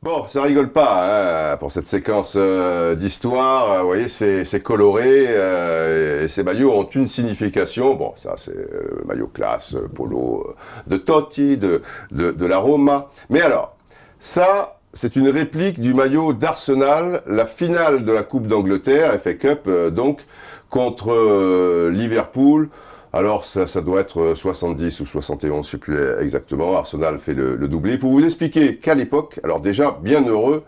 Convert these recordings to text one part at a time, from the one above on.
Bon, ça rigole pas hein, pour cette séquence d'histoire. Vous voyez, c'est coloré et ces maillots ont une signification. Bon, ça c'est maillot classe, polo de Totti, de la Roma. Mais alors, ça, c'est une réplique du maillot d'Arsenal, la finale de la Coupe d'Angleterre, FA Cup, donc, contre Liverpool. Alors, ça doit être 70 ou 71, je sais plus exactement. Arsenal fait le doublé. Pour vous expliquer qu'à l'époque, alors déjà, bien heureux,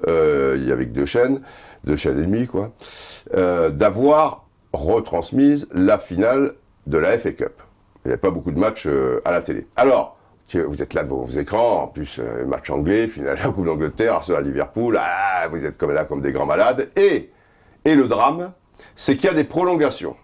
il y avait que deux chaînes et demie, quoi, d'avoir retransmise la finale de la FA Cup. Il n'y avait pas beaucoup de matchs à la télé. Alors, vous êtes là devant vos écrans, en plus, match anglais, finale de la Coupe d'Angleterre, Arsenal-Liverpool, vous êtes comme là comme des grands malades. Et le drame, c'est qu'il y a des prolongations.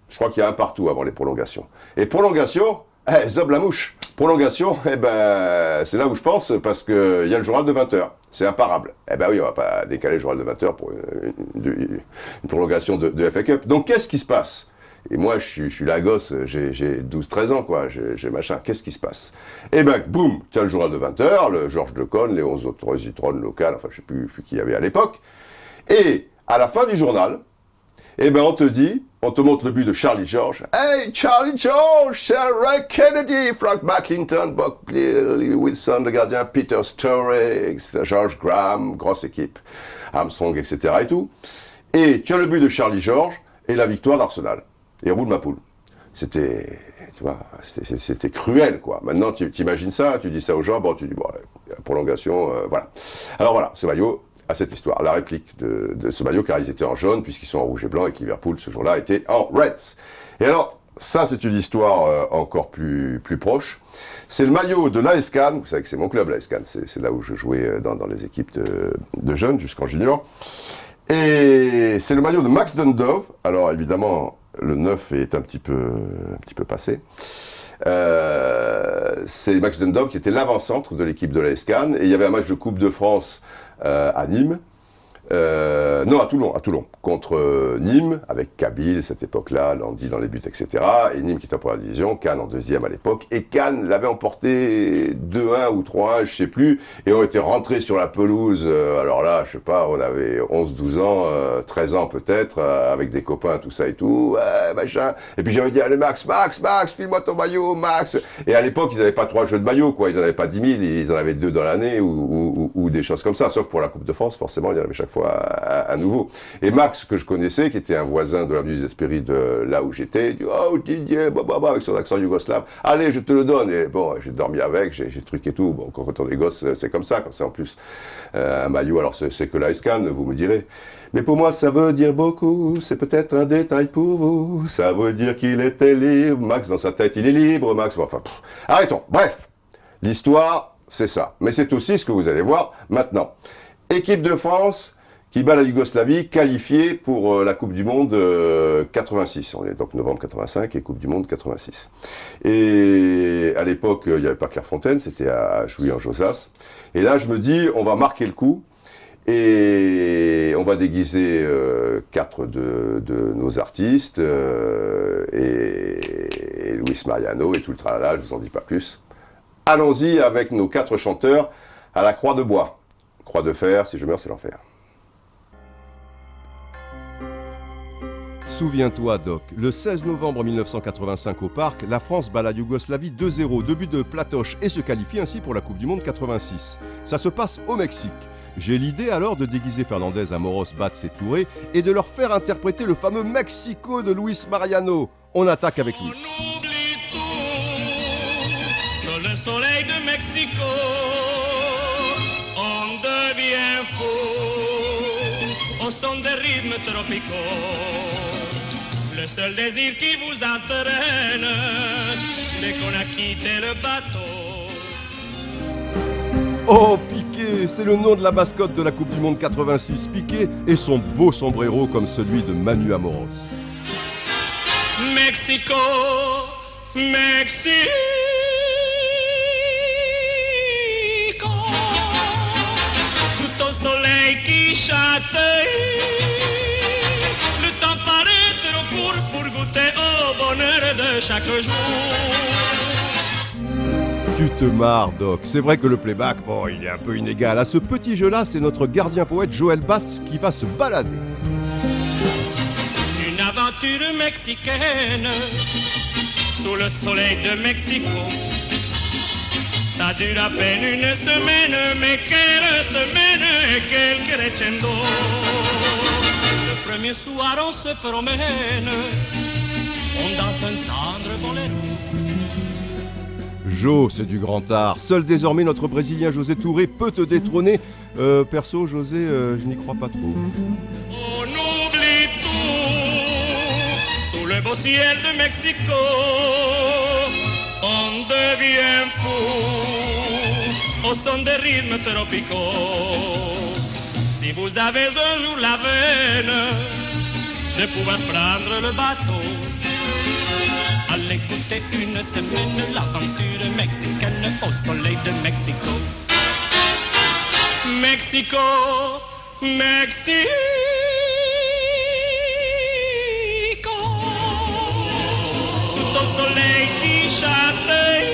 Je crois qu'il y a un partout avant les prolongations. Et prolongation, zob la mouche. Prolongation, c'est là où je pense, parce qu'il y a le journal de 20h. C'est imparable. Oui, on va pas décaler le journal de 20h pour une prolongation de FA Cup. Donc qu'est-ce qui se passe? Et moi, je suis la gosse, j'ai 12-13 ans, quoi, j'ai machin. Qu'est-ce qui se passe? Boum, tu as le journal de 20h, le Georges Decaune, les 11 autres citrones locales, enfin, je sais plus qui il y avait à l'époque. Et à la fin du journal, on te montre le but de Charlie George. Hey, Charlie George, c'est Ray Kennedy, Frank McClinton, Buck Wilson, le gardien, Peter Storey, George Graham, grosse équipe, Armstrong, etc. et tout. Et tu as le but de Charlie George et la victoire d'Arsenal. Et au bout de ma poule. C'était, tu vois, c'était cruel, quoi. Maintenant, tu imagines ça, tu dis ça aux gens, bon, tu dis, bon, la prolongation, voilà. Alors voilà, ce maillot à cette histoire, la réplique de ce maillot, car ils étaient en jaune, puisqu'ils sont en rouge et blanc, et que Liverpool, ce jour-là, était en Reds. Et alors, ça, c'est une histoire encore plus proche. C'est le maillot de l'AS Cannes, vous savez que c'est mon club, l'AS Cannes, c'est là où je jouais dans les équipes de jeunes, jusqu'en junior. Et c'est le maillot de Max Dundove. Alors, évidemment, le 9 est un petit peu passé. C'est Max Dundove qui était l'avant-centre de l'équipe de l'AS Cannes. Et il y avait un match de Coupe de France à Nîmes. Non, à Toulon, contre Nîmes, avec Kabil, à cette époque-là, Landy dans les buts, etc. Et Nîmes qui était en première division, Cannes en deuxième à l'époque. Et Cannes l'avait emporté 2-1 ou 3-1, je sais plus, et on était rentrés sur la pelouse, alors là, je sais pas, on avait 11-12 ans, 13 ans peut-être, avec des copains, tout ça et tout, machin. Et puis j'avais dit, allez Max, file-moi ton maillot, Max. Et à l'époque, ils n'avaient pas 3 jeux de maillot, quoi, ils n'en avaient pas 10 000, ils en avaient 2 dans l'année, ou des choses comme ça, sauf pour la Coupe de France, forcément, il y en avait chaque fois à nouveau. Et Max, que je connaissais, qui était un voisin de l'avenue des Hespérides, de là où j'étais, il dit, oh Didier, avec son accent yougoslave, allez, je te le donne. Et bon, j'ai dormi avec, j'ai truqué tout. Bon, quand on est gosse, c'est comme ça, quand c'est en plus un maillot, alors c'est que l'AS Cannes, vous me direz. Mais pour moi, ça veut dire beaucoup, c'est peut-être un détail pour vous, ça veut dire qu'il était libre. Max, dans sa tête, il est libre, Max, bon, enfin, arrêtons. Bref, l'histoire, c'est ça. Mais c'est aussi ce que vous allez voir maintenant. Équipe de France qui bat la Yougoslavie, qualifiée pour la Coupe du Monde 86. On est donc novembre 85 et Coupe du Monde 86. Et à l'époque, il n'y avait pas Clairefontaine, c'était à Jouy-en-Josas. Et là, je me dis, on va marquer le coup et on va déguiser 4 de nos artistes et Luis Mariano et tout le tralala, je vous en dis pas plus. Allons-y avec nos 4 chanteurs à la croix de bois. Croix de fer, si je meurs, c'est l'enfer. Souviens-toi, Doc, le 16 novembre 1985 au Parc, la France bat la Yougoslavie 2-0, 2 buts de Platoche et se qualifie ainsi pour la Coupe du Monde 86. Ça se passe au Mexique. J'ai l'idée alors de déguiser Fernandez, Amoros, Batz et Touré et de leur faire interpréter le fameux Mexico de Luis Mariano. On attaque avec Luis. On oublie tout, que le soleil de Mexico, on devient fou au son des rythmes tropicaux. Le seul désir qui vous entraîne dès qu'on a quitté le bateau. Oh, Piqué, c'est le nom de la mascotte de la Coupe du Monde 86, Piqué, et son beau sombrero comme celui de Manu Amoros. Mexico, Mexico, sous ton soleil qui chatouille, le temps paraît trop court pour goûter au bonheur de chaque jour. Tu te marres, Doc. C'est vrai que le playback, bon, il est un peu inégal. À ce petit jeu-là, c'est notre gardien poète Joël Batz qui va se balader. Une aventure mexicaine sous le soleil de Mexico. Ça dure à peine une semaine, mais quelle semaine et quel crescendo. Le premier soir on se promène, on danse un tendre boléro. Jo, c'est du grand art. Seul désormais notre Brésilien José Touré peut te détrôner. Perso, José, je n'y crois pas trop. On oublie tout sous le beau ciel de Mexico. On devient fou au son des rythmes tropicaux. Si vous avez un jour la veine de pouvoir prendre le bateau, allez écouter une semaine l'aventure mexicaine au soleil de Mexico. Mexico, Mexico. Sous ton soleil qui châtaille.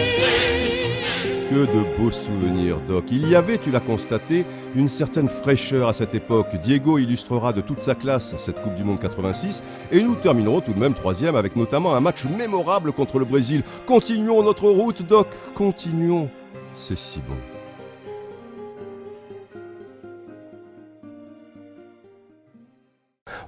Que de beaux souvenirs, Doc. Il y avait, tu l'as constaté, une certaine fraîcheur à cette époque. Diego illustrera de toute sa classe cette Coupe du Monde 86 et nous terminerons tout de même troisième avec notamment un match mémorable contre le Brésil. Continuons notre route, Doc, continuons. C'est si bon.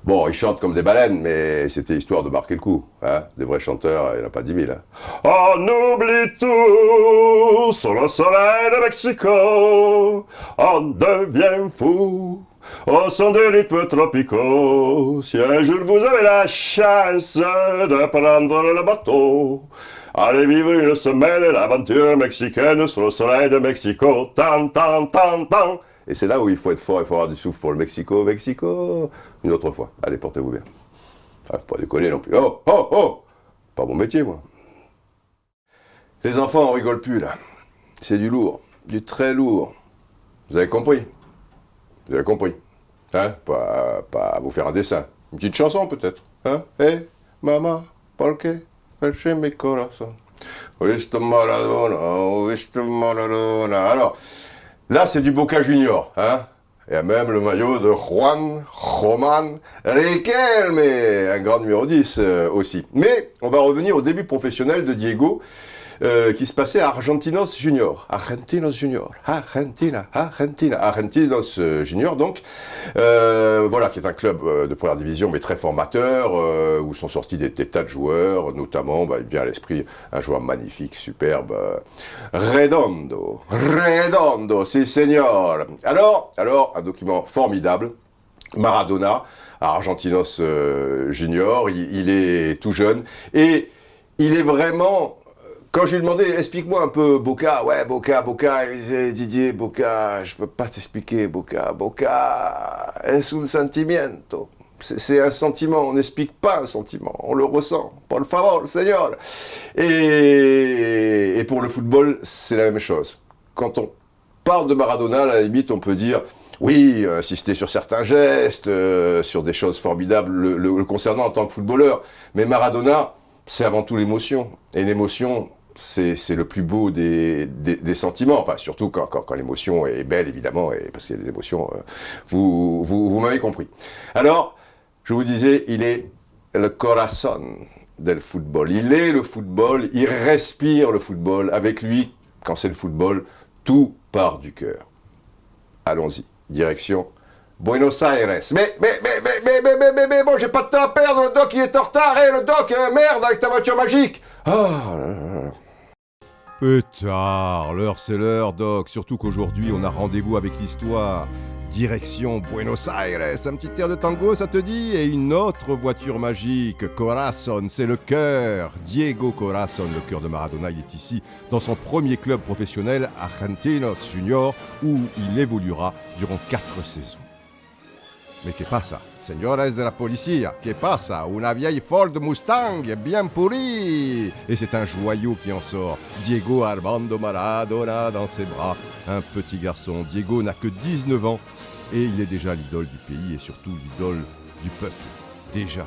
Bon, ils chantent comme des baleines, mais c'était histoire de marquer le coup. Hein. Des vrais chanteurs, il n'y en a pas 10 000. Hein. On oublie tout sur le soleil de Mexico. On devient fou au son des rythmes tropicaux. Si un jour vous avez la chance de prendre le bateau, allez vivre une semaine l'aventure mexicaine sur le soleil de Mexico. Tan, tan, tan, tan. Et c'est là où il faut être fort et faut avoir du souffle pour le Mexico. Mexico, une autre fois. Allez, portez-vous bien. Ah, faut pas déconner non plus. Oh, oh, oh. Pas mon métier, moi. Les enfants, on rigole plus, là. C'est du lourd, du très lourd. Vous avez compris? Vous avez compris? Hein? Pas vous faire un dessin. Une petite chanson, peut-être. Hein? Hey, maman, porque chez mes corazones. Visto Maradona, visto Maradona. Alors, là, c'est du Boca Junior, hein. Il y a même le maillot de Juan Román Riquelme, un grand numéro 10 aussi. Mais on va revenir au début professionnel de Diego, qui se passait à Argentinos Junior. Argentinos Junior, donc. Voilà, qui est un club de première division, mais très formateur, où sont sortis des tas de joueurs, notamment, il vient à l'esprit un joueur magnifique, superbe, Redondo, si señor. Alors, un document formidable, Maradona, à Argentinos Junior, il est tout jeune, et il est vraiment... Quand je lui demandais, explique-moi un peu Boca, ouais, Boca, il disait, Didier, Boca, je peux pas t'expliquer, Boca, es un sentimiento. C'est un sentiment, on n'explique pas un sentiment, on le ressent, por favor, señor. Et pour le football, c'est la même chose. Quand on parle de Maradona, à la limite, on peut dire, oui, insister sur certains gestes, sur des choses formidables le concernant en tant que footballeur, mais Maradona, c'est avant tout l'émotion, et l'émotion, c'est le plus beau des sentiments, enfin surtout quand l'émotion est belle évidemment, et parce qu'il y a des émotions, vous m'avez compris. Alors, je vous disais, il est le corazón del football, il est le football, il respire le football, avec lui, quand c'est le football, tout part du cœur. Allons-y, direction Buenos Aires. Mais bon, j'ai pas de temps à perdre, le doc il est en retard, le doc, merde, avec ta voiture magique. Pétard, l'heure c'est l'heure, Doc, surtout qu'aujourd'hui on a rendez-vous avec l'histoire. Direction Buenos Aires, un petit air de tango, ça te dit? Et une autre voiture magique, Corazon, c'est le cœur. Diego Corazon, le cœur de Maradona, il est ici, dans son premier club professionnel, Argentinos Junior, où il évoluera durant 4 saisons. Mais que pasa? Señores de la policía, que pasa? Una vieille Ford Mustang bien pourrie. Et c'est un joyau qui en sort. Diego Armando Maradona dans ses bras. Un petit garçon. Diego n'a que 19 ans et il est déjà l'idole du pays et surtout l'idole du peuple. Déjà.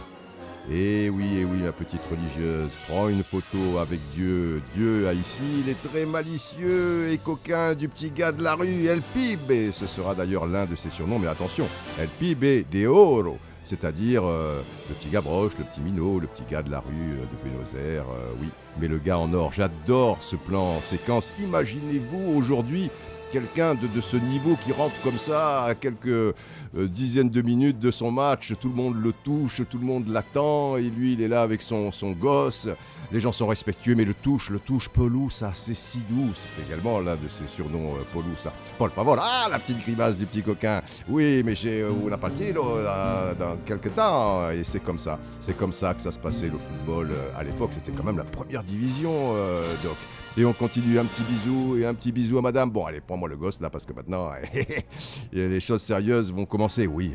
Et oui, ma petite religieuse, prends une photo avec Dieu. Dieu, ici, il est très malicieux et coquin du petit gars de la rue, El Pibe. Ce sera d'ailleurs l'un de ses surnoms, mais attention, El Pibe de Oro, c'est-à-dire le petit Gavroche, le petit Minot, le petit gars de la rue de Buenos Aires, oui. Mais le gars en or, j'adore ce plan en séquence. Imaginez-vous aujourd'hui quelqu'un de ce niveau qui rentre comme ça à quelques dizaines de minutes de son match, tout le monde le touche, tout le monde l'attend, et lui il est là avec son gosse, les gens sont respectueux, mais le touche, Pelusa, c'est si doux, c'est également l'un de ses surnoms, Pelusa. Por favor, la petite grimace du petit coquin, oui, mais j'ai una partida dans quelques temps, et c'est comme ça que ça se passait le football à l'époque, c'était quand même la première division, Doc. Et on continue, un petit bisou à madame. Bon, allez, prends-moi le gosse là, parce que maintenant, les choses sérieuses vont commencer. Oui,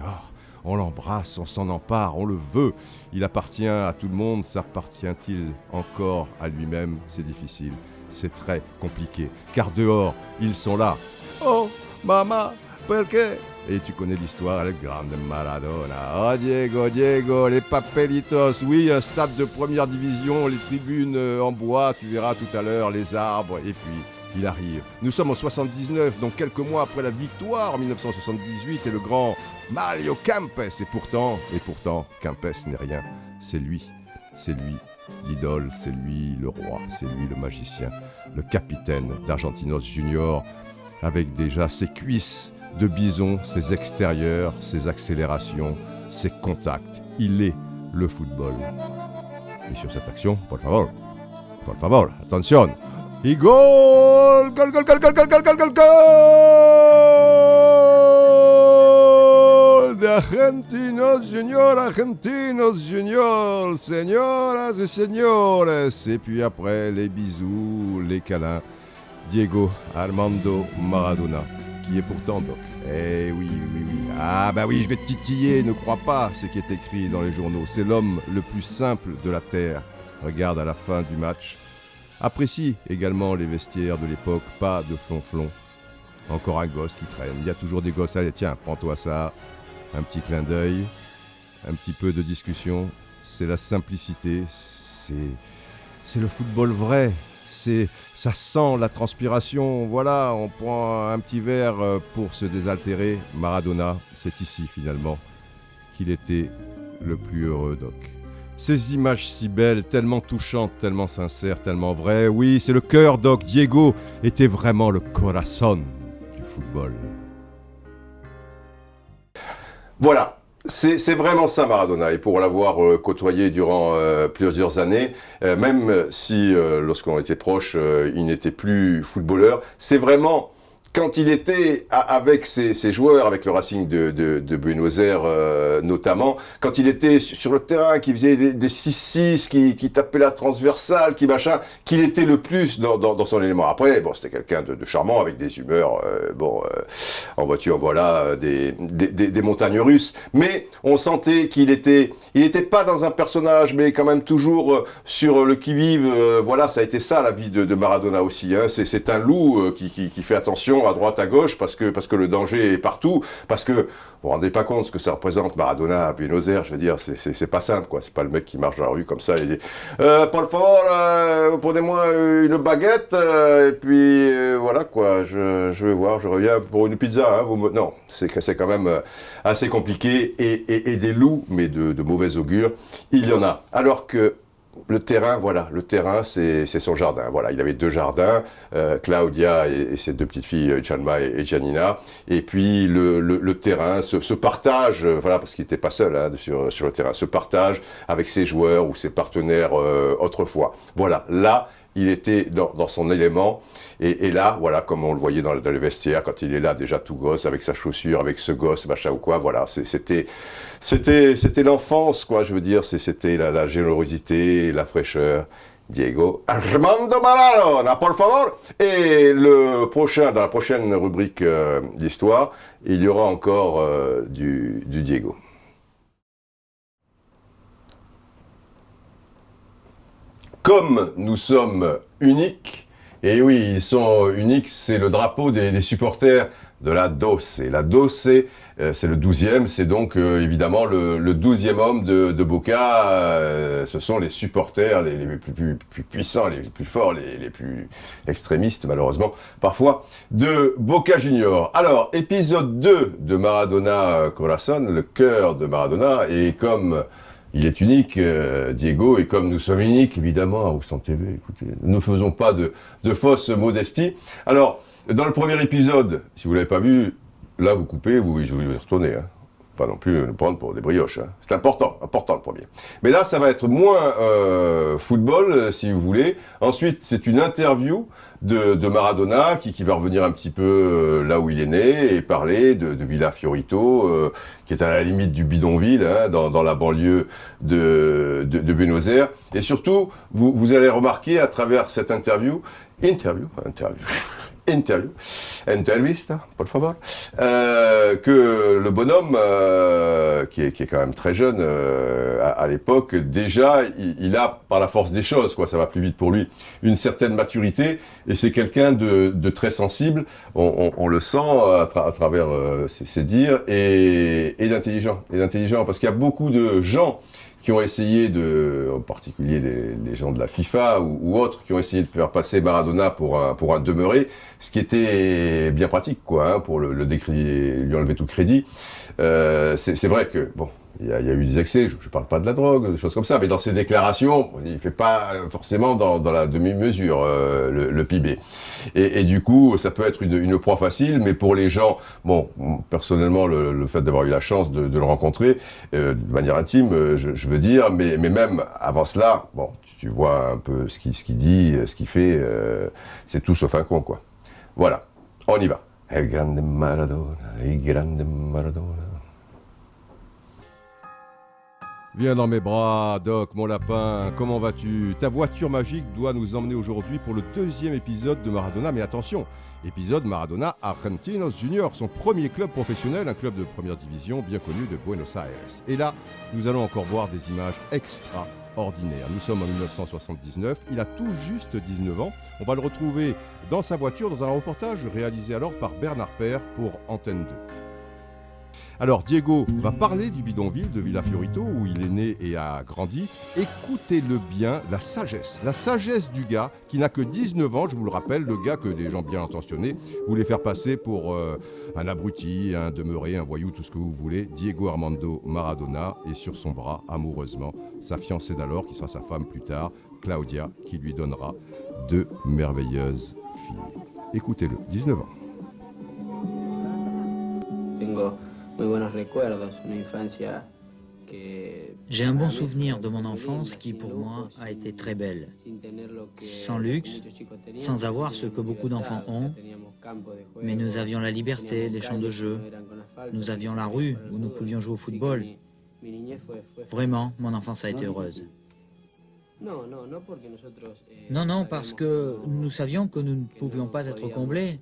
on l'embrasse, on s'en empare, on le veut. Il appartient à tout le monde, s'appartient-il encore à lui-même? C'est difficile, c'est très compliqué. Car dehors, ils sont là. Oh, maman, perché? Et tu connais l'histoire, le grande Maradona. Oh Diego, les papelitos. Oui, un stade de première division, les tribunes en bois, tu verras tout à l'heure, les arbres. Et puis, il arrive. Nous sommes en 79, donc quelques mois après la victoire en 1978 et le grand Mario Kempes. Et pourtant, Kempes n'est rien. C'est lui, l'idole, c'est lui le roi, c'est lui le magicien, le capitaine d'Argentinos Junior, avec déjà ses cuisses de bison, ses extérieurs, ses accélérations, ses contacts. Il est le football. Et sur cette action, por favor, attention. Et goal de Argentinos Junior, señoras et señores. Et puis après, les bisous, les câlins, Diego Armando Maradona, qui est pourtant Doc. Eh oui. Ah bah oui, je vais te titiller, ne crois pas ce qui est écrit dans les journaux. C'est l'homme le plus simple de la Terre. Regarde à la fin du match. Apprécie également les vestiaires de l'époque, pas de flonflon. Encore un gosse qui traîne. Il y a toujours des gosses. Allez, tiens, prends-toi ça. Un petit clin d'œil, un petit peu de discussion. C'est la simplicité, c'est le football vrai. Ça sent la transpiration. Voilà, on prend un petit verre pour se désaltérer. Maradona, c'est ici finalement qu'il était le plus heureux, Doc. Ces images si belles, tellement touchantes, tellement sincères, tellement vraies. Oui, c'est le cœur, Doc. Diego était vraiment le corazón du football. Voilà, c'est vraiment ça Maradona, et pour l'avoir côtoyé durant plusieurs années, même si lorsqu'on était proche, il n'était plus footballeur, c'est vraiment quand il était avec ses joueurs, avec le Racing de Buenos Aires notamment, quand il était sur le terrain, qui faisait des 6-6, qui tapait la transversale, qu'il était le plus dans son élément. Après, bon, c'était quelqu'un de charmant, avec des humeurs, en voiture, voilà, des montagnes russes, mais on sentait il était pas dans un personnage, mais quand même toujours sur le qui-vive. Voilà, ça a été ça la vie de Maradona aussi, hein. C'est un loup qui fait attention à droite, à gauche, parce que le danger est partout, parce que vous vous rendez pas compte ce que ça représente Maradona à Buenos Aires, je veux dire, c'est pas simple, quoi. C'est pas le mec qui marche dans la rue comme ça et dit por favor, prenez-moi une baguette, et puis voilà, quoi, je vais voir, je reviens pour une pizza, hein, non, c'est quand même assez compliqué, et des loups, mais de mauvais augure, il y en a. Alors que le terrain, c'est son jardin. Voilà, il avait deux jardins, Claudia et ses deux petites filles, Chalma et Giannina. Et puis le terrain se partage, voilà, parce qu'il n'était pas seul, hein, sur le terrain, se partage avec ses joueurs ou ses partenaires autrefois. Voilà, là, il était dans son élément, et là, voilà, comme on le voyait dans les vestiaires, quand il est là, déjà tout gosse, avec sa chaussure, avec ce gosse, machin ou quoi, voilà, c'était l'enfance, quoi, je veux dire, c'était la générosité, la fraîcheur. Diego Armando Maradona, por favor. Et dans la prochaine rubrique d'histoire, il y aura encore du Diego. Comme nous sommes uniques, et oui, ils sont uniques, c'est le drapeau des supporters de la Doce. Et la Doce, c'est le 12e, c'est donc évidemment le 12e homme de Boca. Ce sont les supporters les plus puissants, les plus forts, les plus extrémistes malheureusement, parfois, de Boca Junior. Alors, épisode 2 de Maradona Corazon, le cœur de Maradona, et comme il est unique, Diego, et comme nous sommes uniques, évidemment, à Roustan TV, écoutez, nous ne faisons pas de fausse modestie. Alors, dans le premier épisode, si vous ne l'avez pas vu, là, vous coupez, vous y retournez, hein. Pas non plus le prendre pour des brioches, hein. C'est important le premier. Mais là, ça va être moins football, si vous voulez. Ensuite, c'est une interview de Maradona qui va revenir un petit peu là où il est né et parler de Villa Fiorito, qui est à la limite du bidonville, hein, dans la banlieue de Buenos Aires. Et surtout, vous allez remarquer à travers cette entrevista, por favor, que le bonhomme, qui est quand même très jeune à l'époque, déjà, il a, par la force des choses, quoi, ça va plus vite pour lui, une certaine maturité, et c'est quelqu'un de très sensible, on le sent à travers ses dires, et d'intelligent, parce qu'il y a beaucoup de gens qui ont essayé en particulier les gens de la FIFA ou autres, qui ont essayé de faire passer Maradona pour un demeuré, ce qui était bien pratique, quoi, hein, pour le décréditer, lui enlever tout crédit. C'est vrai que, bon, il y a eu des excès, je parle pas de la drogue, des choses comme ça, mais dans ses déclarations, il fait pas forcément dans la demi-mesure le PIB. Et du coup, ça peut être une proie facile, mais pour les gens, bon, personnellement, le fait d'avoir eu la chance de le rencontrer, de manière intime, je veux dire, mais même avant cela, bon, tu vois un peu ce qu'il dit, ce qu'il fait, c'est tout sauf un con, quoi. Voilà, on y va. El grande Maradona, el grande Maradona. Viens dans mes bras, Doc, mon lapin, comment vas-tu? Ta voiture magique doit nous emmener aujourd'hui pour le deuxième épisode de Maradona, mais attention, épisode Maradona Argentinos Junior, son premier club professionnel, un club de première division bien connu de Buenos Aires. Et là, nous allons encore voir des images extraordinaires. Nous sommes en 1979, il a tout juste 19 ans, on va le retrouver dans sa voiture dans un reportage réalisé alors par Bernard Père pour Antenne 2. Alors Diego va parler du bidonville de Villa Fiorito où il est né et a grandi. Écoutez-le bien, la sagesse du gars qui n'a que 19 ans, je vous le rappelle, le gars que des gens bien intentionnés voulaient faire passer pour un abruti, un demeuré, un voyou, tout ce que vous voulez. Diego Armando Maradona, et sur son bras, amoureusement, sa fiancée d'alors, qui sera sa femme plus tard, Claudia, qui lui donnera 2 merveilleuses filles. Écoutez-le, 19 ans. J'ai un bon souvenir de mon enfance qui, pour moi, a été très belle. Sans luxe, sans avoir ce que beaucoup d'enfants ont, mais nous avions la liberté, les champs de jeu, nous avions la rue où nous pouvions jouer au football. Vraiment, mon enfance a été heureuse. Non, parce que nous savions que nous ne pouvions pas être comblés.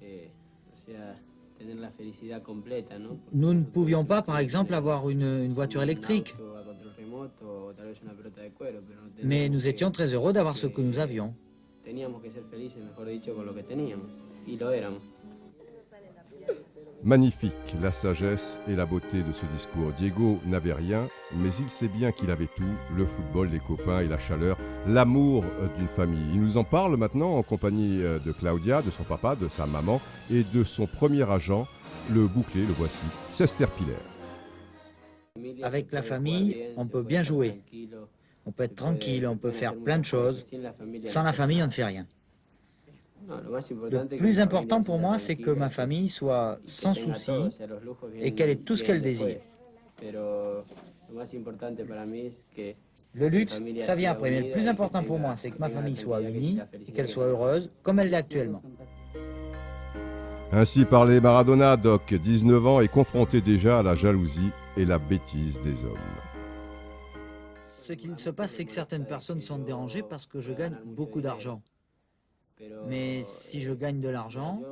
Nous ne pouvions pas, par exemple, avoir une voiture électrique. Mais nous étions très heureux d'avoir ce que nous avions. Magnifique, la sagesse et la beauté de ce discours. Diego n'avait rien, mais il sait bien qu'il avait tout, le football, les copains et la chaleur, l'amour d'une famille. Il nous en parle maintenant en compagnie de Claudia, de son papa, de sa maman et de son premier agent, le bouclé, le voici, Cester Piller. Avec la famille, on peut bien jouer. On peut être tranquille, on peut faire plein de choses. Sans la famille, on ne fait rien. Le plus important pour moi, c'est que ma famille soit sans souci et qu'elle ait tout ce qu'elle désire. Le luxe, ça vient après, mais le plus important pour moi, c'est que ma famille soit unie et qu'elle soit heureuse, comme elle l'est actuellement. Ainsi parlait Maradona, Doc, 19 ans et confronté déjà à la jalousie et la bêtise des hommes. Ce qu'il se passe, c'est que certaines personnes sont dérangées parce que je gagne beaucoup d'argent. Mais si je gagne de l'argent,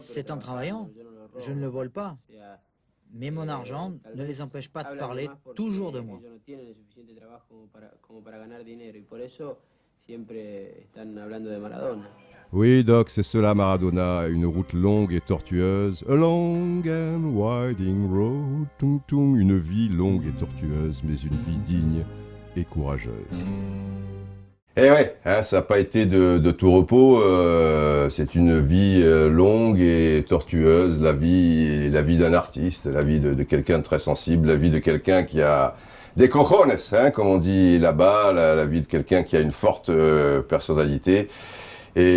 c'est en travaillant. Je ne le vole pas. Mais mon argent ne les empêche pas de parler toujours de moi. Oui, Doc, c'est cela Maradona, une route longue et tortueuse. A long and winding road, tung tung, une vie longue et tortueuse, mais une vie digne et courageuse. Eh ouais, hein, ça n'a pas été de tout repos, c'est une vie longue et tortueuse, la vie d'un artiste, la vie de quelqu'un de très sensible, la vie de quelqu'un qui a des cojones, hein, comme on dit là-bas, la vie de quelqu'un qui a une forte personnalité. Et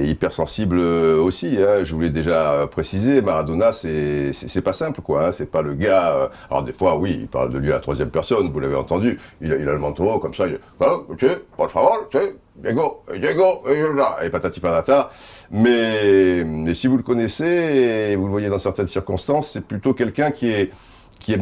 hypersensible aussi, hein, je vous l'ai déjà précisé, Maradona c'est pas simple quoi, hein, c'est pas le gars, alors des fois oui, il parle de lui à la troisième personne, vous l'avez entendu, il a le manteau comme ça, il dit oh, por favor, Diego, et patati patata, mais si vous le connaissez, et vous le voyez dans certaines circonstances, c'est plutôt quelqu'un qui est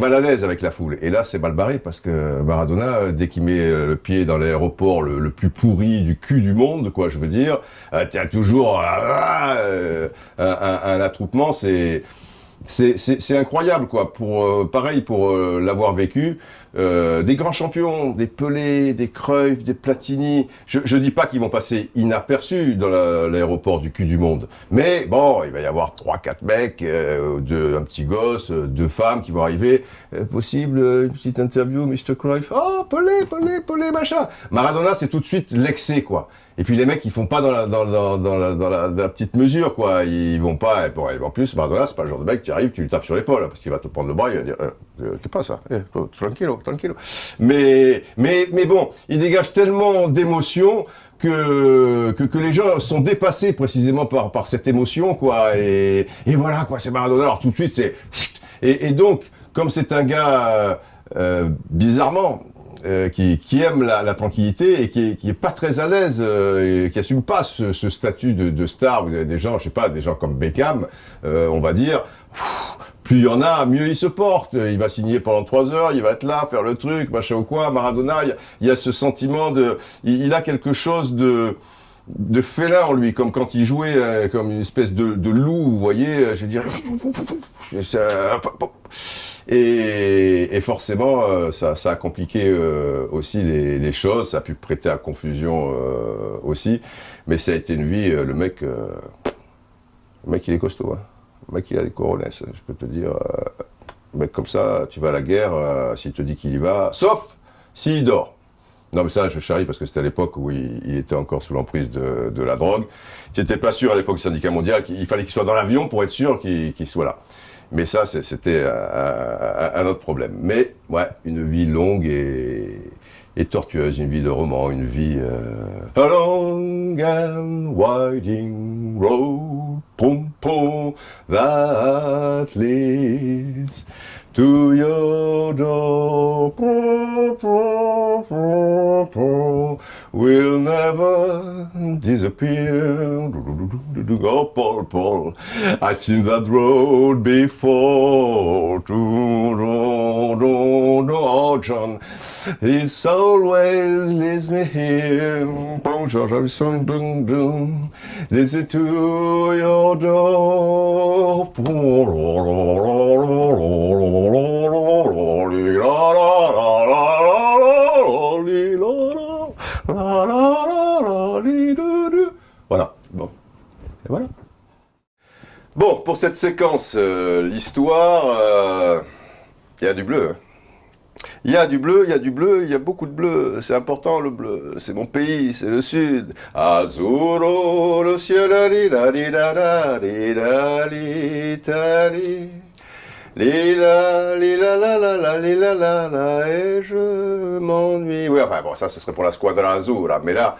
mal à l'aise avec la foule. Et là, c'est mal barré parce que Maradona, dès qu'il met le pied dans l'aéroport le plus pourri du cul du monde, quoi, je veux dire, t'as toujours un attroupement, c'est incroyable, quoi. Pareil, pour l'avoir vécu, des grands champions, des Pelé, des Cruyff, des Platini. Je dis pas qu'ils vont passer inaperçus dans l'aéroport du cul du monde. Mais bon, il va y avoir 3-4 mecs, un petit gosse, 2 femmes qui vont arriver. Possible, une petite interview, Mr. Cruyff. Oh, Pelé, machin. Maradona, c'est tout de suite l'excès, quoi. Et puis les mecs, ils font pas dans la petite mesure, quoi. Ils vont pas. Bon, et en plus, Maradona, c'est pas le genre de mec qui arrive, tu lui tapes sur l'épaule, parce qu'il va te prendre le bras, il va dire, c'est pas ça, tranquillo. Mais bon, il dégage tellement d'émotions que les gens sont dépassés précisément par cette émotion, quoi. Et voilà, quoi. C'est Maradona. Alors tout de suite, c'est et donc, comme c'est un gars bizarrement. Qui aime la tranquillité et qui est pas très à l'aise, et qui assume pas ce statut de star. Vous avez des gens, je sais pas, des gens comme Beckham, on va dire, plus il y en a, mieux il se porte. Il va signer pendant 3 heures, il va être là, faire le truc, machin ou quoi. Maradona, il y a ce sentiment il a quelque chose de félin en lui, comme quand il jouait comme une espèce de loup, vous voyez, je veux dire. Et forcément, ça a compliqué aussi les choses, ça a pu prêter à confusion aussi, mais ça a été une vie, le mec il est costaud, hein. Le mec il a les corones, je peux te dire, un mec comme ça, tu vas à la guerre, s'il te dit qu'il y va, sauf s'il dort. Non mais ça, je charrie parce que c'était à l'époque où il était encore sous l'emprise de la drogue. Tu n'étais pas sûr à l'époque du syndicat mondial, il fallait qu'il soit dans l'avion pour être sûr qu'il soit là. Mais ça, c'était un autre problème. Mais, ouais, une vie longue et tortueuse, une vie de roman, une vie... A long and winding road, pom pom, that leads to your door, pom pom pom pom, will never disappear. Oh, Paul, I've seen that road before. Oh, John, it always leads me here. Oh, George Harrison, leads it to your door. Voilà, bon, et voilà. Bon, pour cette séquence, l'histoire, il y a du bleu. Hein. Il y a du bleu, il y a beaucoup de bleu, c'est important le bleu, c'est mon pays, c'est le sud. Azzurro, lo cielo, lila, et je m'ennuie. Oui, enfin bon, ça ce serait pour la Squadra Azzurra, mais là,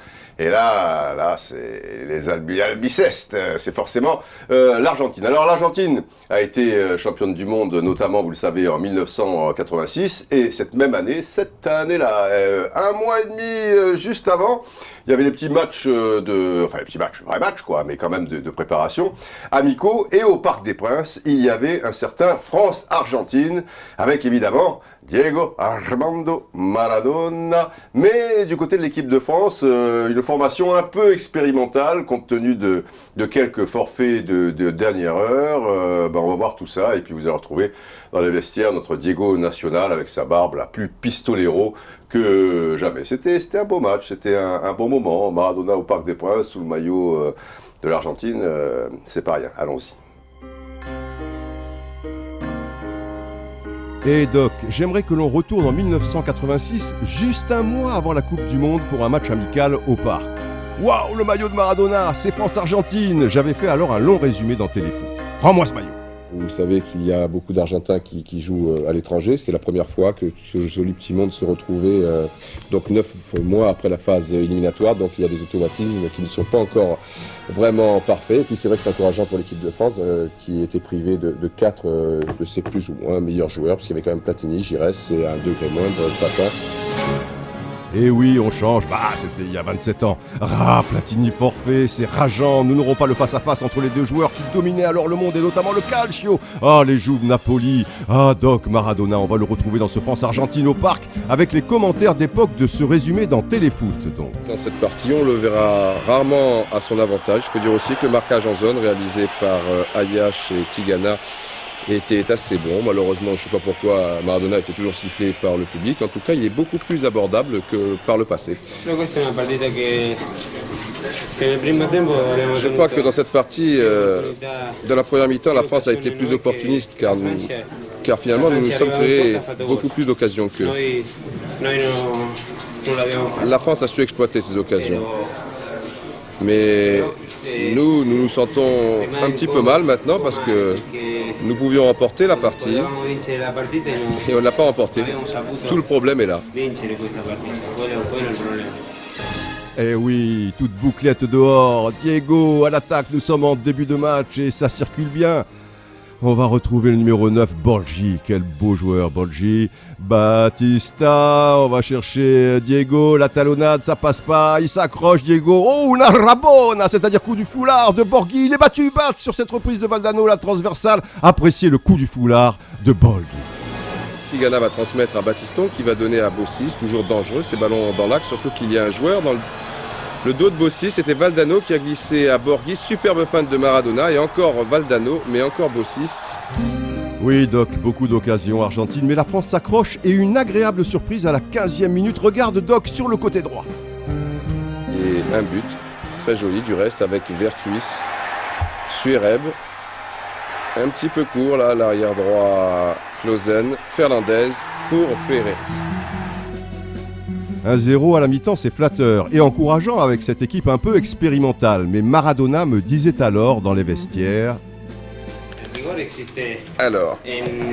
c'est les Albicestes, c'est forcément l'Argentine. Alors l'Argentine a été championne du monde, notamment, vous le savez, en 1986, et cette année-là, un mois et demi juste avant, il y avait les petits matchs vrais matchs quoi, mais quand même de préparation, amicaux, et au Parc des Princes, il y avait un certain France-Argentine, avec évidemment Diego Armando Maradona, mais du côté de l'équipe de France, il ne formation un peu expérimentale, compte tenu de quelques forfaits de dernière heure. On va voir tout ça, et puis vous allez retrouver dans les vestiaires notre Diego Nacional avec sa barbe la plus pistolero que jamais. C'était un beau match, c'était un bon moment. Maradona au Parc des Princes, sous le maillot de l'Argentine, c'est pas rien. Allons-y. Et Doc, j'aimerais que l'on retourne en 1986, juste un mois avant la Coupe du Monde, pour un match amical au Parc. Waouh, le maillot de Maradona, c'est France-Argentine. J'avais fait alors un long résumé dans Téléfoot. Prends-moi ce maillot. Vous savez qu'il y a beaucoup d'Argentins qui jouent à l'étranger. C'est la première fois que ce joli petit monde se retrouvait donc 9 mois après la phase éliminatoire. Donc il y a des automatismes qui ne sont pas encore vraiment parfaits. Et puis c'est vrai que c'est encourageant pour l'équipe de France qui était privée de 4 de ses plus ou moins meilleurs joueurs. Parce qu'il y avait quand même Platini, Giresse et un degré moindre, Papin. Et oui, on change, c'était il y a 27 ans. Platini forfait, c'est rageant. Nous n'aurons pas le face-à-face entre les deux joueurs qui dominaient alors le monde, et notamment le calcio. Les Jouves Napoli. Doc, Maradona, on va le retrouver dans ce France-Argentine au Parc, avec les commentaires d'époque de ce résumé dans Téléfoot, donc. Dans cette partie, on le verra rarement à son avantage. Il faut dire aussi que le marquage en zone réalisé par Ayash et Tigana était assez bon. Malheureusement, je ne sais pas pourquoi Maradona était toujours sifflé par le public. En tout cas, il est beaucoup plus abordable que par le passé. Je crois que dans cette partie, dans la première mi-temps, la France a été plus opportuniste car finalement, nous nous sommes créés beaucoup plus d'occasions qu'eux. La France a su exploiter ces occasions. Mais nous sentons un petit peu mal maintenant parce que nous pouvions remporter la partie et on ne l'a pas remporté. Tout le problème est là. Eh oui, toute bouclette dehors. Diego à l'attaque, nous sommes en début de match et ça circule bien. On va retrouver le numéro 9, Borgi. Quel beau joueur, Borgi. Batista, on va chercher Diego, la talonnade, ça passe pas, il s'accroche, Diego. Oh, una rabona, c'est-à-dire coup du foulard de Borghi. Il est battu, sur cette reprise de Valdano, la transversale. Appréciez le coup du foulard de Borghi. Tigana va transmettre à Battiston qui va donner à Bossis, toujours dangereux, ces ballons dans l'axe, surtout qu'il y a un joueur dans le dos de Bossis. C'était Valdano qui a glissé à Borghi, superbe feinte de Maradona, et encore Valdano, mais encore Bossis. Oui, Doc, beaucoup d'occasions argentines, mais la France s'accroche et une agréable surprise à la 15e minute. Regarde, Doc, sur le côté droit. Et un but, très joli du reste, avec Vercuis, Suereb. Un petit peu court, là, l'arrière droit, Clausen, Fernandez pour Ferré. 1-0 à la mi-temps, c'est flatteur et encourageant avec cette équipe un peu expérimentale. Mais Maradona me disait alors dans les vestiaires... Alors,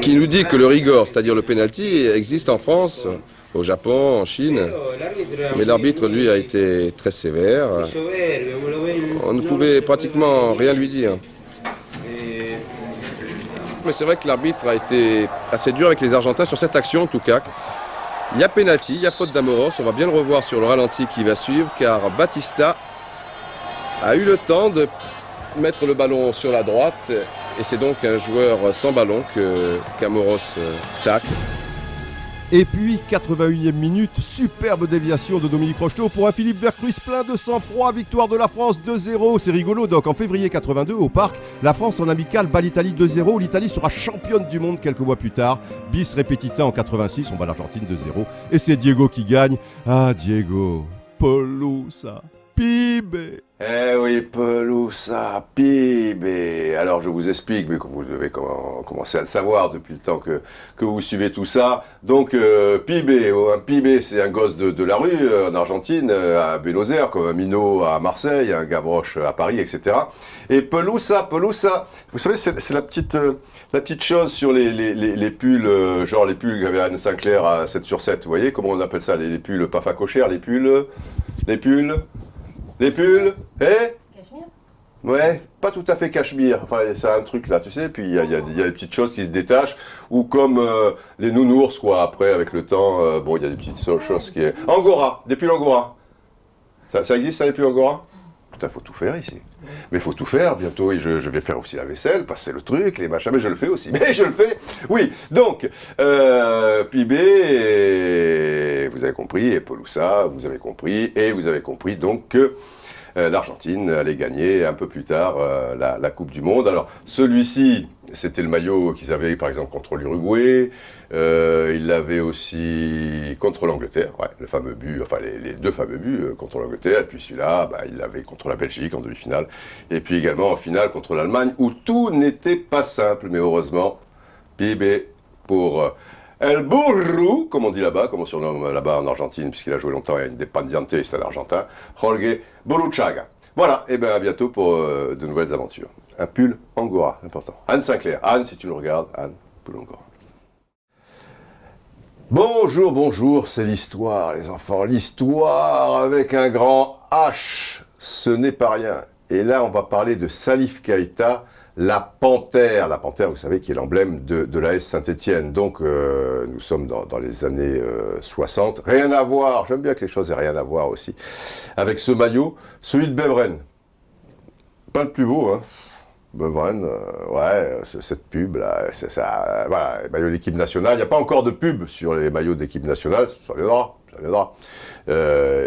qui nous dit que le rigor, c'est-à-dire le penalty, existe en France, au Japon, en Chine, mais l'arbitre, lui, a été très sévère. On ne pouvait pratiquement rien lui dire. Mais c'est vrai que l'arbitre a été assez dur avec les Argentins sur cette action, en tout cas. Il y a penalty, il y a faute d'Amoros, on va bien le revoir sur le ralenti qui va suivre, car Batista a eu le temps de mettre le ballon sur la droite, et c'est donc un joueur sans ballon qu'Amoros tacle. Et puis, 81e minute, superbe déviation de Dominique Rocheteau pour un Philippe Vercruis plein de sang-froid, victoire de la France 2-0. C'est rigolo, Doc. En février 82, au Parc, la France en amical bat l'Italie 2-0. L'Italie sera championne du monde quelques mois plus tard. Bis repetita en 86, on bat l'Argentine 2-0. Et c'est Diego qui gagne. Diego, Pelusa, Pibe. Eh oui, Pelusa, Pibe. Alors je vous explique, mais vous devez commencer à le savoir depuis le temps que vous suivez tout ça. Donc Pibe, un Pibe, c'est un gosse de la rue en Argentine, à Buenos Aires, comme un Minot à Marseille, un Gavroche à Paris, etc. Et Pelusa, vous savez, c'est la petite chose sur les pulls, genre les pulls qu'avait Anne Sinclair à 7/7, vous voyez, comment on appelle ça, les pulls pas facochères, les pulls, Cachemire. Ouais, pas tout à fait cachemire, enfin c'est un truc là, tu sais, puis il y a des petites choses qui se détachent, ou comme les nounours, quoi, après, avec le temps, il y a des petites choses qui... Angora, des pulls Angora. Ça existe, ça, les pulls Angora ? putain, faut tout faire ici. Mais faut tout faire, bientôt, je vais faire aussi la vaisselle, passer le truc, les machins, mais je le fais aussi. Mais je le fais, oui. Donc, PIB, et vous avez compris, et Pelusa, vous avez compris, et vous avez compris donc que l'Argentine allait gagner un peu plus tard la Coupe du Monde. Alors, celui-ci, c'était le maillot qu'ils avaient, par exemple, contre l'Uruguay. Il l'avait aussi contre l'Angleterre, ouais, le fameux but, enfin les deux fameux buts contre l'Angleterre. Et puis celui-là, il l'avait contre la Belgique en demi-finale. Et puis également en finale contre l'Allemagne, où tout n'était pas simple. Mais heureusement, PIB pour... El Burru, comme on dit là-bas, comme on surnomme là-bas en Argentine, puisqu'il a joué longtemps à Independiente, c'est l'Argentin, Jorge Burruchaga. Voilà, et bien à bientôt pour de nouvelles aventures. Un pull Angora, important. Anne Sinclair, Anne, si tu nous regardes, Anne, pull Angora. Bonjour, bonjour, c'est l'histoire, les enfants, l'histoire avec un grand H, ce n'est pas rien. Et là, on va parler de Salif Keïta, la panthère, vous savez, qui est l'emblème de l'AS Saint-Étienne. Donc, nous sommes dans les années 60. Rien à voir, j'aime bien que les choses aient rien à voir aussi, avec ce maillot, celui de Beveren. Pas le plus beau, hein. Beveren, ouais, cette pub là, c'est ça, voilà, les maillots d'équipe nationale. Il n'y a pas encore de pub sur les maillots d'équipe nationale, ça viendra.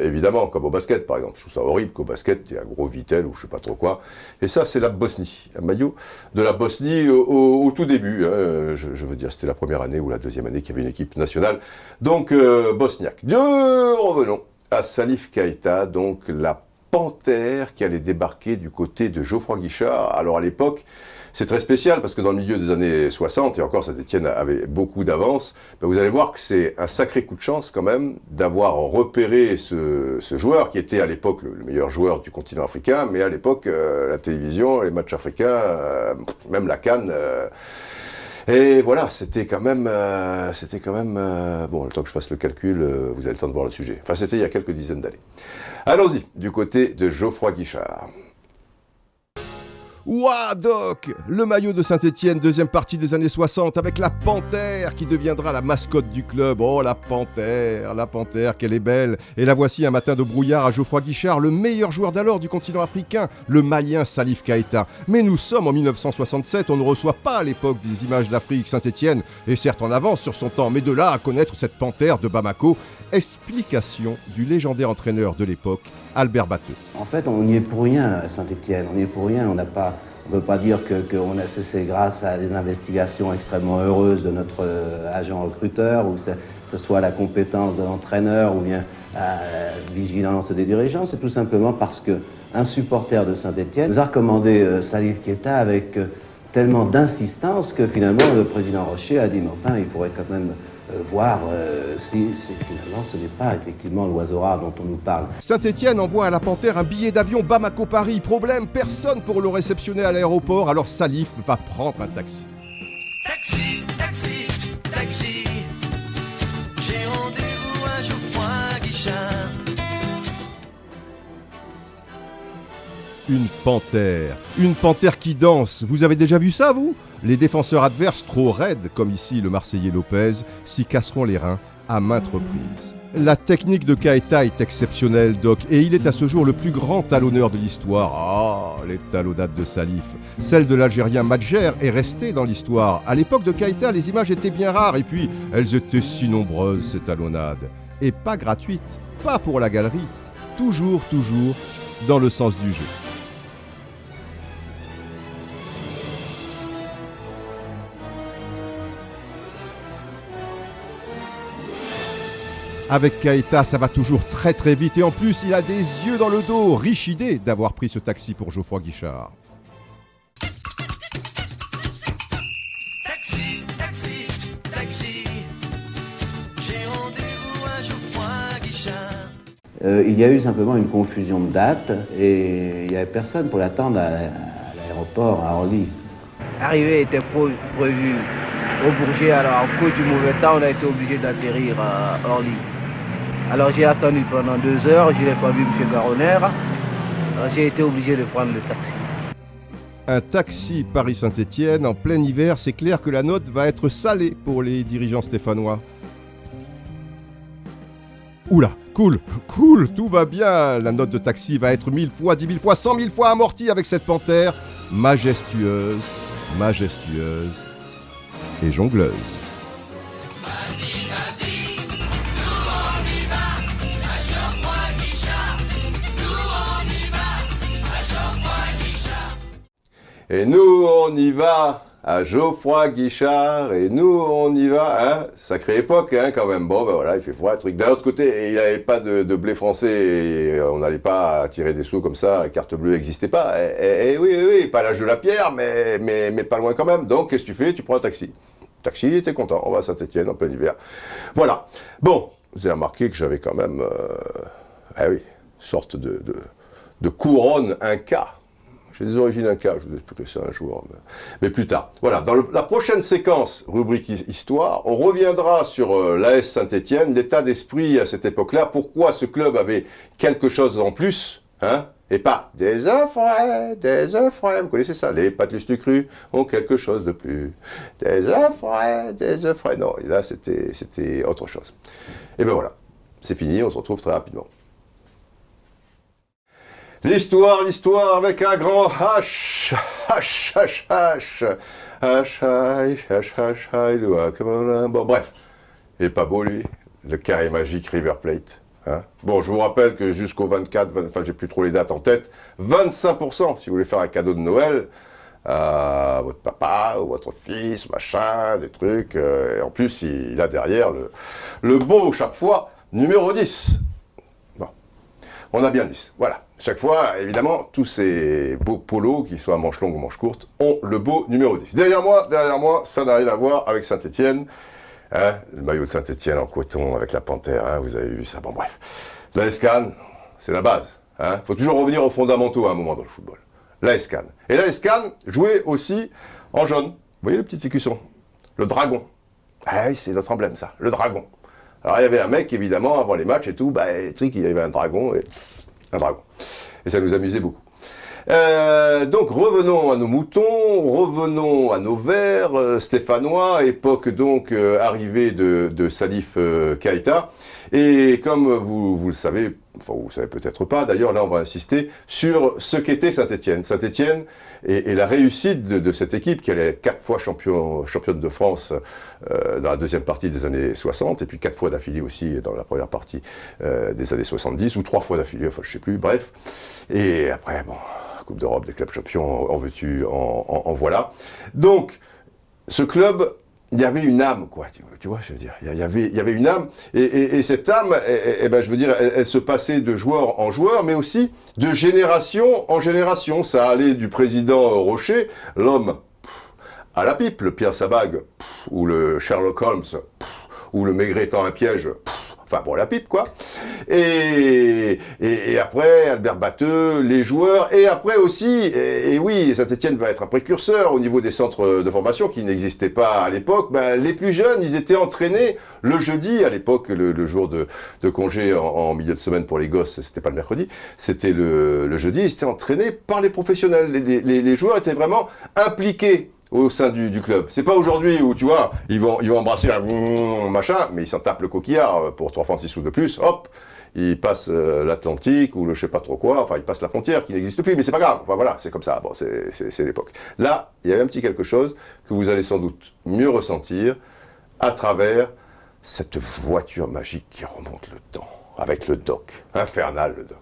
Évidemment, comme au basket par exemple. Je trouve ça horrible qu'au basket, il y a un gros Vittel ou je sais pas trop quoi. Et ça, c'est la Bosnie, un maillot de la Bosnie au tout début. Hein. Je veux dire, c'était la première année ou la deuxième année qu'il y avait une équipe nationale. Donc, bosniaque. Revenons à Salif Keïta, donc la panthère qui allait débarquer du côté de Geoffroy Guichard. Alors à l'époque, c'est très spécial parce que dans le milieu des années 60, et encore Saint-Étienne avait beaucoup d'avance, vous allez voir que c'est un sacré coup de chance quand même d'avoir repéré ce joueur qui était à l'époque le meilleur joueur du continent africain, mais à l'époque, la télévision, les matchs africains, même la CAN... Et voilà, c'était quand même, bon, le temps que je fasse le calcul, vous avez le temps de voir le sujet. Enfin, c'était il y a quelques dizaines d'années. Allons-y, du côté de Geoffroy Guichard. Ouah, Doc, le maillot de Saint-Étienne, deuxième partie des années 60, avec la panthère qui deviendra la mascotte du club. Oh, la panthère, qu'elle est belle. Et la voici un matin de brouillard à Geoffroy Guichard, le meilleur joueur d'alors du continent africain, le malien Salif Keïta. Mais nous sommes en 1967, on ne reçoit pas à l'époque des images d'Afrique Saint-Étienne, et certes en avance sur son temps, mais de là à connaître cette panthère de Bamako. Explication du légendaire entraîneur de l'époque, Albert Batteux. En fait, on n'y est pour rien à Saint-Étienne, on n'y est pour rien, on ne peut pas dire que c'est grâce à des investigations extrêmement heureuses de notre agent recruteur, ou que ce soit la compétence de l'entraîneur, ou bien la vigilance des dirigeants, c'est tout simplement parce qu'un supporter de Saint-Étienne nous a recommandé Salif Keïta avec tellement d'insistance que finalement le président Rocher a dit mais enfin il faudrait quand même voir si finalement ce n'est pas effectivement l'oiseau rare dont on nous parle. Saint-Étienne envoie à la panthère un billet d'avion Bamako-Paris. Problème, personne pour le réceptionner à l'aéroport, alors Salif va prendre un taxi. Taxi, taxi, taxi, j'ai rendez-vous à Geoffroy Guichard. Une panthère qui danse. Vous avez déjà vu ça, vous ? Les défenseurs adverses, trop raides, comme ici le Marseillais Lopez, s'y casseront les reins à maintes reprises. La technique de Keïta est exceptionnelle, Doc, et il est à ce jour le plus grand talonneur de l'histoire. Ah, les talonnades de Salif. Celle de l'Algérien Madjer est restée dans l'histoire. À l'époque de Keïta, les images étaient bien rares, et puis elles étaient si nombreuses, ces talonnades. Et pas gratuites, pas pour la galerie, toujours dans le sens du jeu. Avec Keïta, ça va toujours très vite et en plus, il a des yeux dans le dos. Riche idée d'avoir pris ce taxi pour Geoffroy Guichard. Taxi, taxi, taxi, j'ai rendez-vous à Geoffroy Guichard. Il y a eu simplement une confusion de date et il n'y avait personne pour l'attendre à l'aéroport à Orly. L'arrivée était prévue au Bourget, alors à cause du mauvais temps, on a été obligé d'atterrir à Orly. Alors j'ai attendu pendant 2 heures, je n'ai pas vu M. Garonner, alors j'ai été obligé de prendre le taxi. Un taxi Paris-Saint-Étienne en plein hiver, c'est clair que la note va être salée pour les dirigeants stéphanois. Oula, Cool, cool, tout va bien. La note de taxi va être 1000 fois, 10 000 fois, 100 000 fois amortie avec cette panthère majestueuse, majestueuse et jongleuse. Et nous, on y va à Geoffroy Guichard, et nous, on y va, hein, sacrée époque, hein, quand même. Bon, ben voilà, il fait froid, truc. D'un autre côté, il n'avait pas de blé français, et on n'allait pas tirer des sous comme ça, la carte bleue n'existait pas. Et oui, pas l'âge de la pierre, mais pas loin quand même. Donc, qu'est-ce que tu fais? Tu prends un taxi. Taxi, il était content, on va à Saint-Étienne en plein hiver. Voilà. Bon, vous avez remarqué que j'avais quand même, sorte de couronne inca. J'ai des origines inca, je vous expliquerai ça un jour, mais plus tard. Voilà, dans la prochaine séquence, rubrique Histoire, on reviendra sur l'AS Saint-Étienne, l'état d'esprit à cette époque-là, pourquoi ce club avait quelque chose en plus, hein, et pas des œufs frais, vous connaissez ça, les pâtes cru ont quelque chose de plus, des œufs frais, non, et là c'était autre chose. Et ben voilà, c'est fini, on se retrouve très rapidement. L'histoire avec un grand H, bon bref, il est pas beau lui, le carré magique River Plate. Hein. Bon, je vous rappelle que jusqu'au 24, j'ai plus trop les dates en tête, 25% si vous voulez faire un cadeau de Noël à votre papa ou votre fils, machin, des trucs. Et en plus, il a derrière le beau, chaque fois, numéro 10. Bon, on a bien 10, voilà. Chaque fois, évidemment, tous ces beaux polos, qu'ils soient manches longues ou manches courtes, ont le beau numéro 10. Derrière moi, ça n'a rien à voir avec Saint-Étienne. Hein, le maillot de Saint-Étienne en coton avec la panthère, hein, vous avez vu ça. Bon, bref. L'AS Cannes, c'est la base. Hein. Faut toujours revenir aux fondamentaux à un moment dans le football. L'AS Cannes. Et l'AS Cannes jouait aussi en jaune. Vous voyez le petit écusson? Le dragon. Ah oui, c'est notre emblème, ça. Le dragon. Alors, il y avait un mec, évidemment, avant les matchs et tout, tu sais qu'il y avait un dragon. Et ça nous amusait beaucoup. Donc revenons à nos moutons, revenons à nos vers stéphanois, époque donc arrivée de Salif Keita. Et comme vous le savez, enfin vous le savez peut-être pas, d'ailleurs là on va insister sur ce qu'était Saint-Étienne. Saint-Étienne et la réussite de cette équipe qui est 4 fois championne de France dans la deuxième partie des années 60 et puis 4 fois d'affilée aussi dans la première partie des années 70 ou 3 fois d'affilée, enfin je sais plus, bref. Et après bon, Coupe d'Europe des clubs champions, en veux-tu, en voilà. Donc ce club, il y avait une âme, quoi, tu vois, je veux dire, il y avait une âme, et cette âme, je veux dire, elle se passait de joueur en joueur, mais aussi de génération en génération. Ça allait du président Rocher, l'homme à la pipe, le Pierre Sabag, ou le Sherlock Holmes, ou le Maigret tend un piège, enfin bon, la pipe, quoi. Et après, Albert Batteux, les joueurs, et après aussi, et oui, Saint-Étienne va être un précurseur au niveau des centres de formation qui n'existaient pas à l'époque. Les plus jeunes, ils étaient entraînés le jeudi, à l'époque, le jour de congé en milieu de semaine pour les gosses, c'était pas le mercredi, c'était le jeudi, ils étaient entraînés par les professionnels. Les joueurs étaient vraiment impliqués au sein du club. C'est pas aujourd'hui où, tu vois, ils vont embrasser un machin, mais ils s'en tapent le coquillard pour 3 francs 6 sous de plus, hop, ils passent l'Atlantique ou le je sais pas trop quoi, enfin ils passent la frontière qui n'existe plus, mais c'est pas grave, enfin voilà, c'est comme ça, bon, c'est l'époque. Là, il y avait un petit quelque chose que vous allez sans doute mieux ressentir à travers cette voiture magique qui remonte le temps, avec le doc, infernal le doc.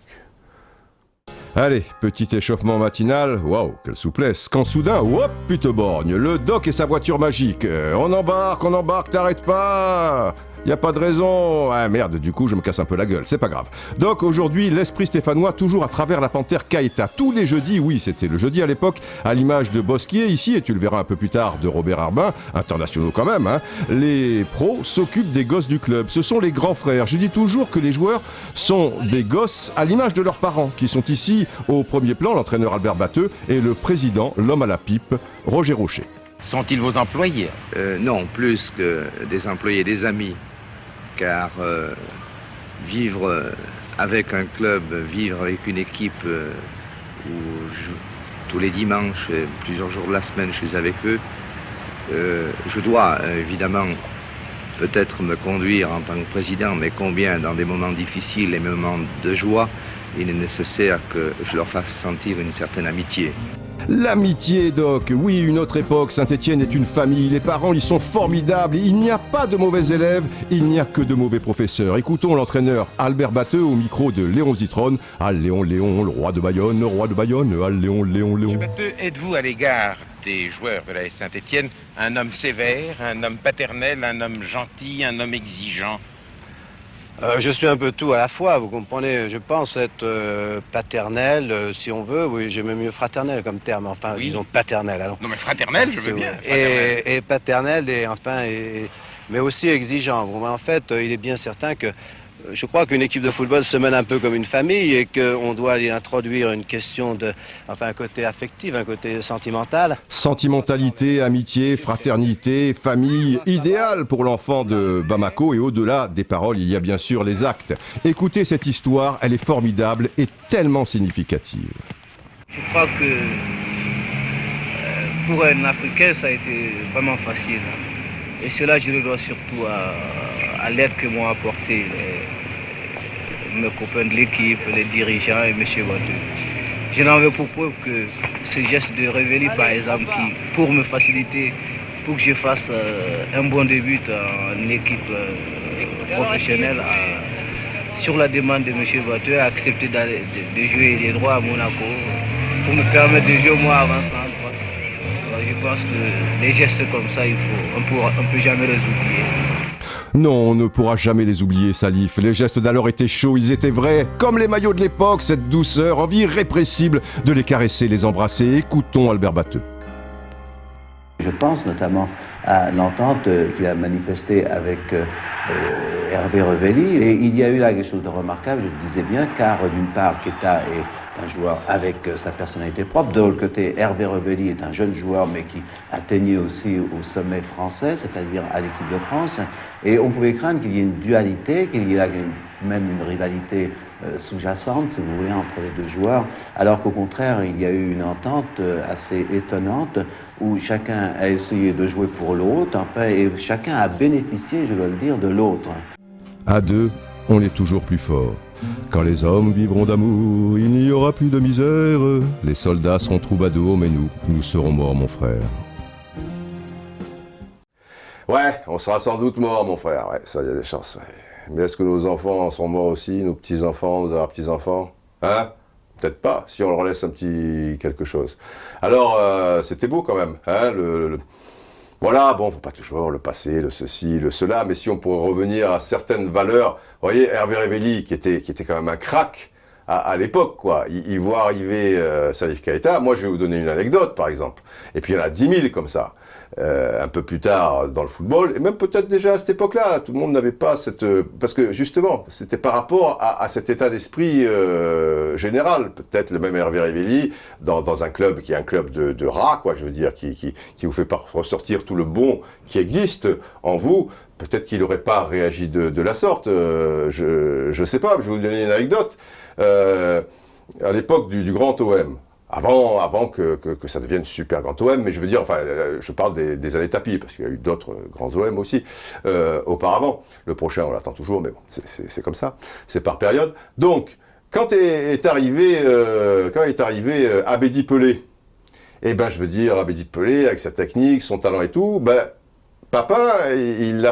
Allez, petit échauffement matinal, waouh, quelle souplesse. Quand soudain, hop, pute borgne, le doc et sa voiture magique. On embarque, t'arrêtes pas. Y a pas de raison. Ah merde, du coup je me casse un peu la gueule, c'est pas grave. Donc aujourd'hui, l'esprit stéphanois toujours à travers la panthère Keita. Tous les jeudis, oui c'était le jeudi à l'époque, à l'image de Bosquier ici, et tu le verras un peu plus tard, de Robert Arbin, internationaux quand même, hein. Les pros s'occupent des gosses du club. Ce sont les grands frères. Je dis toujours que les joueurs sont des gosses à l'image de leurs parents, qui sont ici au premier plan, l'entraîneur Albert Batteux et le président, l'homme à la pipe, Roger Rocher. Sont-ils vos employés? Non, plus que des employés, des amis. Car vivre avec un club, vivre avec une équipe où tous les dimanches, plusieurs jours de la semaine, je suis avec eux, je dois évidemment peut-être me conduire en tant que président, mais combien dans des moments difficiles et moments de joie, il est nécessaire que je leur fasse sentir une certaine amitié. L'amitié, Doc. Oui, une autre époque. Saint-Étienne est une famille. Les parents, ils sont formidables. Il n'y a pas de mauvais élèves, il n'y a que de mauvais professeurs. Écoutons l'entraîneur Albert Batteux au micro de Léon Zitrone. Ah, Léon, Léon, le roi de Bayonne, le roi de Bayonne. Ah, Léon, Léon, Léon. Monsieur Batteux, êtes-vous à l'égard des joueurs de la Saint-Étienne un homme sévère, un homme paternel, un homme gentil, un homme exigeant? Je suis un peu tout à la fois, vous comprenez. Je pense être paternel, si on veut. Oui, j'aime mieux fraternel comme terme. Enfin, oui. Disons paternel. Alors. Non, mais fraternel, je veux bien. Fraternel. Et paternel, mais aussi exigeant. En fait, il est bien certain que je crois qu'une équipe de football se mène un peu comme une famille et qu'on doit y introduire une question un côté affectif, un côté sentimental. Sentimentalité, amitié, fraternité, famille, idéal pour l'enfant de Bamako, et au-delà des paroles, il y a bien sûr les actes. Écoutez cette histoire, elle est formidable et tellement significative. Je crois que pour un Africain, ça a été vraiment facile. Et cela, je le dois surtout à l'aide que m'ont apporté mes copains de l'équipe, les dirigeants et M. Batteux. Je n'en veux pour preuve que ce geste de Révéli, par exemple, qui, pour me faciliter, pour que je fasse un bon début en équipe professionnelle, sur la demande de M. Batteux, a accepté de jouer les droits à Monaco pour me permettre de jouer au moins avant ça. Je pense que les gestes comme ça, on ne peut jamais les oublier. Non, on ne pourra jamais les oublier, Salif. Les gestes d'alors étaient chauds, ils étaient vrais. Comme les maillots de l'époque, cette douceur, envie irrépressible de les caresser, les embrasser. Écoutons Albert Batteux. Je pense notamment à l'entente qu'il a manifestée avec Hervé Revelli. Et il y a eu là quelque chose de remarquable, je le disais bien, car d'une part, Keita est un joueur avec sa personnalité propre. De l'autre côté, Hervé Revelli est un jeune joueur, mais qui atteignait aussi au sommet français, c'est-à-dire à l'équipe de France. Et on pouvait craindre qu'il y ait une dualité, qu'il y ait même une rivalité sous-jacente, si vous voulez, entre les deux joueurs, alors qu'au contraire, il y a eu une entente assez étonnante où chacun a essayé de jouer pour l'autre, et chacun a bénéficié, je dois le dire, de l'autre. À deux, on est toujours plus fort. Quand les hommes vivront d'amour, il n'y aura plus de misère. Les soldats seront troubadours, mais nous serons morts, mon frère. Ouais, on sera sans doute morts, mon frère. Ouais, ça, il y a des chances. Ouais. Mais est-ce que nos enfants sont morts aussi, nos petits-enfants, nos petits-enfants? Hein? Peut-être pas, si on leur laisse un petit quelque chose. Alors, c'était beau quand même, hein, Voilà, bon, faut pas toujours le passé, le ceci, le cela, mais si on pourrait revenir à certaines valeurs, vous voyez, Hervé Revelli, qui était quand même un crack à l'époque, quoi. Il voit arriver Salif Keita. Moi, je vais vous donner une anecdote, par exemple. Et puis, il y en a 10 000 comme ça. Un peu plus tard dans le football, et même peut-être déjà à cette époque-là, tout le monde n'avait pas cette... parce que justement, c'était par rapport à cet état d'esprit général. Peut-être le même Hervé Revelli, dans un club qui est un club de rats, quoi, je veux dire, qui vous fait ressortir tout le bon qui existe en vous. Peut-être qu'il n'aurait pas réagi de la sorte, je sais pas, je vais vous donner une anecdote. À l'époque du grand OM, avant que ça devienne super grand OM, mais je veux dire, enfin, je parle des années tapis, parce qu'il y a eu d'autres grands OM aussi auparavant. Le prochain, on l'attend toujours, mais bon, c'est comme ça, c'est par période. Donc, quand est arrivé Abedi Pelé, eh ben, je veux dire, Abedi Pelé, avec sa technique, son talent et tout, ben, papa, il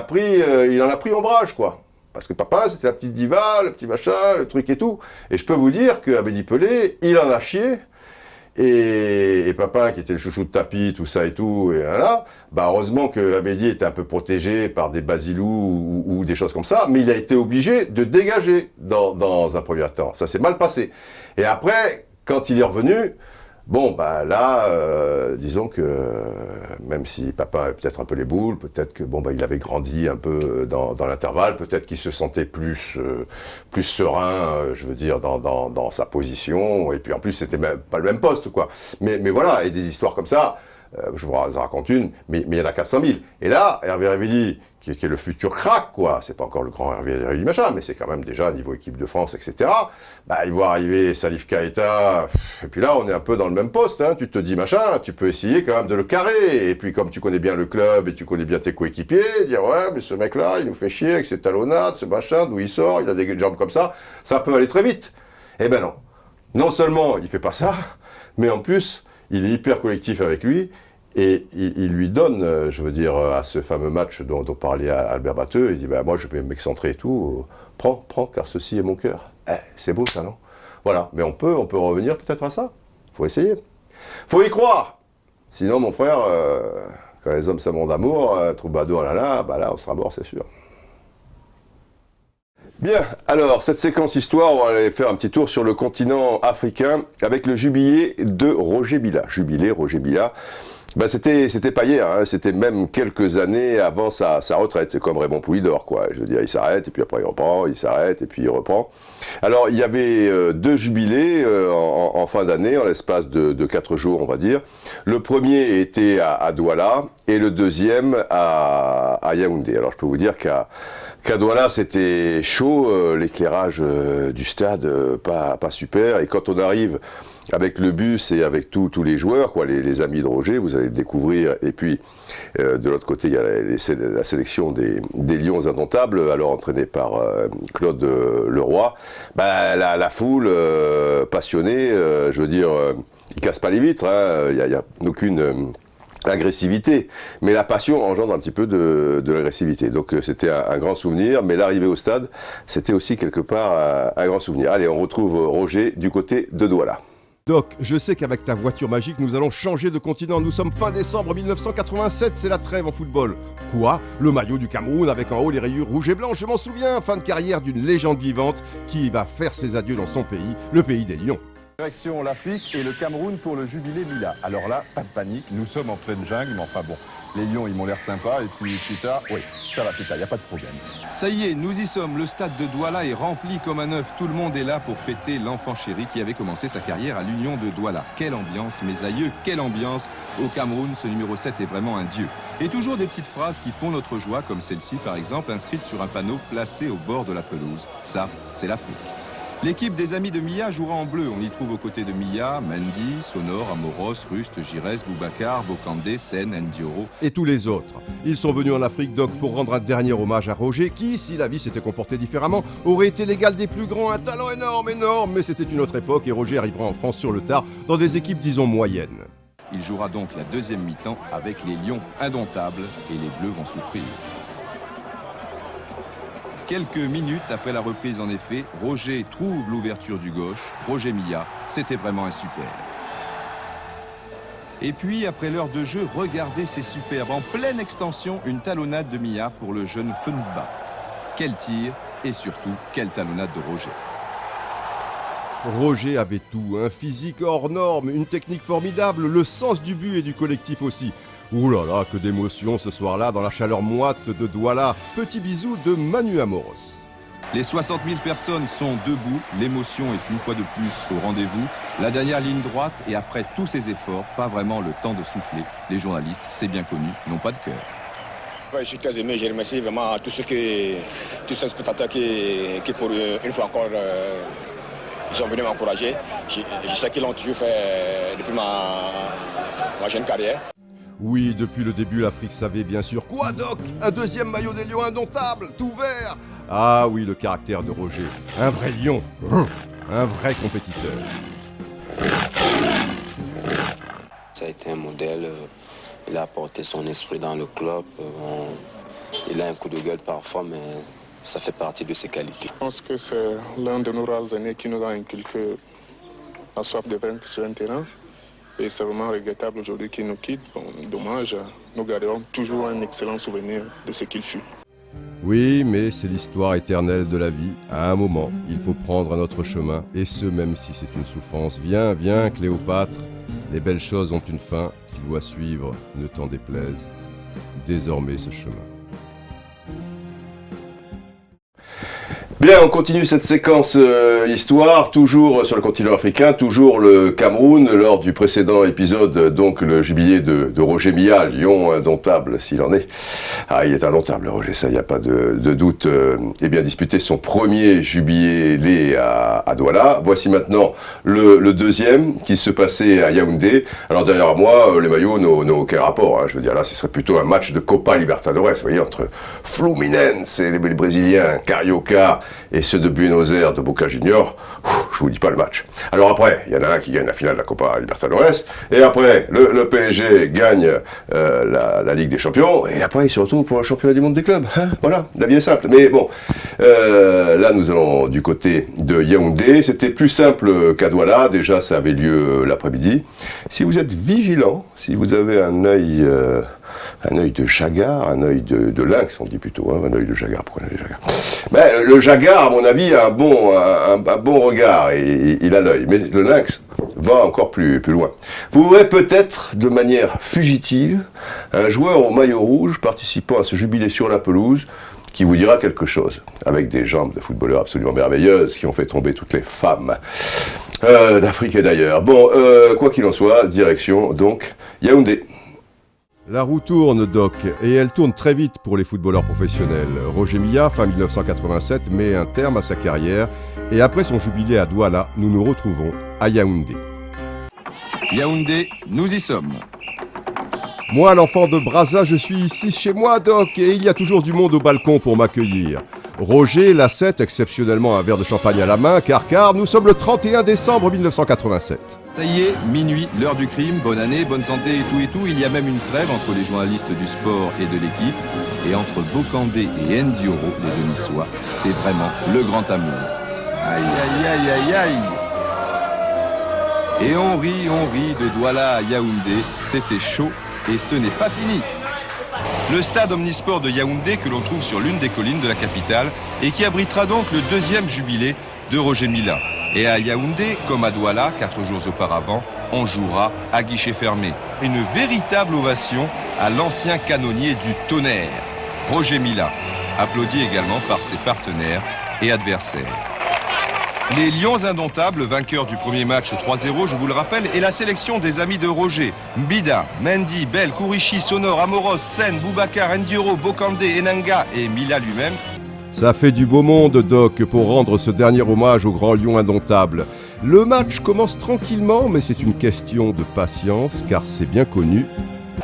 en a pris ombrage, quoi. Parce que papa, c'était la petite diva, le petit machin, le truc et tout. Et je peux vous dire que Abedi Pelé, il en a chié. Et papa, qui était le chouchou de tapis, tout ça et tout, et là, bah heureusement que Abedi était un peu protégé par des basilous ou des choses comme ça, mais il a été obligé de dégager dans un premier temps. Ça s'est mal passé. Et après, quand il est revenu, bon, bah là, disons que même si papa avait peut-être un peu les boules, peut-être que bon, bah, il avait grandi un peu dans l'intervalle, peut-être qu'il se sentait plus serein, je veux dire, dans sa position, et puis en plus, c'était même pas le même poste, quoi. Mais voilà, et des histoires comme ça, je vous en raconte une, mais il y en a 400 000. Et là, Hervé Rivelli, qui est le futur crack, quoi, c'est pas encore le grand Hervé Rivelli machin, mais c'est quand même déjà niveau équipe de France, etc. Bah, il voit arriver Salif Keita, et puis là, on est un peu dans le même poste, hein, tu te dis machin, tu peux essayer quand même de le carrer, et puis comme tu connais bien le club, et tu connais bien tes coéquipiers, dire ouais, mais ce mec-là, il nous fait chier avec ses talonnades, ce machin, d'où il sort, il a des jambes comme ça peut aller très vite. Eh ben non. Non seulement il fait pas ça, mais en plus, il est hyper collectif avec lui, et il lui donne, je veux dire, à ce fameux match dont parlait Albert Batteux, il dit bah, moi je vais m'excentrer et tout, prends, car ceci est mon cœur. C'est beau ça, non? Voilà, mais on peut revenir peut-être à ça. Faut essayer. Faut y croire. Sinon, mon frère, quand les hommes s'aiment d'amour, troubadour là, bah là, on sera mort, c'est sûr. Bien, alors, cette séquence histoire, on va aller faire un petit tour sur le continent africain avec le jubilé de Roger Bila. Jubilé, Roger Bila. Ben c'était pas hier, hein, c'était même quelques années avant sa retraite. C'est comme Raymond Poulidor, quoi. Je veux dire, il s'arrête, et puis après il reprend, il s'arrête, et puis il reprend. Alors, il y avait 2 jubilés en fin d'année, en l'espace de 4 jours, on va dire. Le premier était à Douala, et le deuxième à Yaoundé. Alors, je peux vous dire qu'à Douala, c'était chaud, l'éclairage du stade, pas super, et quand on arrive avec le bus et avec tous les joueurs, quoi, les amis de Roger, vous allez le découvrir. Et puis, de l'autre côté, il y a la sélection des Lions indomptables, alors entraînée par Claude Leroy. Bah, la foule passionnée, je veux dire, ils cassent pas les vitres, hein, il n'y a aucune agressivité, mais la passion engendre un petit peu de l'agressivité. Donc c'était un grand souvenir, mais l'arrivée au stade, c'était aussi quelque part un grand souvenir. Allez, on retrouve Roger du côté de Douala. Doc, je sais qu'avec ta voiture magique, nous allons changer de continent. Nous sommes fin décembre 1987, c'est la trêve en football. Quoi? Le maillot du Cameroun avec en haut les rayures rouges et blanches, je m'en souviens. Fin de carrière d'une légende vivante qui va faire ses adieux dans son pays, le pays des Lions. Direction l'Afrique et le Cameroun pour le jubilé Mila. Alors là, pas de panique, nous sommes en pleine jungle, mais enfin bon, les lions ils m'ont l'air sympas et puis Chita, oui, ça va Chita, il n'y a pas de problème. Ça y est, nous y sommes, le stade de Douala est rempli comme un œuf, tout le monde est là pour fêter l'enfant chéri qui avait commencé sa carrière à l'Union de Douala. Quelle ambiance, mes aïeux, quelle ambiance! Au Cameroun, ce numéro 7 est vraiment un dieu. Et toujours des petites phrases qui font notre joie, comme celle-ci par exemple, inscrite sur un panneau placé au bord de la pelouse. Ça, c'est l'Afrique. L'équipe des amis de Mia jouera en bleu. On y trouve aux côtés de Mia, Mendy, Sonor, Amoros, Rust, Giresse, Boubacar, Bokandé, Sen, Ndioro. Et tous les autres. Ils sont venus en Afrique, Doc, pour rendre un dernier hommage à Roger, qui, si la vie s'était comportée différemment, aurait été l'égal des plus grands. Un talent énorme, mais c'était une autre époque et Roger arrivera en France sur le tard, dans des équipes, disons, moyennes. Il jouera donc la deuxième mi-temps avec les Lions indomptables et les Bleus vont souffrir. Quelques minutes après la reprise, en effet, Roger trouve l'ouverture du gauche. Roger Milla, c'était vraiment un super. Et puis, après l'heure de jeu, regardez ces superbes. En pleine extension, une talonnade de Milla pour le jeune Funba. Quel tir et surtout, quelle talonnade de Roger. Roger avait tout, un physique hors norme, une technique formidable, le sens du but et du collectif aussi. Ouh là là, que d'émotion ce soir-là dans la chaleur moite de Douala. Petit bisou de Manu Amoros. Les 60 000 personnes sont debout, l'émotion est une fois de plus au rendez-vous. La dernière ligne droite et après tous ces efforts, pas vraiment le temps de souffler. Les journalistes, c'est bien connu, n'ont pas de cœur. Ouais, je suis très ému, je remercie vraiment tous ces spectateurs qui pour une fois encore, sont venus m'encourager. Je sais qu'ils l'ont toujours fait depuis ma jeune carrière. Oui, depuis le début, l'Afrique savait bien sûr. Quoi, Doc? Un deuxième maillot des Lions indomptable, tout vert. Ah oui, le caractère de Roger. Un vrai lion, un vrai compétiteur. Ça a été un modèle, il a apporté son esprit dans le club. Il a un coup de gueule parfois, mais ça fait partie de ses qualités. Je pense que c'est l'un de nos rares années qui nous a inculqué la soif de vaincre sur un terrain. Et c'est vraiment regrettable aujourd'hui qu'il nous quitte. Bon, dommage, nous garderons toujours un excellent souvenir de ce qu'il fut. Oui, mais c'est l'histoire éternelle de la vie. À un moment, il faut prendre un autre chemin, et ce même si c'est une souffrance. Viens, viens, Cléopâtre, les belles choses ont une fin, tu dois suivre, ne t'en déplaise, désormais ce chemin. Bien, on continue cette séquence histoire, toujours sur le continent africain, toujours le Cameroun, lors du précédent épisode, donc le jubilé de Roger Milla, lion indomptable s'il en est. Ah, il est indomptable, Roger, ça, il n'y a pas de doute. Eh bien, disputé son premier jubilé à Douala. Voici maintenant le deuxième qui se passait à Yaoundé. Alors derrière moi, les maillots n'ont aucun rapport. Hein. Je veux dire, là, ce serait plutôt un match de Copa Libertadores, vous voyez, entre Fluminense et les Brésiliens, Carioca, et ceux de Buenos Aires, de Boca Juniors. Je vous dis pas le match. Alors après, il y en a un qui gagne la finale de la Copa Libertadores, et après, le PSG gagne la Ligue des Champions, et après, il se retrouve pour le championnat du monde des clubs. Hein, voilà, la vie est simple. Mais bon, là, nous allons du côté de Yaoundé. C'était plus simple qu'à Douala. Déjà, ça avait lieu l'après-midi. Si vous êtes vigilant, si vous avez un œil de jaguar, un œil de lynx, on dit plutôt, hein, un œil de jaguar, pourquoi on a des jaguars ? Ben, le jaguar, à mon avis, a un bon regard, et il a l'œil, mais le lynx va encore plus loin. Vous verrez peut-être, de manière fugitive, un joueur au maillot rouge participant à ce jubilé sur la pelouse, qui vous dira quelque chose, avec des jambes de footballeur absolument merveilleuses, qui ont fait tomber toutes les femmes d'Afrique et d'ailleurs. Bon, quoi qu'il en soit, direction, donc, Yaoundé. La roue tourne, Doc, et elle tourne très vite pour les footballeurs professionnels. Roger Milla, fin 1987, met un terme à sa carrière, et après son jubilé à Douala, nous nous retrouvons à Yaoundé. Yaoundé, nous y sommes. Moi, l'enfant de Brazza, je suis ici chez moi, Doc, et il y a toujours du monde au balcon pour m'accueillir. Roger, la 7, exceptionnellement un verre de champagne à la main, car nous sommes le 31 décembre 1987. Ça y est, minuit, l'heure du crime, bonne année, bonne santé et tout. Il y a même une trêve entre les journalistes du sport et de l'équipe. Et entre Bocandé et Ndioro, les demi-soies, c'est vraiment le grand amour. Aïe, aïe, aïe, aïe, aïe. Et on rit de Douala à Yaoundé, c'était chaud et ce n'est pas fini. Le stade omnisport de Yaoundé que l'on trouve sur l'une des collines de la capitale et qui abritera donc le deuxième jubilé de Roger Milla. Et à Yaoundé, comme à Douala, 4 jours auparavant, on jouera à guichet fermé. Une véritable ovation à l'ancien canonnier du tonnerre, Roger Milla, applaudi également par ses partenaires et adversaires. Les Lions indomptables, vainqueurs du premier match 3-0, je vous le rappelle, est la sélection des amis de Roger. Mbida, Mendy, Bell, Kourichi, Sonor, Amoros, Sen, Boubacar, Ndioro, Bocandé, Enanga et Milla lui-même. Ça fait du beau monde, Doc, pour rendre ce dernier hommage au grand lion indomptable. Le match commence tranquillement, mais c'est une question de patience, car c'est bien connu.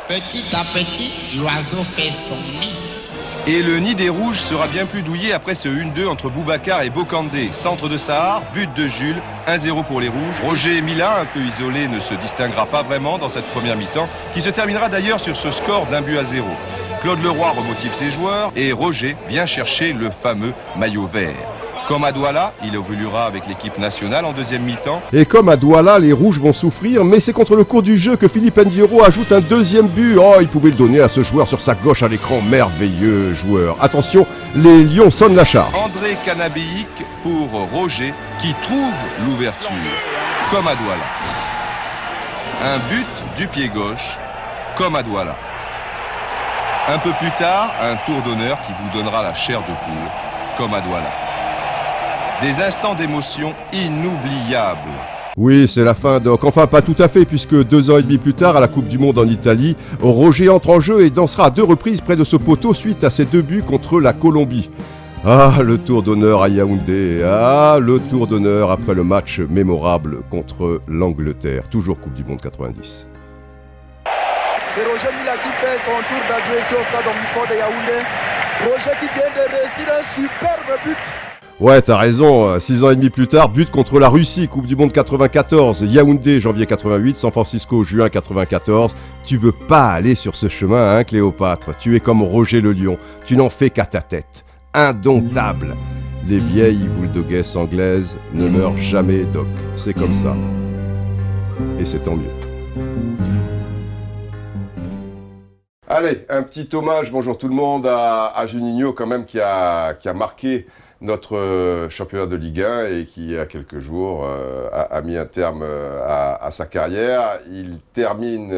Petit à petit, l'oiseau fait son nid. Et le nid des Rouges sera bien plus douillé après ce 1-2 entre Boubacar et Bocandé. Centre de Sahar, but de Jules, 1-0 pour les Rouges. Roger Milla, un peu isolé, ne se distinguera pas vraiment dans cette première mi-temps, qui se terminera d'ailleurs sur ce score d'1-0. Claude Leroy remotive ses joueurs et Roger vient chercher le fameux maillot vert. Comme à Douala, il évoluera avec l'équipe nationale en deuxième mi-temps. Et comme à Douala, les Rouges vont souffrir, mais c'est contre le cours du jeu que Philippe Ndioro ajoute un deuxième but. Oh, il pouvait le donner à ce joueur sur sa gauche à l'écran. Merveilleux joueur. Attention, les Lions sonnent la charge. André Canabéic pour Roger qui trouve l'ouverture, comme à Douala. Un but du pied gauche, comme à Douala. Un peu plus tard, un tour d'honneur qui vous donnera la chair de poule, comme à Douala. Des instants d'émotion inoubliables. Oui, c'est la fin, Doc. Enfin, pas tout à fait, puisque 2 ans et demi plus tard, à la Coupe du Monde en Italie, Roger entre en jeu et dansera à 2 reprises près de ce poteau suite à ses 2 buts contre la Colombie. Ah, le tour d'honneur à Yaoundé. Ah, le tour d'honneur après le match mémorable contre l'Angleterre. Toujours Coupe du Monde 90. C'est Roger Milla qui fait son tour d'adieu ici au stade omnisport de Yaoundé. Roger qui vient de réussir un superbe but. Ouais, t'as raison, 6 ans et demi plus tard, but contre la Russie, Coupe du Monde 94, Yaoundé, janvier 88, San Francisco, juin 94. Tu veux pas aller sur ce chemin, hein, Cléopâtre? Tu es comme Roger le Lion, tu n'en fais qu'à ta tête. Indomptable. Les vieilles bulldoguesses anglaises ne meurent jamais, Doc. C'est comme ça. Et c'est tant mieux. Allez, un petit hommage, bonjour tout le monde, à Juninho quand même qui a marqué notre championnat de Ligue 1 et qui, il y a quelques jours, a mis un terme à sa carrière. Il termine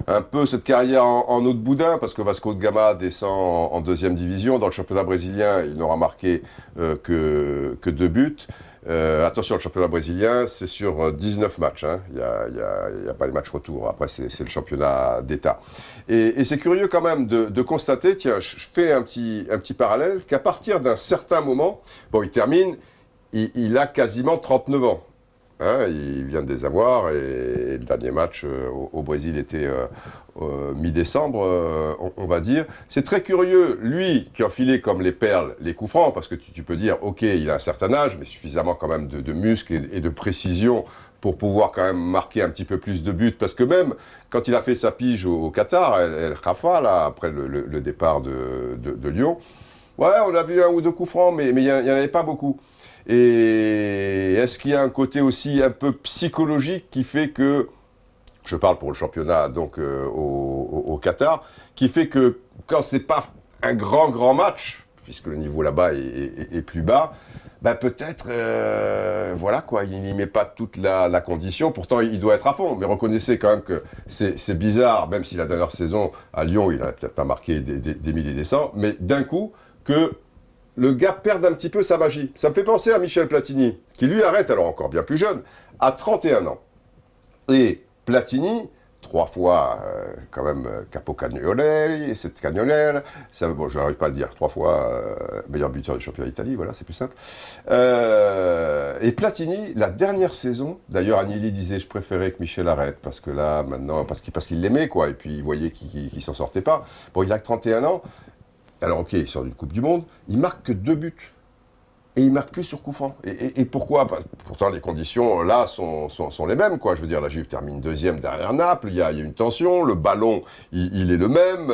un peu cette carrière en eau de boudin, parce que Vasco de Gama descend en deuxième division. Dans le championnat brésilien, il n'aura marqué que 2 buts. Attention, le championnat brésilien, c'est sur 19 matchs. Hein. Il n'y a pas les matchs retour. Après, c'est le championnat d'État. Et c'est curieux quand même de constater, tiens, je fais un petit parallèle, qu'à partir d'un certain moment, bon, il termine, il a quasiment 39 ans. Hein, il vient de les avoir et le dernier match au Brésil était mi-décembre, on va dire. C'est très curieux, lui qui enfilait comme les perles les coups francs, parce que tu peux dire, ok, il a un certain âge, mais suffisamment quand même de muscles et de précision pour pouvoir quand même marquer un petit peu plus de buts, parce que même quand il a fait sa pige au Qatar, El Khafa, là, après le départ de Lyon, ouais, on a vu 1 ou 2 coups francs, mais il n'y en avait pas beaucoup. Et est-ce qu'il y a un côté aussi un peu psychologique qui fait que, je parle pour le championnat donc au Qatar, qui fait que quand c'est pas un grand match, puisque le niveau là-bas est plus bas, ben peut-être, voilà quoi, il n'y met pas toute la condition, pourtant il doit être à fond, mais reconnaissez quand même que c'est bizarre, même si la dernière saison à Lyon, il n'a peut-être pas marqué des milliers et des cents, mais d'un coup, que le gars perd un petit peu sa magie. Ça me fait penser à Michel Platini, qui lui arrête, alors encore bien plus jeune, à 31 ans. Et Platini, 3 fois quand même capo cagnolari, cette cagnolère, ça, bon, je n'arrive pas à le dire, 3 fois meilleur buteur du championnat d'Italie, voilà, c'est plus simple. Et Platini, la dernière saison, d'ailleurs Agnelli disait je préférais que Michel arrête, parce que là, maintenant, parce qu'il l'aimait, quoi, et puis il voyait qu'il s'en sortait pas. Bon, il a que 31 ans, alors ok, il sort d'une Coupe du Monde, il marque que 2 buts. Et il marque plus sur coup franc. Et pourquoi ? Pourtant, les conditions, là, sont les mêmes, quoi. Je veux dire, la Juve termine 2e derrière Naples, il y a une tension, le ballon, il est le même,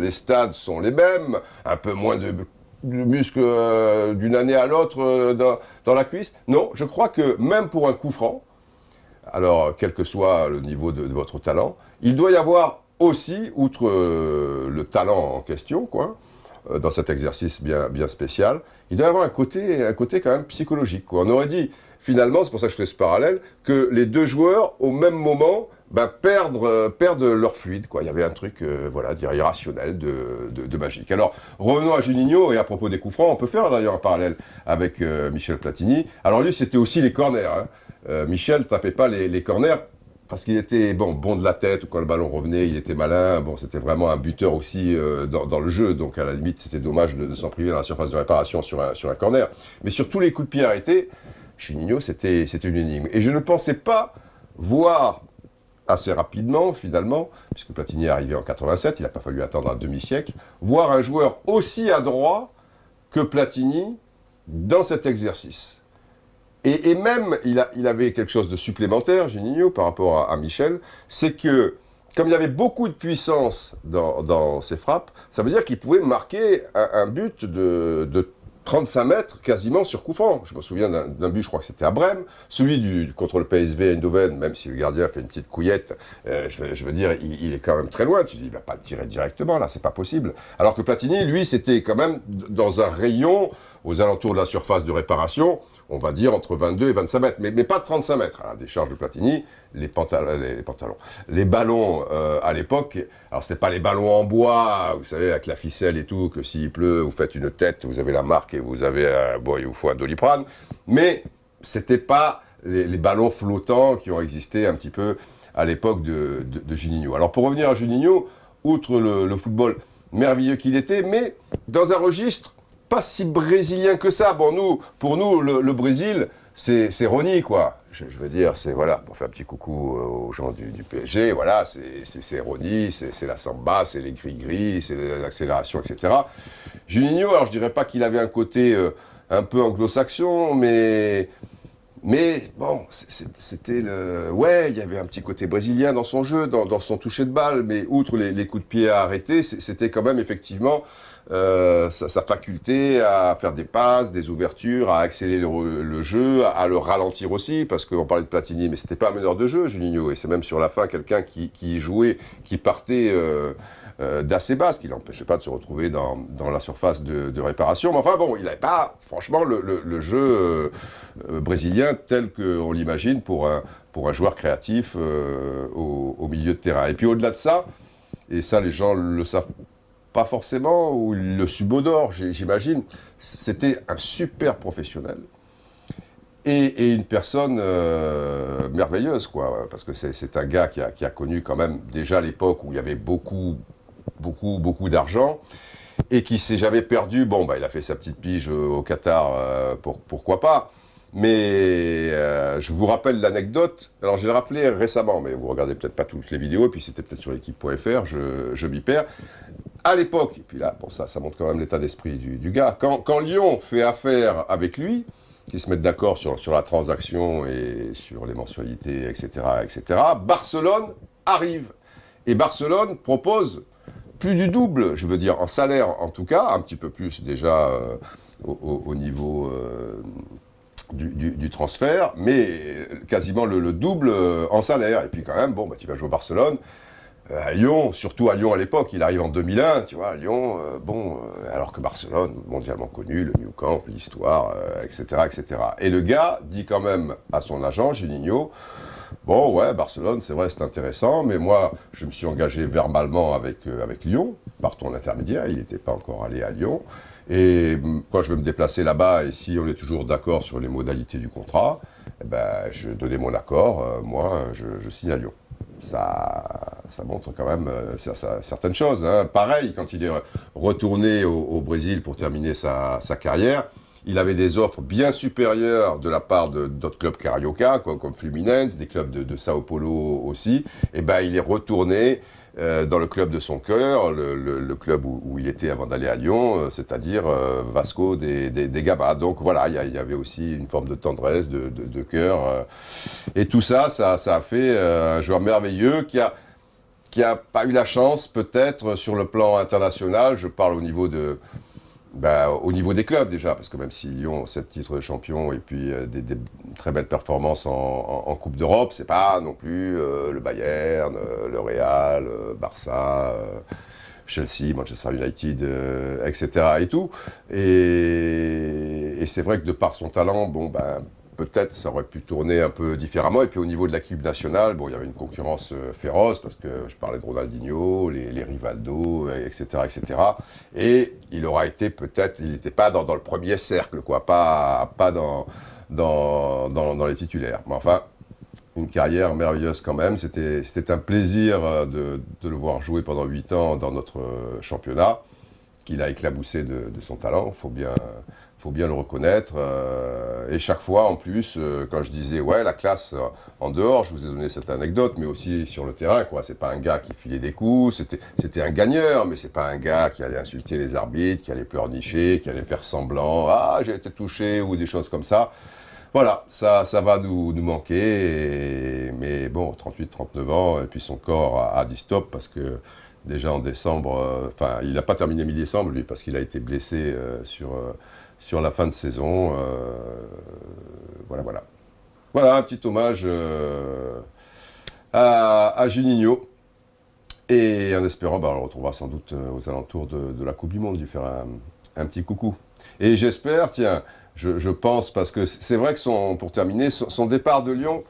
les stades sont les mêmes, un peu moins de muscles d'une année à l'autre dans la cuisse. Non, je crois que même pour un coup franc, alors, quel que soit le niveau de votre talent, il doit y avoir aussi, outre le talent en question, quoi, dans cet exercice bien spécial, il doit y avoir un côté quand même psychologique, quoi. On aurait dit, finalement, c'est pour ça que je fais ce parallèle, que les 2 joueurs, au même moment, perdent leur fluide, quoi. Il y avait un truc, voilà, irrationnel, de magique. Alors, revenons à Juninho, et à propos des coups francs, on peut faire d'ailleurs un parallèle avec Michel Platini. Alors lui, c'était aussi les corners, hein. Michel tapait pas les corners, parce qu'il était bon de la tête, ou quand le ballon revenait, il était malin. Bon, c'était vraiment un buteur aussi dans le jeu, donc à la limite, c'était dommage de s'en priver dans la surface de réparation sur un corner. Mais sur tous les coups de pied arrêtés, Juninho, c'était une énigme. Et je ne pensais pas voir assez rapidement, finalement, puisque Platini est arrivé en 87, il n'a pas fallu attendre un demi-siècle, voir un joueur aussi adroit que Platini dans cet exercice. Et même, il avait quelque chose de supplémentaire, Juninho, par rapport à Michel, c'est que, comme il y avait beaucoup de puissance dans ses frappes, ça veut dire qu'il pouvait marquer un but de 35 mètres quasiment sur coup franc. Je me souviens d'un but, je crois que c'était à Brême, celui contre le PSV Eindhoven, même si le gardien fait une petite couillette, je veux dire, il est quand même très loin, tu dis, il va pas le tirer directement, là, c'est pas possible. Alors que Platini, lui, c'était quand même dans un rayon, aux alentours de la surface de réparation, on va dire entre 22 et 25 mètres, mais pas de 35 mètres. À la décharge de Platini, les ballons à l'époque, alors c'était pas les ballons en bois, vous savez, avec la ficelle et tout, que s'il pleut, vous faites une tête, vous avez la marque et vous avez il vous faut un Doliprane, mais c'était pas les ballons flottants qui ont existé un petit peu à l'époque de Juninho. Alors pour revenir à Juninho, outre le football merveilleux qu'il était, mais dans un registre pas si brésilien que ça. Bon, pour nous, le Brésil, c'est Rony, quoi. Je veux dire, c'est, voilà, pour faire un petit coucou aux gens du PSG, voilà, c'est Rony, c'est la samba, c'est les gris-gris, c'est l'accélération, etc. Juninho, alors je dirais pas qu'il avait un côté un peu anglo-saxon, mais bon, c'était ouais, il y avait un petit côté brésilien dans son jeu, dans son toucher de balle, mais outre les coups de pied à arrêter, c'était quand même effectivement sa faculté à faire des passes, des ouvertures, à accélérer le jeu, à le ralentir aussi, parce qu'on parlait de Platini, mais c'était pas un meneur de jeu, Juninho, et c'est même sur la fin quelqu'un qui jouait, qui partait d'assez bas, ce qui l'empêchait pas de se retrouver dans la surface de réparation. Mais enfin bon, il n'avait pas, franchement, le jeu brésilien tel qu'on l'imagine pour un joueur créatif au milieu de terrain. Et puis au-delà de ça, et ça les gens le savent pas forcément, ou le subodore, j'imagine, c'était un super professionnel et une personne merveilleuse, quoi, parce que c'est un gars qui a connu quand même déjà l'époque où il y avait beaucoup d'argent et qui s'est jamais perdu. Bon, bah, il a fait sa petite pige au Qatar, pourquoi pas. Mais je vous rappelle l'anecdote, alors je l'ai rappelé récemment, mais vous regardez peut-être pas toutes les vidéos, et puis c'était peut-être sur l'équipe.fr, je m'y perds. À l'époque, et puis là, bon, ça montre quand même l'état d'esprit du gars, quand Lyon fait affaire avec lui, qu'ils se mettent d'accord sur la transaction et sur les mensualités, etc., Barcelone arrive. Et Barcelone propose plus du double, je veux dire, en salaire en tout cas, un petit peu plus déjà au niveau du transfert, mais quasiment le double en salaire. Et puis quand même, bon, bah, tu vas jouer au Barcelone. À Lyon, surtout à Lyon à l'époque, il arrive en 2001, tu vois, à Lyon, alors que Barcelone, mondialement connu, le Nou Camp, l'histoire, etc. Et le gars dit quand même à son agent, Juninho, bon, ouais, Barcelone, c'est vrai, c'est intéressant, mais moi, je me suis engagé verbalement avec Lyon, par ton intermédiaire, il n'était pas encore allé à Lyon, et quand je veux me déplacer là-bas, et si on est toujours d'accord sur les modalités du contrat, eh ben, je donnais mon accord, moi, je signe à Lyon. Ça montre quand même certaines choses. Hein. Pareil, quand il est retourné au Brésil pour terminer sa carrière, il avait des offres bien supérieures de la part d'autres clubs carioca, comme Fluminense, des clubs de Sao Paulo aussi. Et ben, il est retourné dans le club de son cœur, le club où il était avant d'aller à Lyon, c'est-à-dire Vasco des Gama. Donc voilà, il y avait aussi une forme de tendresse, de cœur. Et tout ça a fait un joueur merveilleux qui a pas eu la chance, peut-être, sur le plan international, je parle au niveau des clubs déjà, parce que même si Lyon a 7 titres de champion et puis des très belles performances en Coupe d'Europe, c'est pas non plus le Bayern, le Real, Barça, Chelsea, Manchester United, etc. et tout. Et c'est vrai que de par son talent, bon ben peut-être ça aurait pu tourner un peu différemment. Et puis au niveau de l'équipe nationale, bon, il y avait une concurrence féroce, parce que je parlais de Ronaldinho, les Rivaldo, etc. Et il aura été peut-être, il n'était pas dans le premier cercle, quoi, pas dans les titulaires. Mais enfin, une carrière merveilleuse quand même. C'était un plaisir de le voir jouer pendant 8 ans dans notre championnat, qu'il a éclaboussé de son talent, faut bien le reconnaître. Et chaque fois, en plus, quand je disais, ouais, la classe en dehors, je vous ai donné cette anecdote, mais aussi sur le terrain, quoi. C'est pas un gars qui filait des coups, c'était un gagneur, mais c'est pas un gars qui allait insulter les arbitres, qui allait pleurnicher, qui allait faire semblant, ah, j'ai été touché, ou des choses comme ça. Voilà, ça va nous manquer, mais bon, 38, 39 ans, et puis son corps a dit stop, parce que déjà en décembre, il n'a pas terminé mi-décembre, lui, parce qu'il a été blessé sur la fin de saison. Voilà. Voilà, un petit hommage à Juninho. Et en espérant, on le retrouvera sans doute aux alentours de la Coupe du Monde, lui faire un petit coucou. Et j'espère, tiens, je pense, parce que c'est vrai que pour terminer, son départ de Lyon,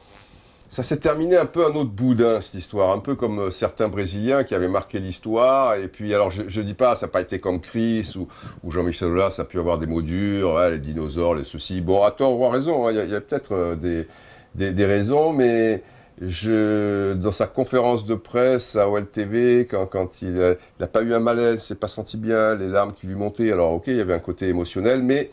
ça s'est terminé un peu un autre boudin, cette histoire, un peu comme certains Brésiliens qui avaient marqué l'histoire. Et puis, alors, je dis pas, ça n'a pas été comme Chris ou Jean-Michel Aulas, ça a pu avoir des mots durs, ouais, les dinosaures, les ceci. Bon, à tort ou à raison, hein, il y a peut-être des raisons, mais dans sa conférence de presse à OLTV, quand il n'a pas eu un malaise, il s'est pas senti bien, les larmes qui lui montaient. Alors, ok, il y avait un côté émotionnel, mais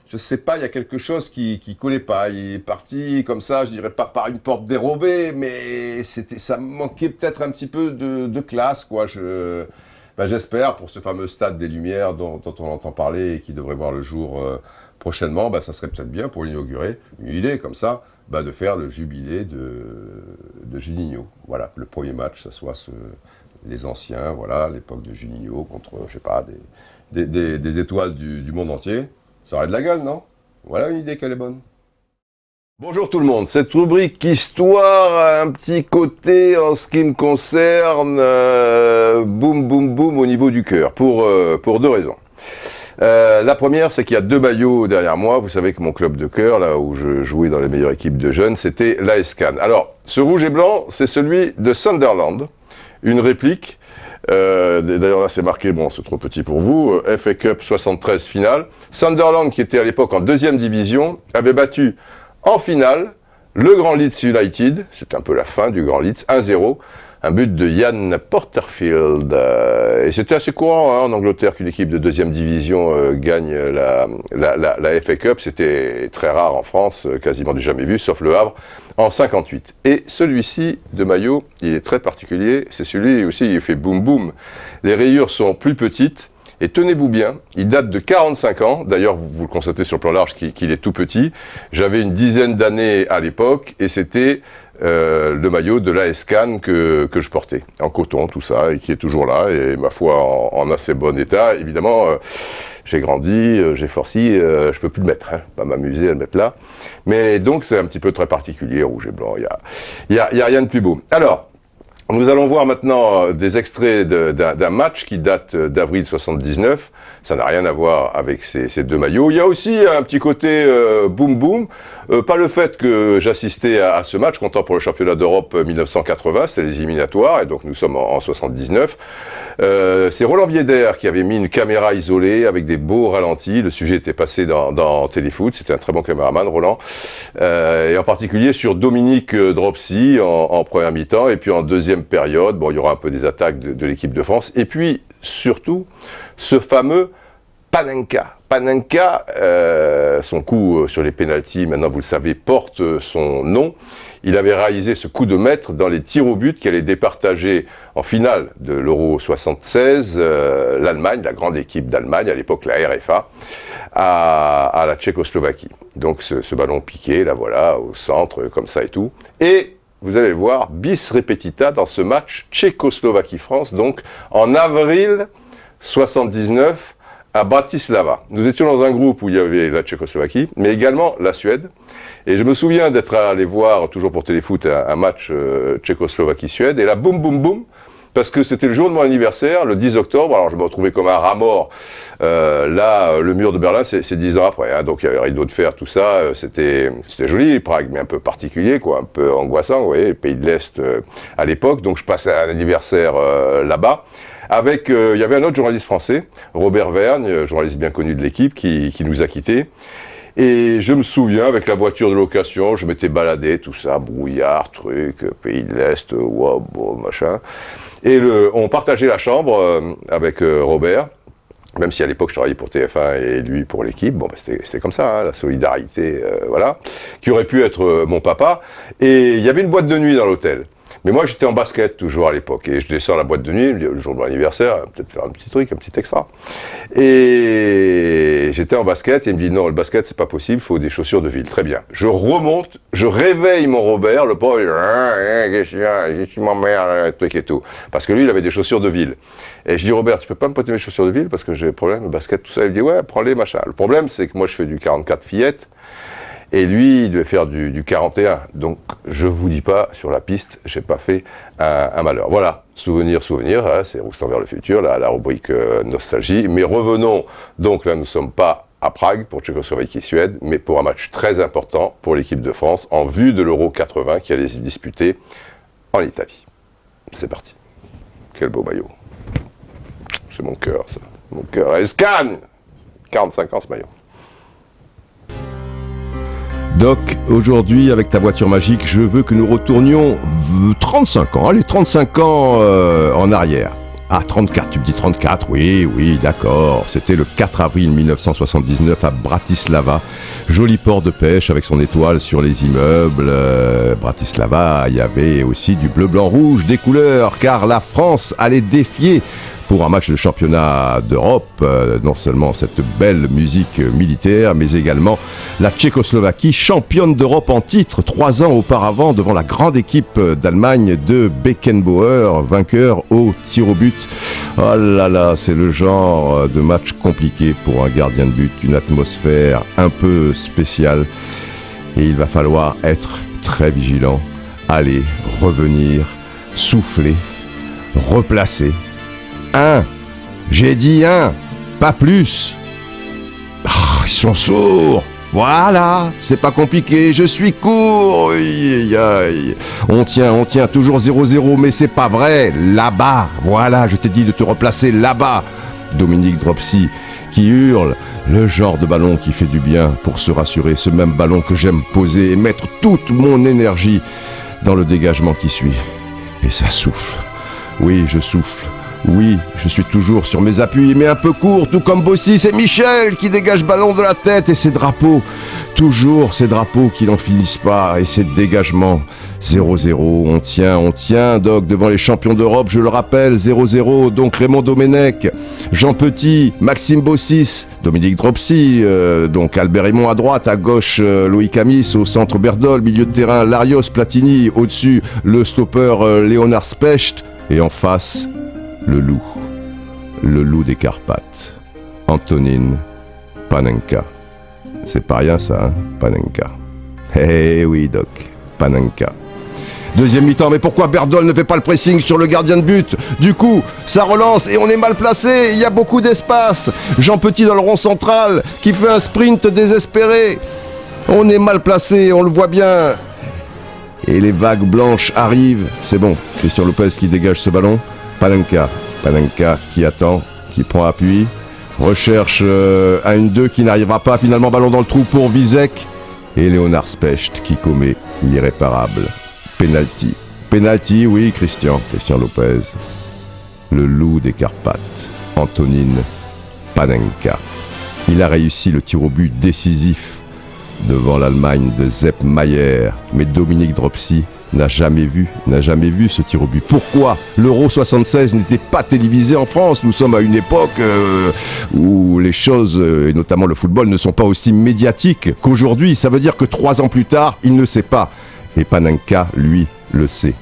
je sais pas, il y a quelque chose qui collait pas. Il est parti comme ça, je dirais pas par une porte dérobée, mais ça manquait peut-être un petit peu de classe, quoi. J'espère, pour ce fameux stade des Lumières dont on entend parler et qui devrait voir le jour prochainement, ça serait peut-être bien pour l'inaugurer, une idée comme ça, de faire le jubilé de Juninho. Voilà, le premier match, ça soit les anciens, voilà, l'époque de Juninho contre, je sais pas, des étoiles du monde entier. Ça aurait de la gueule, non? Voilà une idée qu'elle est bonne. Bonjour tout le monde, cette rubrique Histoire a un petit côté en ce qui me concerne, boum boum boum au niveau du cœur, pour 2 raisons. La première, c'est qu'il y a 2 maillots derrière moi. Vous savez que mon club de cœur, là où je jouais dans les meilleures équipes de jeunes, c'était l'AS Cannes. Alors, ce rouge et blanc, c'est celui de Sunderland, une réplique. D'ailleurs là c'est marqué, bon c'est trop petit pour vous, FA Cup 73 finale. Sunderland, qui était à l'époque en 2e division, avait battu en finale le Grand Leeds United, c'est un peu la fin du Grand Leeds, 1-0, un but de Ian Porterfield. Et c'était assez courant en Angleterre qu'une équipe de 2e division gagne la FA Cup, c'était très rare en France, quasiment du jamais vu, sauf le Havre, en 58. Et celui-ci de maillot, il est très particulier, c'est celui aussi, il fait boum boum. Les rayures sont plus petites, et tenez-vous bien, il date de 45 ans, d'ailleurs vous le constatez sur le plan large qu'il est tout petit. J'avais une dizaine d'années à l'époque, et c'était le maillot de l'AS Cannes que je portais, en coton, tout ça, et qui est toujours là, et ma foi en assez bon état. Évidemment, j'ai grandi, j'ai forci, je peux plus le mettre, pas m'amuser à le mettre là. Mais donc c'est un petit peu très particulier, rouge et blanc, il y a rien de plus beau. Alors, nous allons voir maintenant des extraits d'un match qui date d'avril 79. Ça n'a rien à voir avec ces 2 maillots. Il y a aussi un petit côté boum boum. Pas le fait que j'assistais à ce match, comptant pour le championnat d'Europe 1980, c'était les éliminatoires, et donc nous sommes en 79. C'est Roland Vieder qui avait mis une caméra isolée avec des beaux ralentis. Le sujet était passé dans Téléfoot, c'était un très bon caméraman, Roland. Et en particulier sur Dominique Dropsy en première mi-temps, et puis en deuxième période, bon, il y aura un peu des attaques de l'équipe de France, et puis surtout ce fameux Panenka. Panenka, son coup sur les pénaltys, maintenant vous le savez, porte son nom. Il avait réalisé ce coup de maître dans les tirs au but qui allait départager en finale de l'Euro 76 l'Allemagne, la grande équipe d'Allemagne, à l'époque la RFA, à la Tchécoslovaquie. Donc ce ballon piqué, là voilà, au centre, comme ça et tout. Et vous allez le voir, bis repetita dans ce match Tchécoslovaquie-France, donc en avril 79 à Bratislava. Nous étions dans un groupe où il y avait la Tchécoslovaquie, mais également la Suède. Et je me souviens d'être allé voir, toujours pour Téléfoot, un match Tchécoslovaquie-Suède, et là, boum, boum, boum, parce que c'était le jour de mon anniversaire, le 10 octobre, alors je me retrouvais comme un rat mort. Là, le mur de Berlin, c'est 10 ans après, donc il y avait le rideau de fer, tout ça, c'était joli, Prague, mais un peu particulier, quoi, un peu angoissant, vous voyez, le pays de l'Est à l'époque, donc je passais un anniversaire là-bas. Avec, il y avait un autre journaliste français, Robert Vergne, journaliste bien connu de l'équipe, qui nous a quittés. Et je me souviens, avec la voiture de location, je m'étais baladé, tout ça, brouillard, truc, pays de l'Est, wow, bon, machin. Et on partageait la chambre avec Robert, même si à l'époque je travaillais pour TF1 et lui pour l'équipe, bon, bah, c'était comme ça, la solidarité, voilà, qui aurait pu être mon papa. Et il y avait une boîte de nuit dans l'hôtel. Mais moi, j'étais en basket toujours à l'époque, et je descends à la boîte de nuit, le jour de mon anniversaire, peut-être faire un petit truc, un petit extra. Et j'étais en basket, et il me dit, non, le basket, c'est pas possible, il faut des chaussures de ville. Très bien. Je remonte, je réveille mon Robert, le pauvre, je suis mon mère, truc et tout. Parce que lui, il avait des chaussures de ville. Et je dis, Robert, tu peux pas me prêter mes chaussures de ville, parce que j'ai des problèmes, le basket, tout ça. Il me dit, ouais, prends-les, machin. Le problème, c'est que moi, je fais du 44 fillettes. Et lui, il devait faire du 41. Donc, je vous dis pas, sur la piste, j'ai pas fait un malheur. Voilà, souvenir, hein, c'est Roustan vers le futur, la rubrique nostalgie. Mais revenons, donc là, nous sommes pas à Prague pour Tchécoslovaquie-Suède, mais pour un match très important pour l'équipe de France, en vue de l'Euro 80 qui allait se disputer en Italie. C'est parti. Quel beau maillot. C'est mon cœur, ça. Mon cœur. Escan 45 ans, ce maillot. Doc, aujourd'hui, avec ta voiture magique, je veux que nous retournions 35 ans, allez, 35 ans en arrière. Ah, 34, tu me dis 34, oui, d'accord. C'était le 4 avril 1979 à Bratislava. Joli port de pêche avec son étoile sur les immeubles. Bratislava, il y avait aussi du bleu, blanc, rouge, des couleurs, car la France allait défier pour un match de championnat d'Europe. Non seulement cette belle musique militaire, mais également la Tchécoslovaquie, championne d'Europe en titre 3 ans auparavant devant la grande équipe d'Allemagne de Beckenbauer, vainqueur au tir au but. Oh là là, c'est le genre de match compliqué pour un gardien de but, une atmosphère un peu spéciale. Et il va falloir être très vigilant, aller, revenir, souffler, replacer. J'ai dit pas plus. Ils sont sourds. Voilà, c'est pas compliqué, je suis court. On tient, toujours 0-0, mais c'est pas vrai. Là-bas, voilà, je t'ai dit de te replacer là-bas. Dominique Dropsy qui hurle, le genre de ballon qui fait du bien pour se rassurer, ce même ballon que j'aime poser et mettre toute mon énergie dans le dégagement qui suit. Et ça souffle. Oui, je souffle. Oui, je suis toujours sur mes appuis, mais un peu court, tout comme Bossy. C'est Michel qui dégage ballon de la tête et ses drapeaux. Toujours ces drapeaux qui n'en finissent pas et ces dégagements. 0-0, on tient, Doc, devant les champions d'Europe, je le rappelle, 0-0, donc Raymond Domenech, Jean Petit, Maxime Bossis, Dominique Dropsy, donc Albert Raymond à droite, à gauche Loïc Amis, au centre Berdol, milieu de terrain Larios Platini, au-dessus le stopper Léonard Specht, et en face, le loup des Carpates, Antonin Panenka. C'est pas rien ça, hein, Panenka. Eh oui, Doc, Panenka. Deuxième mi-temps, mais pourquoi Berdol ne fait pas le pressing sur le gardien de but? Du coup, ça relance et on est mal placé, il y a beaucoup d'espace. Jean Petit dans le rond central qui fait un sprint désespéré. On est mal placé, on le voit bien. Et les vagues blanches arrivent. C'est bon, Christian Lopez qui dégage ce ballon. Panenka qui attend, qui prend appui. Recherche à 1-2 qui n'arrivera pas. Finalement, ballon dans le trou pour Vizek. Et Léonard Specht qui commet l'irréparable. Penalty, oui, Christian Lopez. Le loup des Carpates, Antonin Panenka. Il a réussi le tir au but décisif devant l'Allemagne de Sepp Maier. Mais Dominique Dropsy n'a jamais vu ce tir au but. Pourquoi l'Euro 76 n'était pas télévisé en France? Nous sommes à une époque où les choses, et notamment le football, ne sont pas aussi médiatiques qu'aujourd'hui. Ça veut dire que 3 ans plus tard, il ne sait pas. Et Panenka, lui, le sait.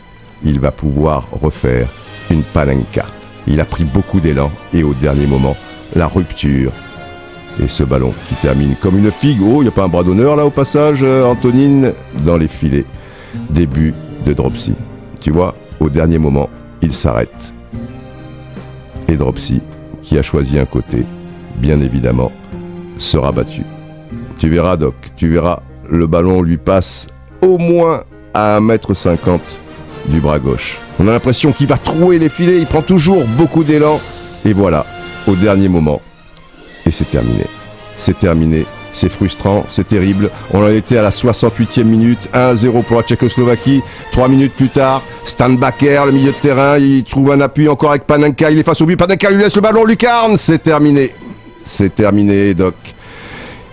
Il va pouvoir refaire une Panenka. Il a pris beaucoup d'élan et au dernier moment, la rupture. Et ce ballon qui termine comme une figue. Oh, il n'y a pas un bras d'honneur là au passage, Antonine, dans les filets. Début de Dropsy. Tu vois, au dernier moment, il s'arrête. Et Dropsy, qui a choisi un côté, bien évidemment, sera battu. Tu verras, Doc, le ballon lui passe au moins à 1,50 m du bras gauche. On a l'impression qu'il va trouer les filets, il prend toujours beaucoup d'élan. Et voilà, au dernier moment. Et c'est terminé. C'est frustrant, c'est terrible. On en était à la 68e minute, 1-0 pour la Tchécoslovaquie. 3 minutes plus tard, Stan Baker, le milieu de terrain, il trouve un appui encore avec Panenka, il est face au but. Panenka lui laisse le ballon, Lucarne, c'est terminé, Doc.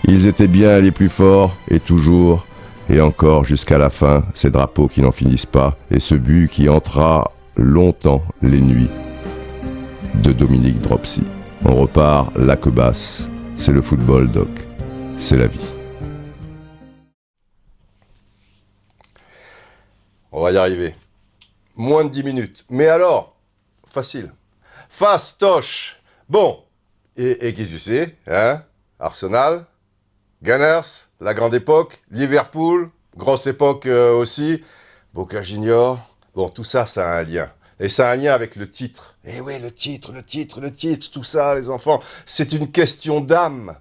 Ils étaient bien les plus forts, et toujours, et encore jusqu'à la fin, ces drapeaux qui n'en finissent pas, et ce but qui entra longtemps les nuits de Dominique Dropsy. On repart la queue basse, c'est le football, Doc. C'est la vie. On va y arriver. Moins de 10 minutes. Mais alors, facile. Fastoche. Bon. Et qu'est-ce que tu sais, hein? Arsenal, Gunners, la grande époque, Liverpool, grosse époque aussi, Boca Junior. Bon, tout ça, ça a un lien. Et ça a un lien avec le titre. Eh oui, le titre, tout ça, les enfants, c'est une question d'âme.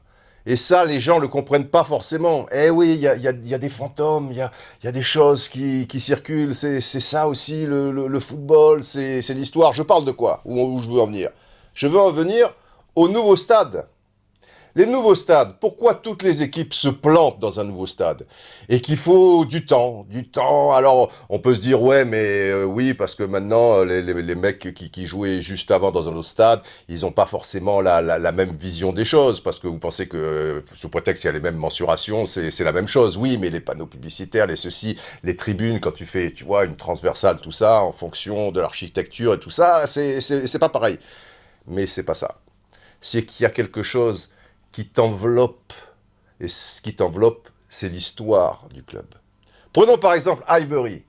Et ça, les gens ne le comprennent pas forcément. Eh oui, il y a des fantômes, il y a des choses qui circulent. C'est ça aussi, le football, c'est l'histoire. Je parle de quoi? Où je veux en venir? Je veux en venir au nouveau stade. Les nouveaux stades, pourquoi toutes les équipes se plantent dans un nouveau stade? Et qu'il faut du temps. Alors, on peut se dire, ouais, mais oui, parce que maintenant, les mecs qui jouaient juste avant dans un autre stade, ils n'ont pas forcément la même vision des choses, parce que vous pensez que, sous prétexte qu'il y a les mêmes mensurations, c'est la même chose. Oui, mais les panneaux publicitaires, les tribunes, quand tu fais, tu vois, une transversale, tout ça, en fonction de l'architecture et tout ça, c'est pas pareil. mais c'est pas ça. C'est qu'il y a quelque chose qui t'enveloppe, et ce qui t'enveloppe, c'est l'histoire du club. Prenons par exemple Highbury.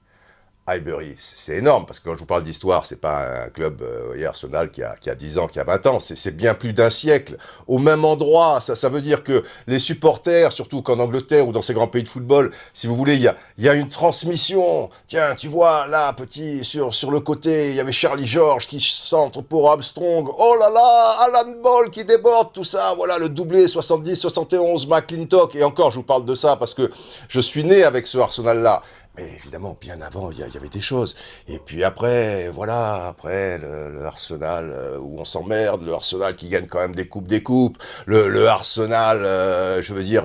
Highbury, c'est énorme, parce que quand je vous parle d'histoire, c'est pas un club, Arsenal, qui a 10 ans, qui a 20 ans, c'est bien plus d'un siècle. Au même endroit, ça veut dire que les supporters, surtout qu'en Angleterre ou dans ces grands pays de football, si vous voulez, il y a une transmission. Tiens, tu vois, là, petit, sur le côté, il y avait Charlie George qui centre pour Armstrong. Oh là là, Alan Ball qui déborde, tout ça, voilà, le doublé 70-71, McClintock. Et encore, je vous parle de ça parce que je suis né avec ce Arsenal-là. Mais évidemment, bien avant, il y avait des choses. Et puis après, voilà, après, le Arsenal où on s'emmerde, le Arsenal qui gagne quand même des coupes, le Arsenal, je veux dire,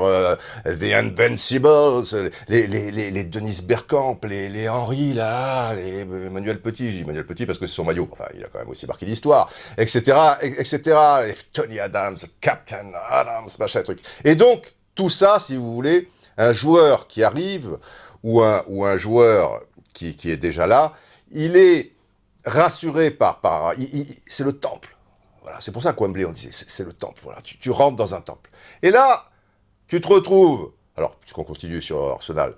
The Invincibles, les Dennis Bergkamp, les Henry, là, les Emmanuel Petit, je dis Emmanuel Petit parce que c'est son maillot, enfin, il a quand même aussi marqué l'histoire, etc., les Tony Adams, Captain Adams, machin, truc. Et donc, tout ça, si vous voulez, un joueur qui arrive, ou un joueur qui est déjà là, il est rassuré c'est le temple. Voilà, c'est pour ça qu'Wembley, on disait, c'est le temple. Voilà, tu rentres dans un temple. Et là, tu te retrouves, alors, puisqu'on continue sur Arsenal,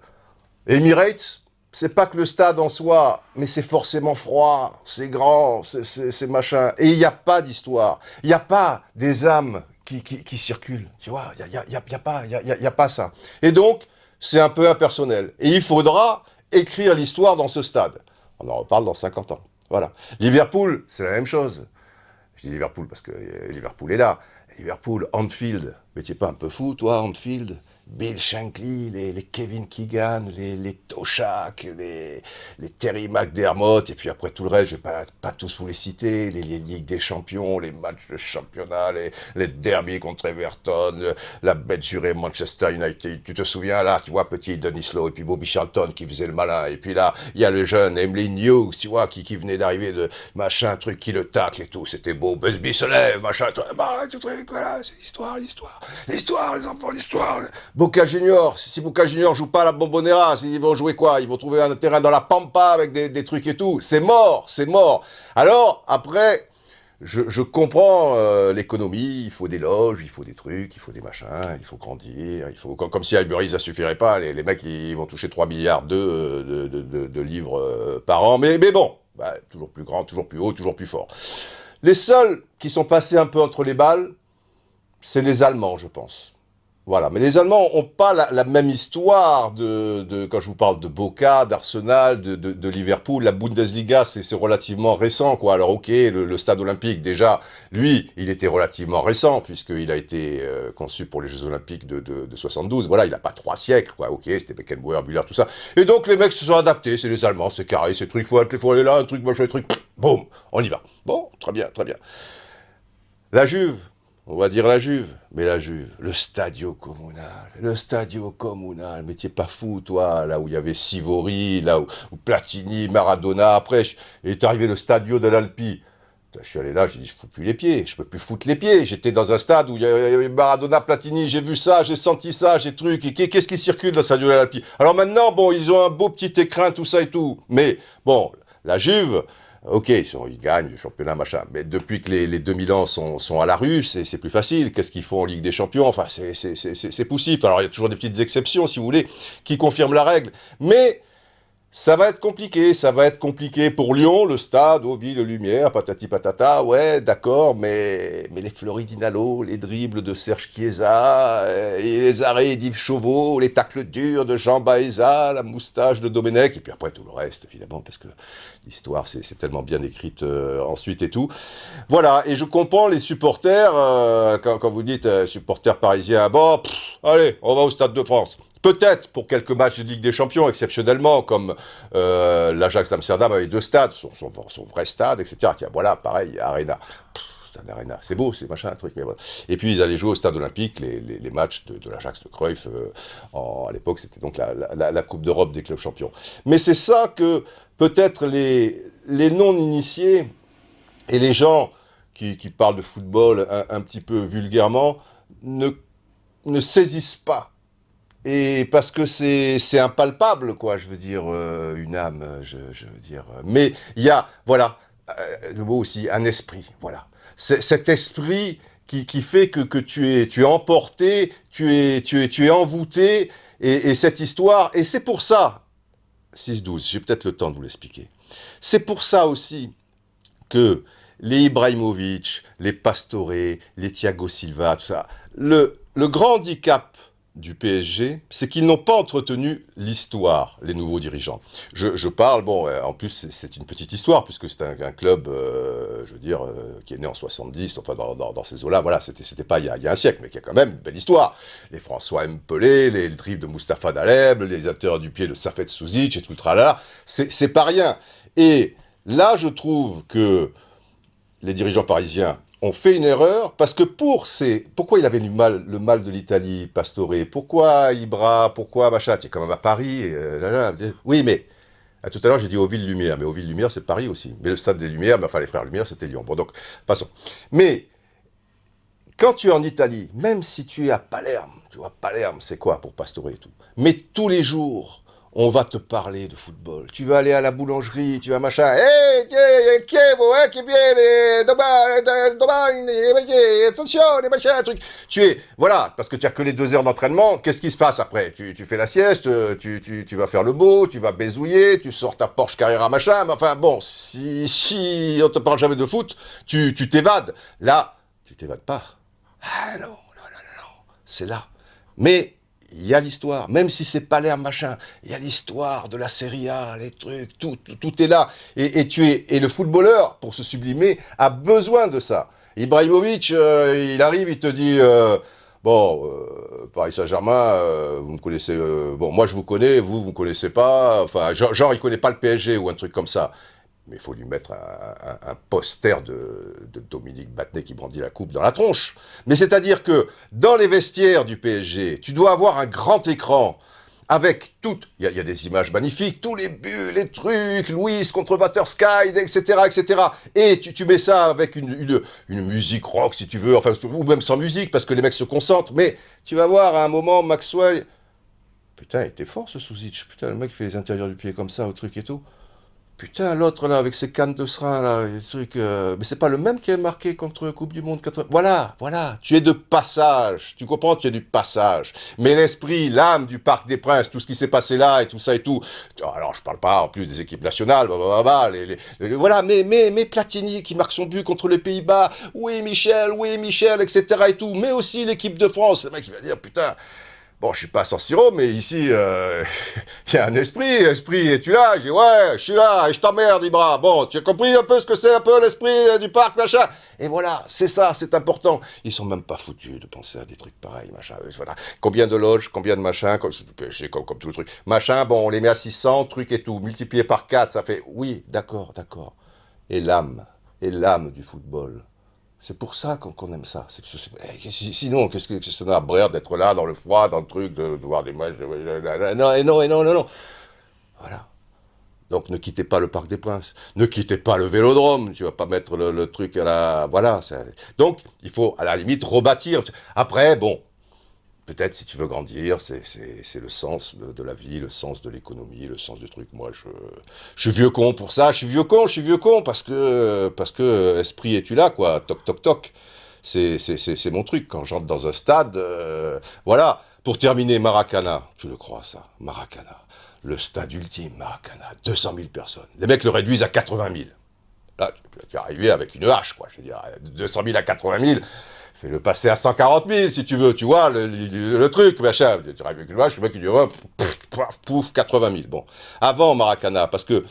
Emirates, c'est pas que le stade en soi, mais c'est forcément froid, c'est grand, c'est machin. Et il n'y a pas d'histoire, il n'y a pas des âmes qui circulent, tu vois, il n'y a pas ça. Et donc, c'est un peu impersonnel. Et il faudra écrire l'histoire dans ce stade. On en reparle dans 50 ans. Voilà. Liverpool, c'est la même chose. Je dis Liverpool parce que Liverpool est là. Liverpool, Anfield. Mais tu n'es pas un peu fou, toi, Anfield? Bill Shankly, les Kevin Keegan, les Toshak, les Terry McDermott, et puis après tout le reste, je ne vais pas tous vous les citer, les Ligues des Champions, les matchs de championnat, les derbies contre Everton, la bête jurée Manchester United. Tu te souviens là, tu vois, petit Denis Law, et puis Bobby Charlton qui faisait le malin, et puis là, il y a le jeune Emily Hughes, tu vois, qui venait d'arriver de machin, truc qui le tacle et tout, c'était beau, Busby se lève, machin, voilà, c'est l'histoire, les enfants, l'histoire. Boca Junior, si Boca Junior joue pas à la Bombonera, ils vont jouer quoi? Ils vont trouver un terrain dans la Pampa avec des trucs et tout. C'est mort. Alors, après, je comprends l'économie, il faut des loges, il faut des trucs, il faut des machins, il faut grandir, il faut comme si à Highbury ça suffirait pas, les mecs ils vont toucher 3 milliards de livres par an, mais bon, toujours plus grand, toujours plus haut, toujours plus fort. Les seuls qui sont passés un peu entre les balles, c'est les Allemands, je pense. Voilà, mais les Allemands n'ont pas la même histoire quand je vous parle de Boca, d'Arsenal, de Liverpool. La Bundesliga, c'est relativement récent, quoi. Alors ok, le stade olympique, déjà, lui, il était relativement récent, puisqu'il a été conçu pour les Jeux olympiques de 72. Voilà, il n'a pas 3 siècles, quoi. Ok, c'était Beckenbauer, Müller, tout ça. Et donc les mecs se sont adaptés, c'est les Allemands, c'est carré, c'est truc, faut aller là, un truc, machin, un truc, boum, on y va. Bon, très bien. La Juve. On va dire la Juve, mais la Juve, le Stadio Comunale, mais t'es pas fou, toi, là où il y avait Sivori, là où Platini, Maradona, après, est arrivé le Stadio dell'Alpi. Je suis allé là, j'ai dit, je fous plus les pieds, je peux plus foutre les pieds. J'étais dans un stade où il y avait Maradona, Platini, j'ai vu ça, j'ai senti ça, j'ai truc, et qu'est-ce qui circule dans le Stadio dell'Alpi? Alors maintenant, bon, ils ont un beau petit écrin, tout ça et tout, mais bon, la Juve... Ok, ils gagnent le championnat, machin, mais depuis que les 2000 ans sont à la rue, c'est plus facile. Qu'est-ce qu'ils font en Ligue des Champions? Enfin, c'est poussif. Alors, il y a toujours des petites exceptions, si vous voulez, qui confirment la règle. Mais ça va être compliqué pour Lyon, le stade, aux villes, lumière, patati patata, ouais, d'accord, mais les Floridinalo, les dribbles de Serge Chiesa, et les arrêts d'Yves Chauveau, les tacles durs de Jean Baeza, la moustache de Domenech, et puis après tout le reste, évidemment, parce que l'histoire, c'est tellement bien écrite ensuite et tout. Voilà, et je comprends les supporters, quand vous dites supporters parisiens, bon, allez, on va au Stade de France. Peut-être pour quelques matchs de Ligue des Champions, exceptionnellement, comme l'Ajax d'Amsterdam avait 2 stades, son vrai stade, etc. Tiens, voilà, pareil, Arena. Stade Arena, c'est beau, c'est machin, un truc, mais voilà. Et puis ils allaient jouer au stade olympique, les matchs de l'Ajax de Cruyff, à l'époque c'était donc la Coupe d'Europe des clubs champions. Mais c'est ça que peut-être les non-initiés et les gens qui parlent de football un petit peu vulgairement ne saisissent pas. Et parce que c'est impalpable, quoi, je veux dire, une âme, je veux dire. Mais il y a, voilà, le mot aussi, un esprit, voilà. cet esprit qui fait que tu es emporté, tu es envoûté, et cette histoire, et c'est pour ça, 6-12, j'ai peut-être le temps de vous l'expliquer, c'est pour ça aussi que les Ibrahimovic, les Pastore, les Thiago Silva, tout ça, le grand handicap du PSG, c'est qu'ils n'ont pas entretenu l'histoire, les nouveaux dirigeants. Je parle, bon, en plus c'est une petite histoire, puisque c'est un club, je veux dire, qui est né en 70, enfin dans ces eaux-là, voilà, c'était pas il y a un siècle, mais qui a quand même une belle histoire. Les François Mpelé, les dribbles de Mustapha Daleb, les acteurs du pied de Safet Suzic et tout le tralala, c'est pas rien. Et là, je trouve que les dirigeants parisiens ont fait une erreur, parce que pourquoi il avait le mal de l'Italie, Pastore, pourquoi Ibra, pourquoi machin, tu es quand même à Paris, oui, mais, à tout à l'heure j'ai dit Auville-Lumière, mais Auville-Lumière c'est Paris aussi, mais le stade des Lumières, mais enfin les frères Lumière c'était Lyon, bon donc, passons. Mais, quand tu es en Italie, même si tu es à Palerme, tu vois, Palerme c'est quoi pour Pastore et tout, mais tous les jours, on va te parler de football. Tu vas aller à la boulangerie, tu vas machin. Hey, Chievo, qui viene, domani, attention, machin, truc. Tu es, voilà, parce que tu as que les 2 heures d'entraînement. Qu'est-ce qui se passe après? Tu fais la sieste, tu vas faire le beau, tu vas bézouiller, tu sors ta Porsche Carrera, machin. Mais enfin bon, si on te parle jamais de foot, tu t'évades. Là, tu t'évades pas. Ah non, c'est là. Mais il y a l'histoire, même si c'est Palerme, machin, il y a l'histoire de la Serie A, les trucs, tout est là. Et le footballeur, pour se sublimer, a besoin de ça. Ibrahimovic, il arrive, il te dit, Paris Saint-Germain, vous me connaissez, moi je vous connais, vous me connaissez pas, enfin, genre il connaît pas le PSG ou un truc comme ça. Mais il faut lui mettre un poster de Dominique Battenet qui brandit la coupe dans la tronche. Mais c'est-à-dire que dans les vestiaires du PSG, tu dois avoir un grand écran avec toutes, il y a des images magnifiques, tous les buts, les trucs, Louis contre Waterskide, etc., etc. Et tu mets ça avec une musique rock, si tu veux, enfin, ou même sans musique, parce que les mecs se concentrent. Mais tu vas voir à un moment, Maxwell, putain, il était fort ce Suzic, putain, le mec qui fait les intérieurs du pied comme ça, au truc et tout. Putain, l'autre là, avec ses cannes de serin là, les trucs, mais c'est pas le même qui est marqué contre Coupe du Monde 80. Voilà, tu es de passage, tu comprends, tu es du passage. Mais l'esprit, l'âme du Parc des Princes, tout ce qui s'est passé là et tout ça et tout. Alors, je parle pas en plus des équipes nationales, voilà, mais Platini qui marque son but contre les Pays-Bas, oui Michel, etc. et tout, mais aussi l'équipe de France, le mec il va dire, putain. Bon, je suis pas San Siro, mais ici, il y a un esprit, es-tu là? Je dis, ouais, je suis là, et je t'emmerde, Ibra. Bon, tu as compris un peu ce que c'est un peu l'esprit du parc, machin? Et voilà, c'est ça, c'est important. Ils sont même pas foutus de penser à des trucs pareils, machin, voilà. Combien de loges, combien de machins, comme tout le truc. Machin, bon, on les met à 600, truc et tout, multiplié par 4, ça fait, oui, d'accord. Et l'âme du football. C'est pour ça qu'on aime ça. Sinon, qu'est-ce que ça n'a à brère d'être là, dans le froid, dans le truc, de voir des matchs. Non. Voilà. Donc ne quittez pas le Parc des Princes. Ne quittez pas le Vélodrome. Tu vas pas mettre le truc à la... Voilà. Donc, il faut, à la limite, rebâtir. Après, bon, peut-être si tu veux grandir, c'est le sens de la vie, le sens de l'économie, le sens du truc. Moi, je suis vieux con pour ça. Je suis vieux con parce que esprit es-tu là, quoi. Toc. C'est mon truc. Quand j'entre dans un stade, voilà. Pour terminer, Maracana. Tu le crois, ça? Maracana. Le stade ultime, Maracana. 200 000 personnes. Les mecs le réduisent à 80 000. Là, tu es arrivé avec une hache, quoi. Je veux dire, 200 000 à 80 000. Fais-le passer à 140 000, si tu veux, tu vois, le truc, machin. Tu arrives avec une vache, le mec, il dit, oh, pouf, 80 000. Bon, avant Maracana, parce que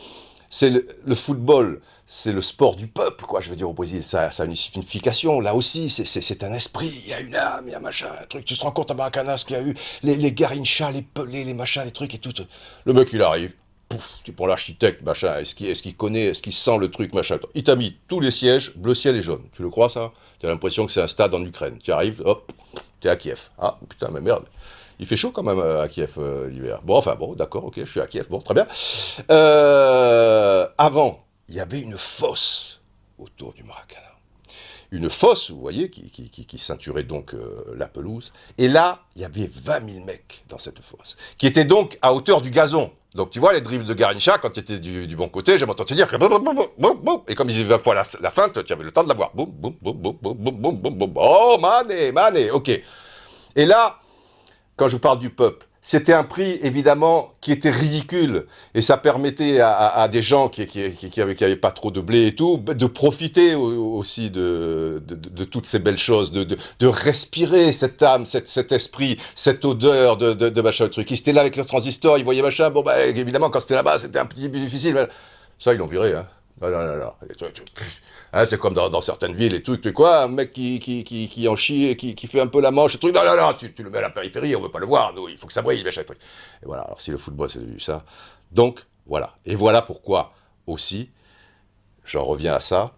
c'est le football, c'est le sport du peuple, quoi, je veux dire, au Brésil, ça a une signification, là aussi, c'est un esprit, il y a une âme, il y a machin, un truc, tu te rends compte à Maracana, ce qu'il y a eu, les Garincha, les Pelés, les machins, les trucs et tout. Le mec, il arrive. Pouf, tu prends l'architecte, machin, est-ce qu'il connaît, est-ce qu'il sent le truc, machin. Il t'a mis tous les sièges, bleu ciel et jaune. Tu le crois, ça? Tu as l'impression que c'est un stade en Ukraine. Tu arrives, hop, t'es à Kiev. Ah, putain, mais merde. Il fait chaud quand même à Kiev l'hiver. Bon, d'accord, ok, je suis à Kiev, bon, très bien. Avant, il y avait une fosse autour du Maracana. Une fosse, vous voyez, qui ceinturait donc la pelouse. Et là, il y avait 20 000 mecs dans cette fosse, qui étaient donc à hauteur du gazon. Donc tu vois, les dribbles de Garrincha, quand tu étais du bon côté, j'ai entendu dire que boum, boum, boum, boum, boum. Et comme il disait 20 fois la feinte, tu avais le temps de la voir. Boum, boum, boum, boum, boum, boum, boum, boum, boum. Oh, Mané, ok. Et là, quand je vous parle du peuple, c'était un prix, évidemment, qui était ridicule. Et ça permettait à des gens qui avaient pas trop de blé et tout, de profiter aussi de toutes ces belles choses, de respirer cette âme, cet esprit, cette odeur de machin, truc. Ils étaient là avec leur transistor, ils voyaient machin. Bon, bah, évidemment, quand c'était là-bas, c'était un petit peu difficile. Mais ça, ils l'ont viré, hein. Non. Hein, c'est comme dans certaines villes et tout, quoi, un mec qui en chie et qui fait un peu la manche, et truc, non, tu le mets à la périphérie, on veut pas le voir, nous, il faut que ça brille, machin, truc. Et voilà, alors si le football c'est devenu ça, donc voilà. Et voilà pourquoi aussi, j'en reviens à ça,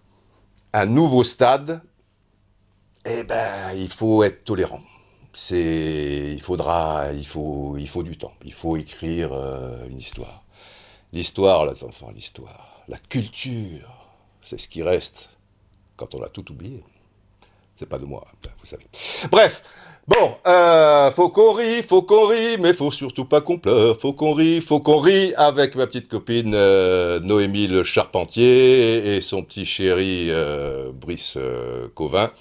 un nouveau stade, eh ben, il faut être tolérant. Il faut du temps, il faut écrire une histoire. L'histoire, les enfants, l'histoire, la culture, c'est ce qui reste quand on a tout oublié. C'est pas de moi, vous savez. Bref, bon, faut qu'on rit, mais faut surtout pas qu'on pleure. Faut qu'on rit avec ma petite copine Noémie Le Charpentier et son petit chéri Brice Covin,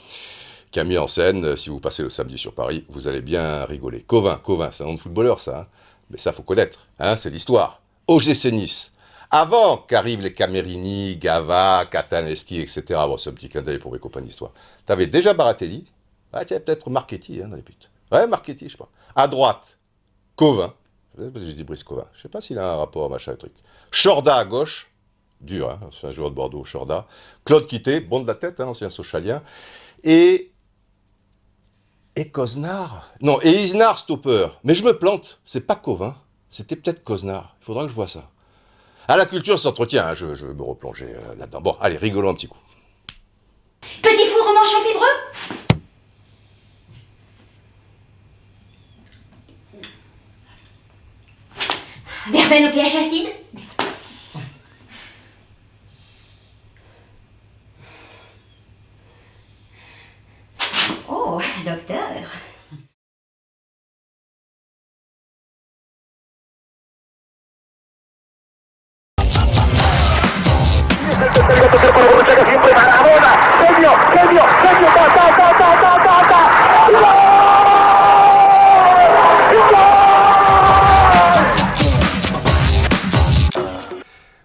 qui a mis en scène, si vous passez le samedi sur Paris, vous allez bien rigoler. Covin, c'est un nom de footballeur, ça. Hein, mais ça, faut connaître. Hein, c'est l'histoire. OGC Nice. Avant qu'arrivent les Camerini, Gava, Kataneski, etc. Bon, c'est un petit clin d'œil pour mes copains d'histoire. T'avais déjà Baratelli. Ah, tu avais peut-être Marchetti dans les buts. Ouais, Marchetti, je sais pas. À droite, Covin. J'ai dit Brice Covin. Je sais pas s'il a un rapport, machin, truc. Chorda à gauche. Dur, hein, c'est un joueur de Bordeaux, Chorda. Claude Quitté, bon de la tête, hein, ancien Sochalien. Et Koznár. Non, et Isnar stopper. Mais je me plante. C'est pas Covin. C'était peut-être Koznár. Il faudra que je vois ça. À la culture s'entretient, hein, je veux me replonger là-dedans. Bon, allez, rigolons un petit coup. Petit four au manchon fibreux. Verveine au pH acide. Oh, docteur.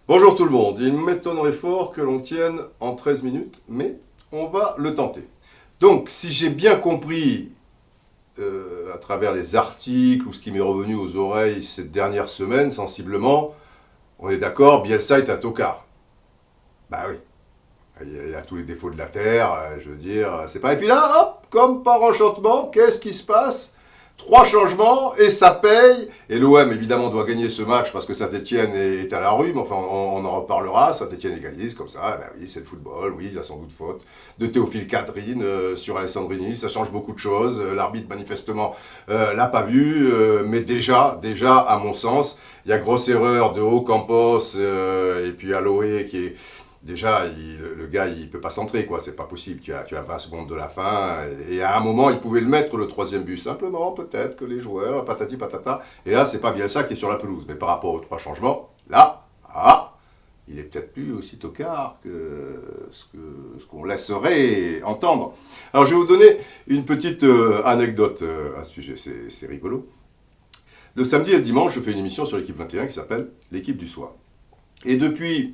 Bonjour tout le monde, il m'étonnerait fort que l'on tienne en 13 minutes, mais on va le tenter. Donc, si j'ai bien compris, à travers les articles ou ce qui m'est revenu aux oreilles cette dernière semaine, sensiblement, on est d'accord, Bielsa est un tocard. Bah oui. Il a tous les défauts de la terre, je veux dire, c'est pas... Et puis là, hop, comme par enchantement, qu'est-ce qui se passe ? 3 changements, et ça paye. Et l'OM, évidemment, doit gagner ce match parce que Saint-Etienne est à la rue, mais enfin, on en reparlera. Saint-Etienne égalise, comme ça, ben oui, c'est le football, oui, il y a sans doute faute. De Théophile Catherine sur Alessandrini, ça change beaucoup de choses. L'arbitre, manifestement, l'a pas vu, mais déjà, à mon sens, il y a grosse erreur de Ocampos, et puis Aloé qui est... Déjà, le gars, il peut pas centrer, quoi. C'est pas possible. Tu as 20 secondes de la fin. Et à un moment, il pouvait le mettre, le 3e but. Simplement, peut-être que les joueurs, patati patata. Et là, c'est pas Bielsa qui est sur la pelouse. Mais par rapport aux 3 changements, là, il est peut-être plus aussi tocard que ce qu'on laisserait entendre. Alors, je vais vous donner une petite anecdote à ce sujet. C'est rigolo. Le samedi et le dimanche, je fais une émission sur l'équipe 21 qui s'appelle l'équipe du soir. Et depuis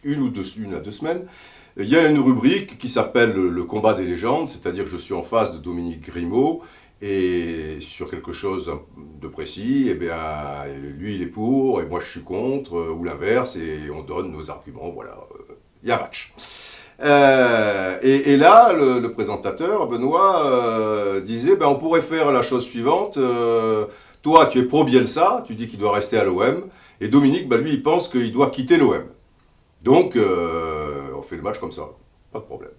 une à deux semaines, il y a une rubrique qui s'appelle le combat des légendes, c'est-à-dire que je suis en face de Dominique Grimaud, et sur quelque chose de précis, eh bien, lui il est pour, et moi je suis contre, ou l'inverse, et on donne nos arguments, voilà, il y a match. Et là, le présentateur, Benoît, disait, on pourrait faire la chose suivante, toi tu es pro Bielsa, tu dis qu'il doit rester à l'OM, et Dominique, lui il pense qu'il doit quitter l'OM. Donc, on fait le match comme ça, pas de problème.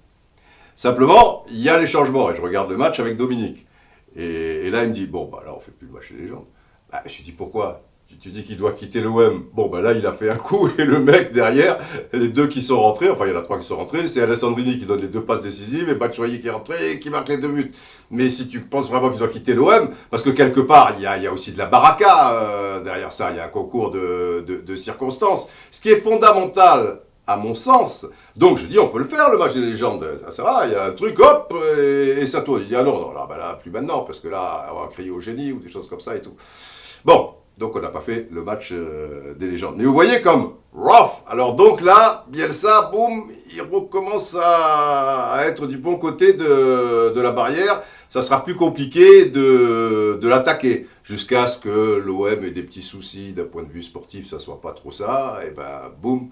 Simplement, il y a les changements, et je regarde le match avec Dominique. Et là, il me dit, là, on fait plus le match des légendes. Je lui dis, pourquoi ? tu dis qu'il doit quitter l'OM. Bon, ben là, il a fait un coup et le mec derrière, les deux qui sont rentrés, enfin, il y en a 3 qui sont rentrés, c'est Alessandrini qui donne les 2 passes décisives et Batshuayi qui est rentré et qui marque les 2 buts. Mais si tu penses vraiment qu'il doit quitter l'OM, parce que quelque part, il y a aussi de la baraka derrière ça, il y a un concours de circonstances. Ce qui est fondamental, à mon sens, donc je dis, on peut le faire, le match des légendes, ça va, il y a un truc, hop, et ça tourne. Il dit, ah non, là, ben là, plus maintenant, parce que là, on va crier au génie ou des choses comme ça et tout. Bon, donc on n'a pas fait le match des légendes. Mais vous voyez comme, rough. Alors donc là, Bielsa, boum, il recommence à être du bon côté de la barrière. Ça sera plus compliqué de l'attaquer, jusqu'à ce que l'OM ait des petits soucis d'un point de vue sportif, ça soit pas trop ça, et ben boum,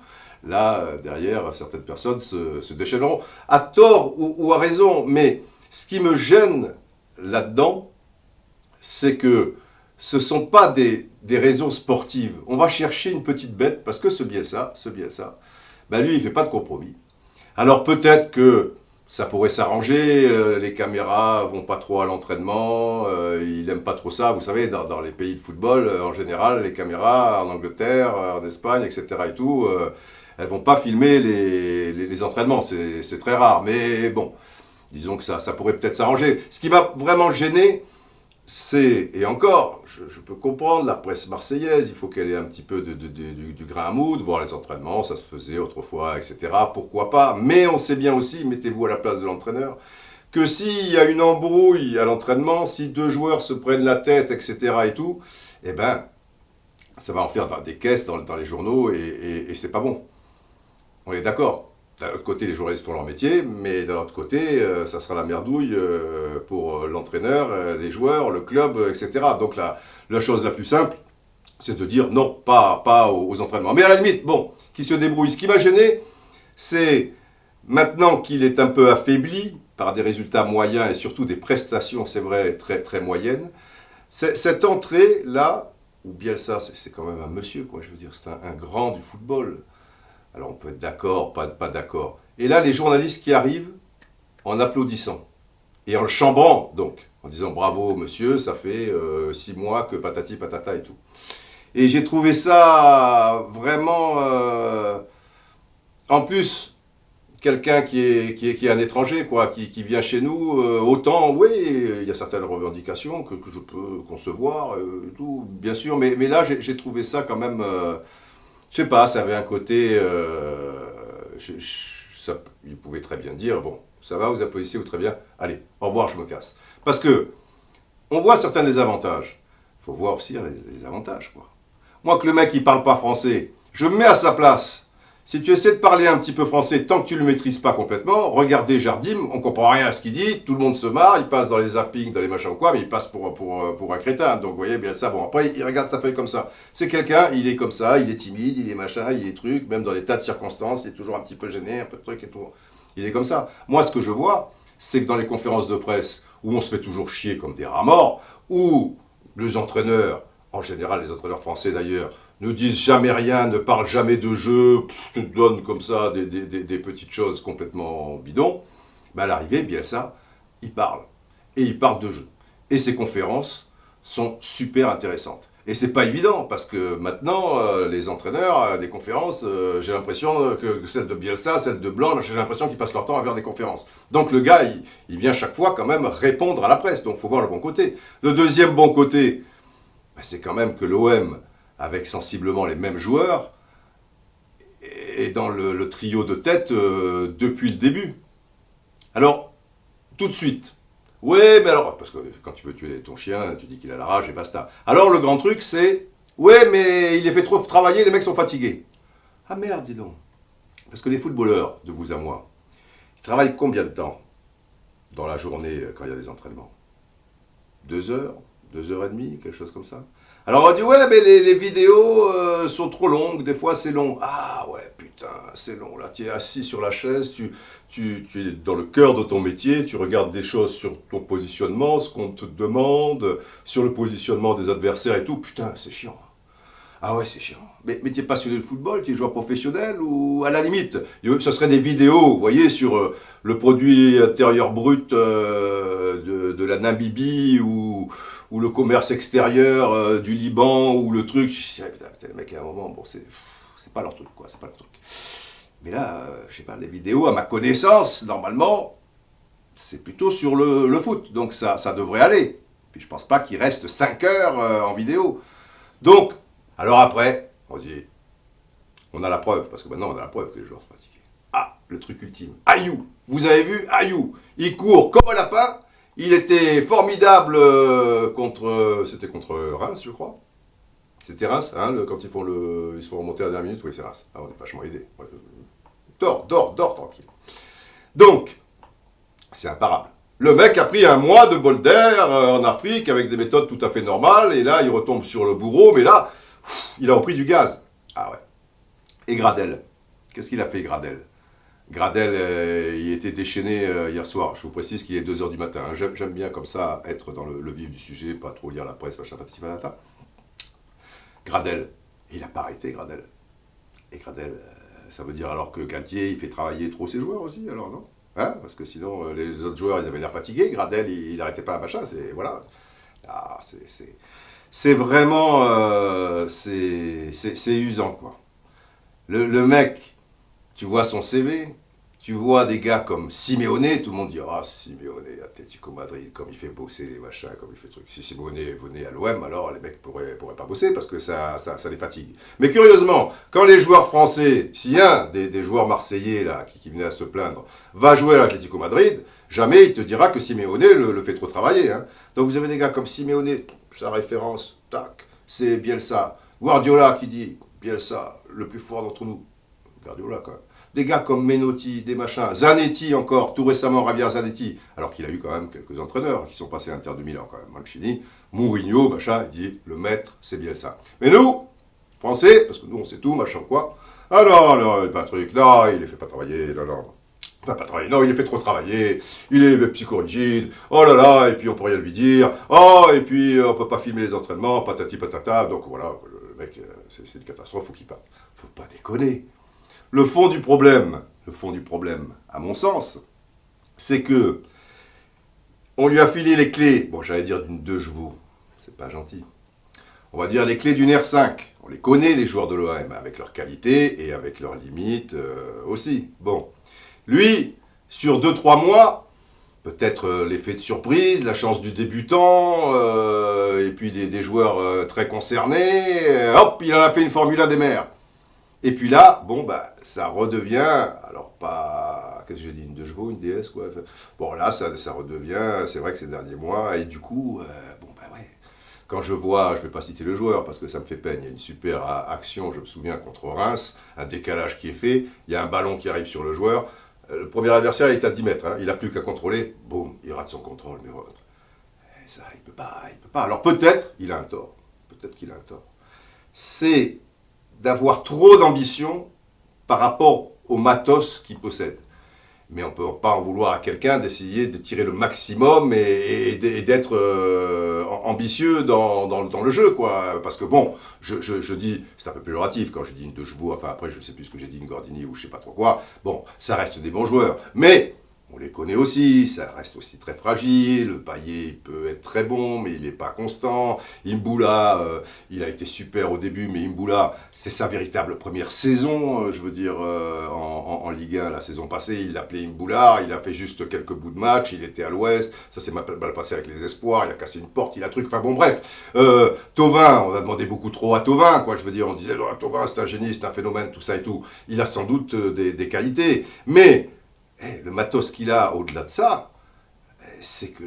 là, derrière, certaines personnes se déchaîneront, à tort ou à raison. Mais ce qui me gêne là-dedans, c'est que ce ne sont pas des raisons sportives. On va chercher une petite bête, parce que ce Bielsa, ben lui, il ne fait pas de compromis. Alors peut-être que ça pourrait s'arranger, les caméras vont pas trop à l'entraînement, il n'aime pas trop ça. Vous savez, dans les pays de football, en général, les caméras, en Angleterre, en Espagne, etc. et tout, elles vont pas filmer les entraînements, c'est très rare. Mais bon, disons que ça pourrait peut-être s'arranger. Ce qui m'a vraiment gêné, c'est, et encore, je peux comprendre, la presse marseillaise, il faut qu'elle ait un petit peu du grain à moudre, voir les entraînements, ça se faisait autrefois, etc. Pourquoi pas? Mais on sait bien aussi, mettez-vous à la place de l'entraîneur, que s'il y a une embrouille à l'entraînement, si 2 joueurs se prennent la tête, etc. et tout, eh ben, ça va en faire dans des caisses, dans les journaux, et c'est pas bon. On est d'accord. D'un autre côté, les journalistes font leur métier, mais d'un autre côté, ça sera la merdouille pour l'entraîneur, les joueurs, le club, etc. Donc la chose la plus simple, c'est de dire non, pas aux entraînements. Mais à la limite, bon, qui se débrouille. Ce qui m'a gêné, c'est maintenant qu'il est un peu affaibli par des résultats moyens et surtout des prestations, c'est vrai, très, très moyennes, cette entrée-là, où Bielsa, c'est quand même un monsieur, quoi, je veux dire, c'est un grand du football. Alors on peut être d'accord, pas d'accord. Et là, les journalistes qui arrivent en applaudissant et en le chambrant, donc, en disant bravo monsieur, ça fait 6 mois que patati patata et tout. Et j'ai trouvé ça vraiment... en plus, quelqu'un qui est un étranger, quoi, qui vient chez nous, autant, oui, il y a certaines revendications que je peux concevoir, tout, bien sûr, mais là, j'ai trouvé ça quand même... je sais pas, ça avait un côté... il pouvait très bien dire, bon, ça va, vous applaudissez, ou très bien, allez, au revoir, je me casse. Parce que, on voit certains désavantages. Il faut voir aussi les avantages, quoi. Moi, que le mec, il parle pas français, je me mets à sa place. Si tu essaies de parler un petit peu français, tant que tu le maîtrises pas complètement, regardez Jardim, on comprend rien à ce qu'il dit, tout le monde se marre, il passe dans les zappings, dans les machins ou quoi, mais il passe pour un crétin. Donc vous voyez bien ça, bon après il regarde sa feuille comme ça. C'est quelqu'un, il est comme ça, il est timide, il est machin, il est truc, même dans des tas de circonstances, il est toujours un petit peu gêné, un peu de truc et tout. Il est comme ça. Moi ce que je vois, c'est que dans les conférences de presse, où on se fait toujours chier comme des rats morts, où les entraîneurs, en général les entraîneurs français d'ailleurs, ne disent jamais rien, ne parlent jamais de jeu, te donnent comme ça des petites choses complètement bidons, ben à l'arrivée, Bielsa, il parle. Et il parle de jeu. Et ses conférences sont super intéressantes. Et c'est pas évident, parce que maintenant, les entraîneurs, des conférences, j'ai l'impression que celle de Bielsa, celle de Blanc, j'ai l'impression qu'ils passent leur temps à faire des conférences. Donc le gars, il vient chaque fois quand même répondre à la presse, donc il faut voir le bon côté. Le deuxième bon côté, ben c'est quand même que l'OM, avec sensiblement les mêmes joueurs, et dans le trio de tête depuis le début. Alors, tout de suite, ouais, mais alors, parce que quand tu veux tuer ton chien, tu dis qu'il a la rage et basta. Alors, le grand truc, c'est, ouais, mais il les fait trop travailler, les mecs sont fatigués. Ah merde, dis donc. Parce que les footballeurs, de vous à moi, ils travaillent combien de temps dans la journée quand il y a des entraînements? 2 heures, 2 heures et demie, quelque chose comme ça. Alors on dit, ouais, mais les vidéos sont trop longues, des fois c'est long. Ah ouais, putain, c'est long. Là, tu es assis sur la chaise, tu es dans le cœur de ton métier, tu regardes des choses sur ton positionnement, ce qu'on te demande, sur le positionnement des adversaires et tout. Putain, c'est chiant. Ah ouais, c'est chiant. Mais tu es passionné de football, tu es joueur professionnel ou à la limite, ce serait des vidéos, vous voyez, sur le produit intérieur brut de la Namibie ou le commerce extérieur du Liban ou le truc. Je me suis dit, putain, les mecs, à un moment, bon, c'est pas leur truc, quoi, c'est pas leur truc. Mais là, je sais pas, les vidéos, à ma connaissance, normalement, c'est plutôt sur le foot. Donc ça devrait aller. Puis je pense pas qu'il reste 5 heures en vidéo. Donc, alors après, on dit, on a la preuve, parce que maintenant on a la preuve que les joueurs sont fatigués. Ah, le truc ultime. Ayou, vous avez vu Ayou, il court comme un lapin. Il était formidable c'était contre Reims, je crois. C'était Reims, hein, quand ils se font remonter à la dernière minute. Oui, c'est Reims. Ah, on est vachement aidés. Dors, tranquille. Donc, c'est imparable. Le mec a pris un mois de bol d'air en Afrique avec des méthodes tout à fait normales. Et là, il retombe sur le bourreau. Mais là, il a repris du gaz. Ah ouais. Et Gradel. Qu'est-ce qu'il a fait, Gradel? Gradel, il était déchaîné hier soir. Je vous précise qu'il est 2h du matin. Hein. J'aime bien comme ça être dans le vif du sujet, pas trop lire la presse, machin, patati patata. Gradel, il n'a pas arrêté, Gradel. Et Gradel, ça veut dire alors que Galtier, il fait travailler trop ses joueurs aussi, alors non? Hein? Parce que sinon, les autres joueurs, ils avaient l'air fatigués. Gradel, il n'arrêtait pas, machin, c'est... Voilà. Ah, c'est vraiment... c'est usant, quoi. Le mec, tu vois son CV, tu vois des gars comme Simeone, tout le monde dit « Ah, Simeone, Atlético Madrid, comme il fait bosser les machins, comme il fait truc. » Si Simeone venait à l'OM, alors les mecs pourraient pas bosser parce que ça les fatigue. Mais curieusement, quand les joueurs français, si un des joueurs marseillais là, qui venait à se plaindre, va jouer à l'Atlético Madrid, jamais il te dira que Simeone le fait trop travailler. Hein. Donc vous avez des gars comme Simeone, sa référence, tac, c'est Bielsa. Guardiola qui dit « Bielsa, le plus fort d'entre nous. » Guardiola quand même. Des gars comme Menotti, des machins, Zanetti encore, tout récemment Javier Zanetti, alors qu'il a eu quand même quelques entraîneurs qui sont passés à l'Inter de Milan quand même, Mancini, Mourinho, machin, il dit le maître c'est Bielsa. Mais nous, Français, parce que nous on sait tout, machin quoi, ah non, il n'est pas un truc, non, il les fait pas travailler, non. Enfin, pas travailler, non, il les fait trop travailler, il est psychorigide, oh là là, et puis on peut rien lui dire, oh, et puis on peut pas filmer les entraînements, patati patata, donc voilà, le mec, c'est une catastrophe, faut qu'il parte. Faut pas déconner. Le fond du problème, à mon sens, c'est que on lui a filé les clés, bon j'allais dire d'une 2 chevaux, c'est pas gentil. On va dire les clés d'une R5. On les connaît, les joueurs de l'OM, avec leurs qualités et avec leurs limites aussi. Bon, lui, sur 2-3 mois, peut-être l'effet de surprise, la chance du débutant, et puis des joueurs très concernés, hop, il en a fait une Formule 1 des mers. Et puis là, bon, bah, ça redevient, alors pas, qu'est-ce que j'ai dit, une 2 chevaux, une DS, quoi. Bon, là, ça redevient, c'est vrai que ces derniers mois, et du coup, bon, bah ouais, quand je vois, je vais pas citer le joueur, parce que ça me fait peine, il y a une super action, je me souviens, contre Reims, un décalage qui est fait, il y a un ballon qui arrive sur le joueur, le premier adversaire il est à 10 mètres, hein, il n'a plus qu'à contrôler, boum, il rate son contrôle, mais bon, ça, il peut pas. Alors peut-être, il a un tort, c'est d'avoir trop d'ambition par rapport au matos qu'il possède. Mais on ne peut pas en vouloir à quelqu'un d'essayer de tirer le maximum et d'être ambitieux dans le jeu, quoi. Parce que bon, je dis, c'est un peu péjoratif quand je dis une 2 chevaux, enfin après je ne sais plus ce que j'ai dit, une Gordini ou je ne sais pas trop quoi. Bon, ça reste des bons joueurs. Mais on les connaît aussi, ça reste aussi très fragile. Payet, il peut être très bon, mais il n'est pas constant. Imboula, il a été super au début, mais Imboula, c'est sa véritable première saison, je veux dire, en Ligue 1. La saison passée, il l'appelait Imboula, il a fait juste quelques bouts de match, il était à l'Ouest, ça s'est mal passé avec les espoirs, il a cassé une porte, il a truc, enfin bon bref. Thauvin, on a demandé beaucoup trop à Thauvin, quoi, je veux dire, on disait, oh, Thauvin c'est un génie, c'est un phénomène, tout ça et tout. Il a sans doute des qualités, mais le matos qu'il a au-delà de ça, c'est que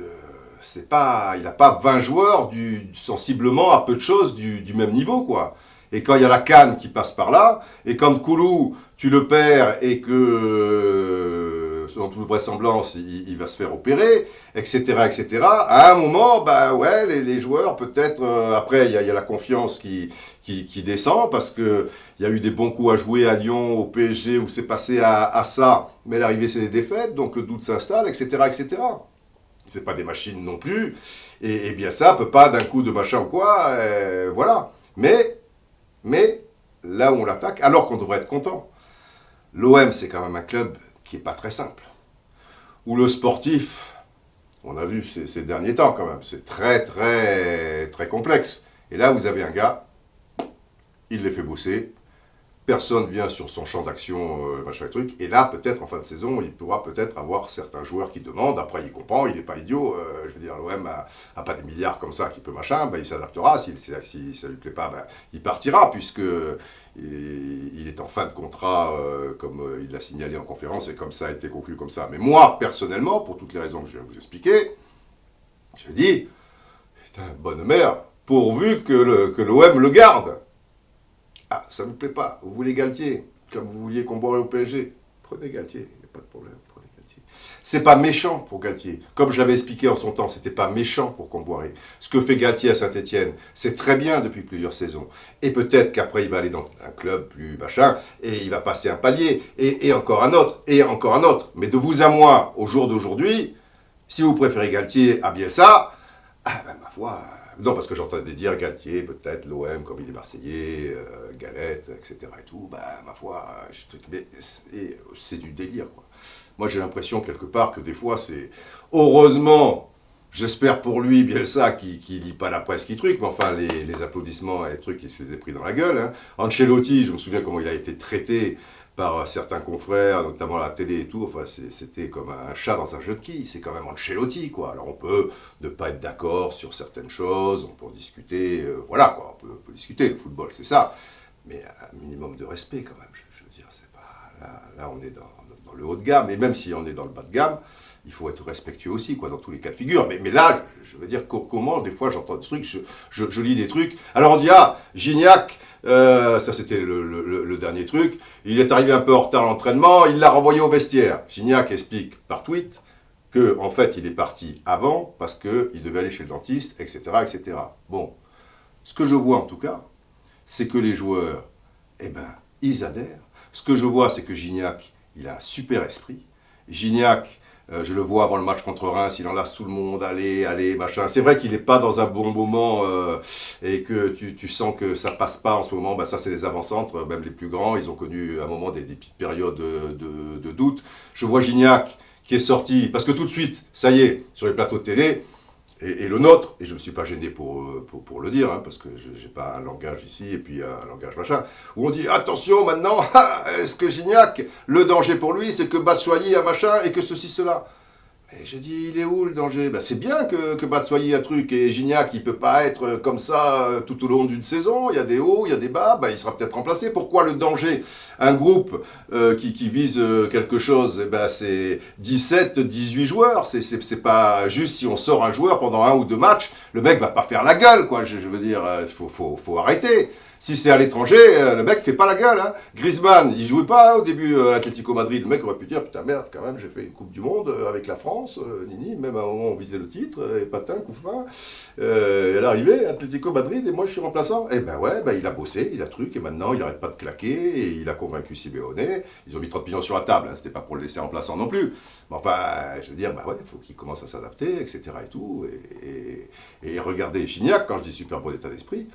il n'a pas 20 joueurs sensiblement à peu de choses du même niveau, quoi. Et quand il y a la CAN qui passe par là, et quand Koulou, tu le perds et que, selon toute vraisemblance, il va se faire opérer, etc., à un moment, bah ouais, les joueurs, peut-être, après, il y a la confiance qui descend, parce qu'il y a eu des bons coups à jouer à Lyon, au PSG, où c'est passé à ça, mais l'arrivée, c'est des défaites, donc le doute s'installe, etc. C'est pas des machines non plus, et bien ça peut pas d'un coup de machin ou quoi, voilà. Mais là où on l'attaque, alors qu'on devrait être content, l'OM c'est quand même un club qui est pas très simple, où le sportif, on a vu ces derniers temps quand même. C'est très, très, très complexe. Et là, vous avez un gars, il les fait bosser. Personne vient sur son champ d'action, machin et truc. Et là, peut-être, en fin de saison, il pourra peut-être avoir certains joueurs qui demandent. Après, il comprend, il n'est pas idiot. Je veux dire, l'OM a pas des milliards comme ça qui peut machin. Ben, il s'adaptera. Si ça lui plaît pas, ben, il partira, puisque il est en fin de contrat, comme il l'a signalé en conférence, et comme ça a été conclu comme ça. Mais moi, personnellement, pour toutes les raisons que je viens de vous expliquer, je dis, putain, bonne mère, pourvu que l'OM le garde. Ah, ça ne vous plaît pas, vous voulez Galtier, comme vous vouliez Comboiré au PSG, prenez Galtier, il n'y a pas de problème, prenez Galtier. C'est pas méchant pour Galtier, comme je l'avais expliqué en son temps, c'était pas méchant pour Comboiré. Ce que fait Galtier à Saint-Etienne, c'est très bien depuis plusieurs saisons. Et peut-être qu'après il va aller dans un club plus machin, et il va passer un palier, et encore un autre, et encore un autre. Mais de vous à moi, au jour d'aujourd'hui, si vous préférez Galtier à Bielsa, ah ben ma foi... Non, parce que j'entendais dire Galtier, peut-être l'OM, comme il est Marseillais, Galette, etc. et tout, bah, ma foi, mais c'est du délire, quoi. Moi, j'ai l'impression, quelque part, que des fois, c'est... Heureusement, j'espère pour lui, Bielsa, qui lit pas la presse, qui truc, mais enfin, les applaudissements et les trucs, il se les a pris dans la gueule. Hein. Ancelotti, je me souviens comment il a été traité par certains confrères, notamment à la télé et tout, enfin c'était comme un chat dans un jeu de quilles, c'est quand même Ancelotti, quoi. Alors on peut ne pas être d'accord sur certaines choses, on peut en discuter, voilà, quoi, on peut discuter, le football c'est ça, mais un minimum de respect quand même, je veux dire, c'est pas, là on est dans le haut de gamme, et même si on est dans le bas de gamme, il faut être respectueux aussi, quoi, dans tous les cas de figure. Mais là, je veux dire, comment, des fois, j'entends des trucs, je lis des trucs. Alors on dit, ah, Gignac, ça c'était le dernier truc, il est arrivé un peu en retard à l'entraînement, il l'a renvoyé au vestiaire. Gignac explique par tweet que, en fait, il est parti avant parce qu'il devait aller chez le dentiste, etc., etc. Bon, ce que je vois en tout cas, c'est que les joueurs, eh ben, ils adhèrent. Ce que je vois, c'est que Gignac, il a un super esprit. Gignac, je le vois avant le match contre Reims, il enlace tout le monde, allez, machin. C'est vrai qu'il n'est pas dans un bon moment et que tu sens que ça passe pas en ce moment. Ben ça, c'est les avant-centres, même les plus grands. Ils ont connu à un moment des petites périodes de doute. Je vois Gignac qui est sorti, parce que tout de suite, ça y est, sur les plateaux de télé, et le nôtre, et je ne me suis pas gêné pour le dire, hein, parce que je n'ai pas un langage ici, et puis un langage machin, où on dit, attention maintenant, est-ce que Gignac, le danger pour lui, c'est que Batshuayi a machin, et que ceci, cela. Et je dis, il est où le danger? Ben, c'est bien que Batshuayi a truc, et Gignac, il ne peut pas être comme ça tout au long d'une saison, il y a des hauts, il y a des bas, ben, il sera peut-être remplacé. Pourquoi le danger? Un groupe qui vise quelque chose, eh ben, c'est 17, 18 joueurs, c'est pas juste si on sort un joueur pendant 1 ou 2 matchs, le mec va pas faire la gueule, quoi, je veux dire, faut arrêter. Si c'est à l'étranger, le mec fait pas la gueule. Hein. Griezmann, il jouait pas au début à l'Atlético Madrid. Le mec aurait pu dire, putain merde, quand même, j'ai fait une Coupe du Monde avec la France, nini, même à un moment on visait le titre, et patin, coup fin. Elle est arrivée à l'Atlético Madrid et moi je suis remplaçant. Et ben ouais, ben, il a bossé, il a truc, et maintenant il arrête pas de claquer, et il a convaincu Simeone. Ils ont mis 30 millions sur la table, hein. C'était pas pour le laisser remplaçant non plus. Mais enfin, je veux dire, ben ouais, il faut qu'il commence à s'adapter, etc. et tout. Et regardez Gignac, quand je dis super bon état d'esprit,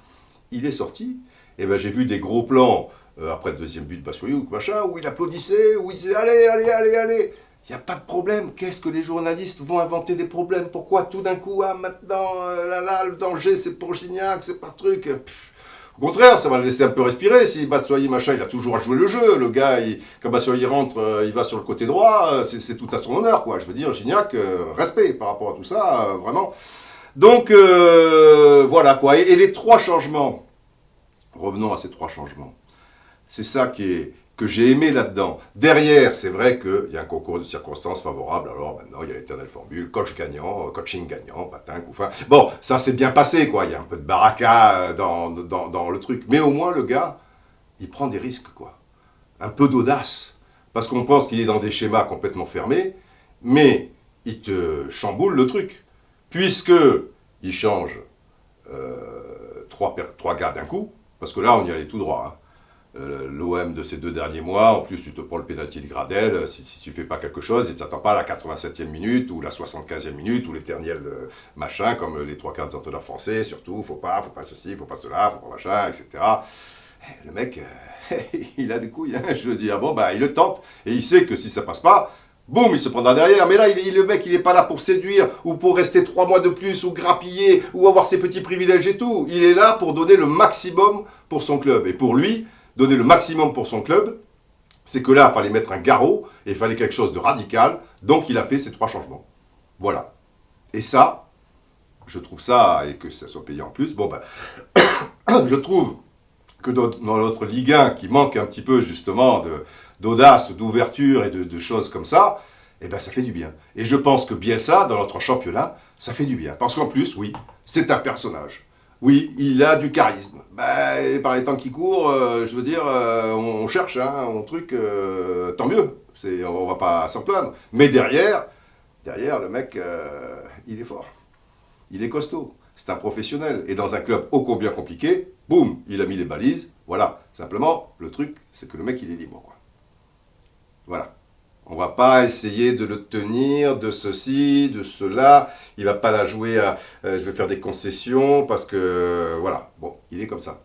il est sorti. Et ben j'ai vu des gros plans après le deuxième but de Batshuayi ou machin, où il applaudissait, où il disait allez. Il n'y a pas de problème. Qu'est-ce que les journalistes vont inventer des problèmes? Pourquoi tout d'un coup, maintenant, le danger c'est pour Gignac, c'est pas le truc. Au contraire, ça va le laisser un peu respirer. Si Batshuayi machin, il a toujours à jouer le jeu. Le gars, quand Batshuayi rentre, il va sur le côté droit. C'est tout à son honneur, quoi. Je veux dire, Gignac, respect par rapport à tout ça, vraiment. Donc voilà quoi. Et les 3 changements. Revenons à ces 3 changements. C'est ça que j'ai aimé là-dedans. Derrière, c'est vrai qu'il y a un concours de circonstances favorables. Alors maintenant, il y a l'éternelle formule, coaching gagnant, patin, coup fin. Bon, ça s'est bien passé, quoi. Il y a un peu de baraka dans le truc. Mais au moins, le gars, il prend des risques, quoi. Un peu d'audace. Parce qu'on pense qu'il est dans des schémas complètement fermés, mais il te chamboule le truc. Puisque il change 3 gars d'un coup, parce que là, on y allait tout droit. Hein. L'OM de ces 2 derniers mois, en plus, tu te prends le pénalty de Gradel. Si tu ne fais pas quelque chose, tu t'attends pas à la 87e minute ou la 75e minute ou l'éternel machin, comme les 3/4 des entraîneurs français, surtout, faut pas ceci, faut pas cela, faut pas machin, etc. Et le mec, il a des couilles, hein, je veux dire. Bon, bah, il le tente et il sait que si ça passe pas, boum, il se prendra derrière. Mais là, le mec, il n'est pas là pour séduire, ou pour rester 3 mois de plus, ou grappiller, ou avoir ses petits privilèges et tout. Il est là pour donner le maximum pour son club. Et pour lui, donner le maximum pour son club, c'est que là, il fallait mettre un garrot, et il fallait quelque chose de radical. Donc, il a fait ces 3 changements. Voilà. Et ça, je trouve ça, et que ça soit payé en plus, bon ben, je trouve que dans notre Ligue 1, qui manque un petit peu justement d'audace, d'ouverture et de choses comme ça, eh ben ça fait du bien. Et je pense que Bielsa, dans notre championnat, ça fait du bien. Parce qu'en plus, oui, c'est un personnage. Oui, il a du charisme. Ben, par les temps qui courent, je veux dire, on cherche un truc, tant mieux. On va pas s'en plaindre. Mais derrière, le mec, il est fort. Il est costaud. C'est un professionnel. Et dans un club ô combien compliqué, boum, il a mis les balises. Voilà. Simplement, le truc, c'est que le mec, il est libre, quoi. Voilà. On va pas essayer de le tenir, de ceci, de cela. Il va pas la jouer à je vais faire des concessions parce que voilà. Bon, il est comme ça.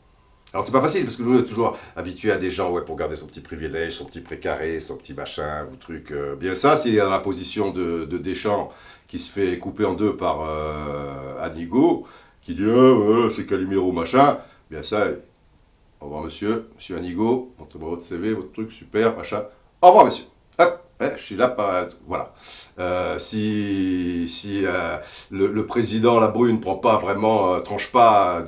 Alors c'est pas facile parce que nous on est toujours habitués à des gens pour garder son petit privilège, son petit précaré, son petit machin ou truc. Bien ça, s'il est dans la position de Deschamps qui se fait couper en deux par Anigo, qui dit c'est Calimero machin. Bien ça, au revoir monsieur Anigo, montrez-moi votre CV, votre truc super machin. Au revoir monsieur. Hop. Je suis là, voilà. Si le président Labrune tranche pas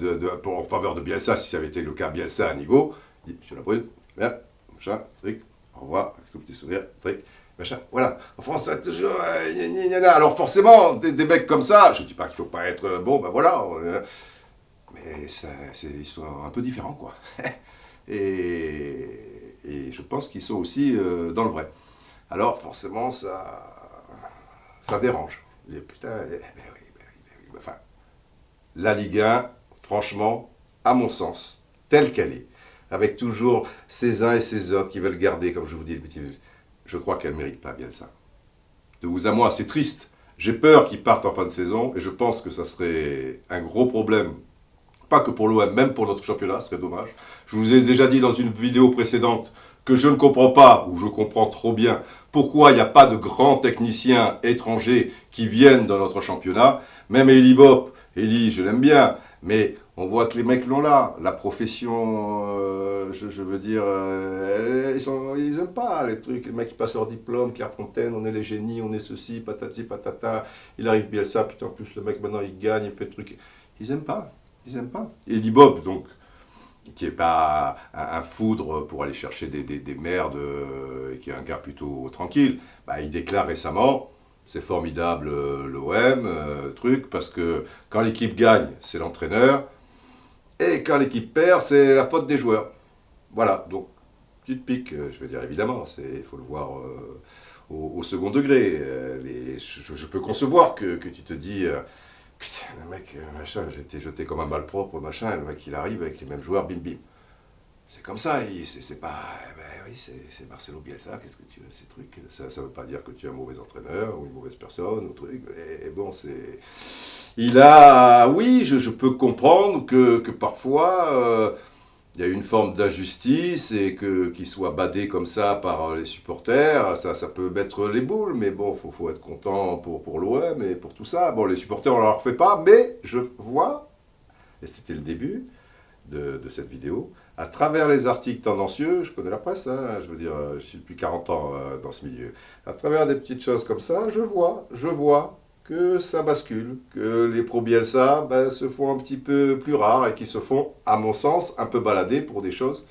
en faveur de Bielsa, si ça avait été le cas Bielsa à Nigo, il dit, monsieur Labrune, bien, machin, truc, au revoir, avec ce petit sourire, truc, machin, voilà. En France, ça toujours, alors forcément, des mecs comme ça, je dis pas qu'il faut pas être bon, ben voilà, mais ils sont un peu différents, quoi. Et je pense qu'ils sont aussi dans le vrai. Alors forcément, ça dérange. Putain, enfin, la Ligue 1, franchement, à mon sens, telle qu'elle est, avec toujours ces uns et ces autres qui veulent garder, comme je vous dis, je crois qu'elle ne mérite pas bien ça. De vous à moi, c'est triste. J'ai peur qu'ils partent en fin de saison, et je pense que ça serait un gros problème. Pas que pour l'OM, même pour notre championnat, ce serait dommage. Je vous ai déjà dit dans une vidéo précédente que je ne comprends pas, ou je comprends trop bien, pourquoi il n'y a pas de grands techniciens étrangers qui viennent dans notre championnat. Même Eli Bop, je l'aime bien, mais on voit que les mecs l'ont là. La profession, je veux dire, ils n'aiment pas les trucs. Les mecs qui passent leur diplôme, Clairefontaine, on est les génies, on est ceci, patati, patata. Il arrive bien ça, putain, en plus le mec maintenant il gagne, il fait le truc. Ils n'aiment pas, Eli Bop, donc, qui n'est pas un foudre pour aller chercher des merdes, et qui est un gars plutôt tranquille, bah, il déclare récemment, c'est formidable l'OM, truc, parce que quand l'équipe gagne, c'est l'entraîneur, et quand l'équipe perd, c'est la faute des joueurs. Voilà, donc, petite pique, je veux dire, évidemment, il faut le voir au second degré. Je peux concevoir que tu te dis... Putain, le mec, machin, j'ai été jeté comme un malpropre, machin, et le mec, il arrive avec les mêmes joueurs, bim bim. C'est comme ça, c'est pas... oui, c'est Marcelo Bielsa, qu'est-ce que tu veux, ces trucs, ça veut pas dire que tu es un mauvais entraîneur, ou une mauvaise personne, ou truc, et bon, c'est... Oui, je peux comprendre que parfois, il y a une forme d'injustice, et qu'il soit badé comme ça par les supporters, ça peut mettre les boules, mais bon, faut être content pour l'OM et pour tout ça. Bon, les supporters, on leur refait pas, mais je vois, et c'était le début de cette vidéo, à travers les articles tendancieux, je connais la presse, je veux dire, je suis depuis 40 ans dans ce milieu, à travers des petites choses comme ça, je vois que ça bascule, que les pro-Bielsa se font un petit peu plus rares et qui se font, à mon sens, un peu balader pour des choses,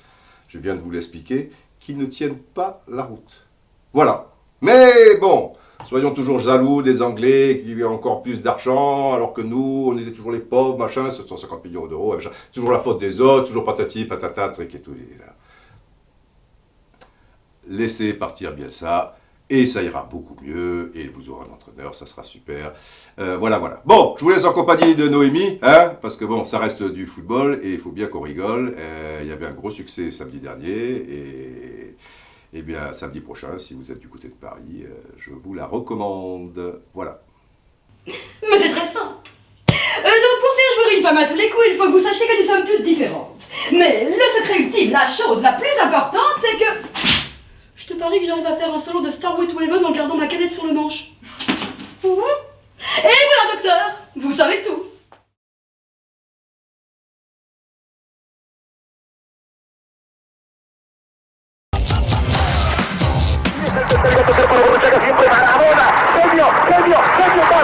je viens de vous l'expliquer, qui ne tiennent pas la route. Voilà. Mais bon, soyons toujours jaloux des Anglais qui ont encore plus d'argent, alors que nous, on était toujours les pauvres, machin, 750 millions d'euros, machin, toujours la faute des autres, toujours patati, patata, truc et tout. Laissez partir Bielsa. Et ça ira beaucoup mieux, et vous aurez un entraîneur, ça sera super. Voilà. Bon, je vous laisse en compagnie de Noémie, parce que bon, ça reste du football, et il faut bien qu'on rigole. Il y avait un gros succès samedi dernier, et bien samedi prochain, si vous êtes du côté de Paris, je vous la recommande. Voilà. Mais c'est très simple. Donc pour faire jouer une femme à tous les coups, il faut que vous sachiez que nous sommes toutes différentes. Mais le secret ultime, la chose la plus importante, c'est que... Je te parie que j'arrive à faire un solo de Starway to Heaven en gardant ma canette sur le manche. Et voilà, docteur, vous savez tout. Siempre Maradona, genio, genio, genio.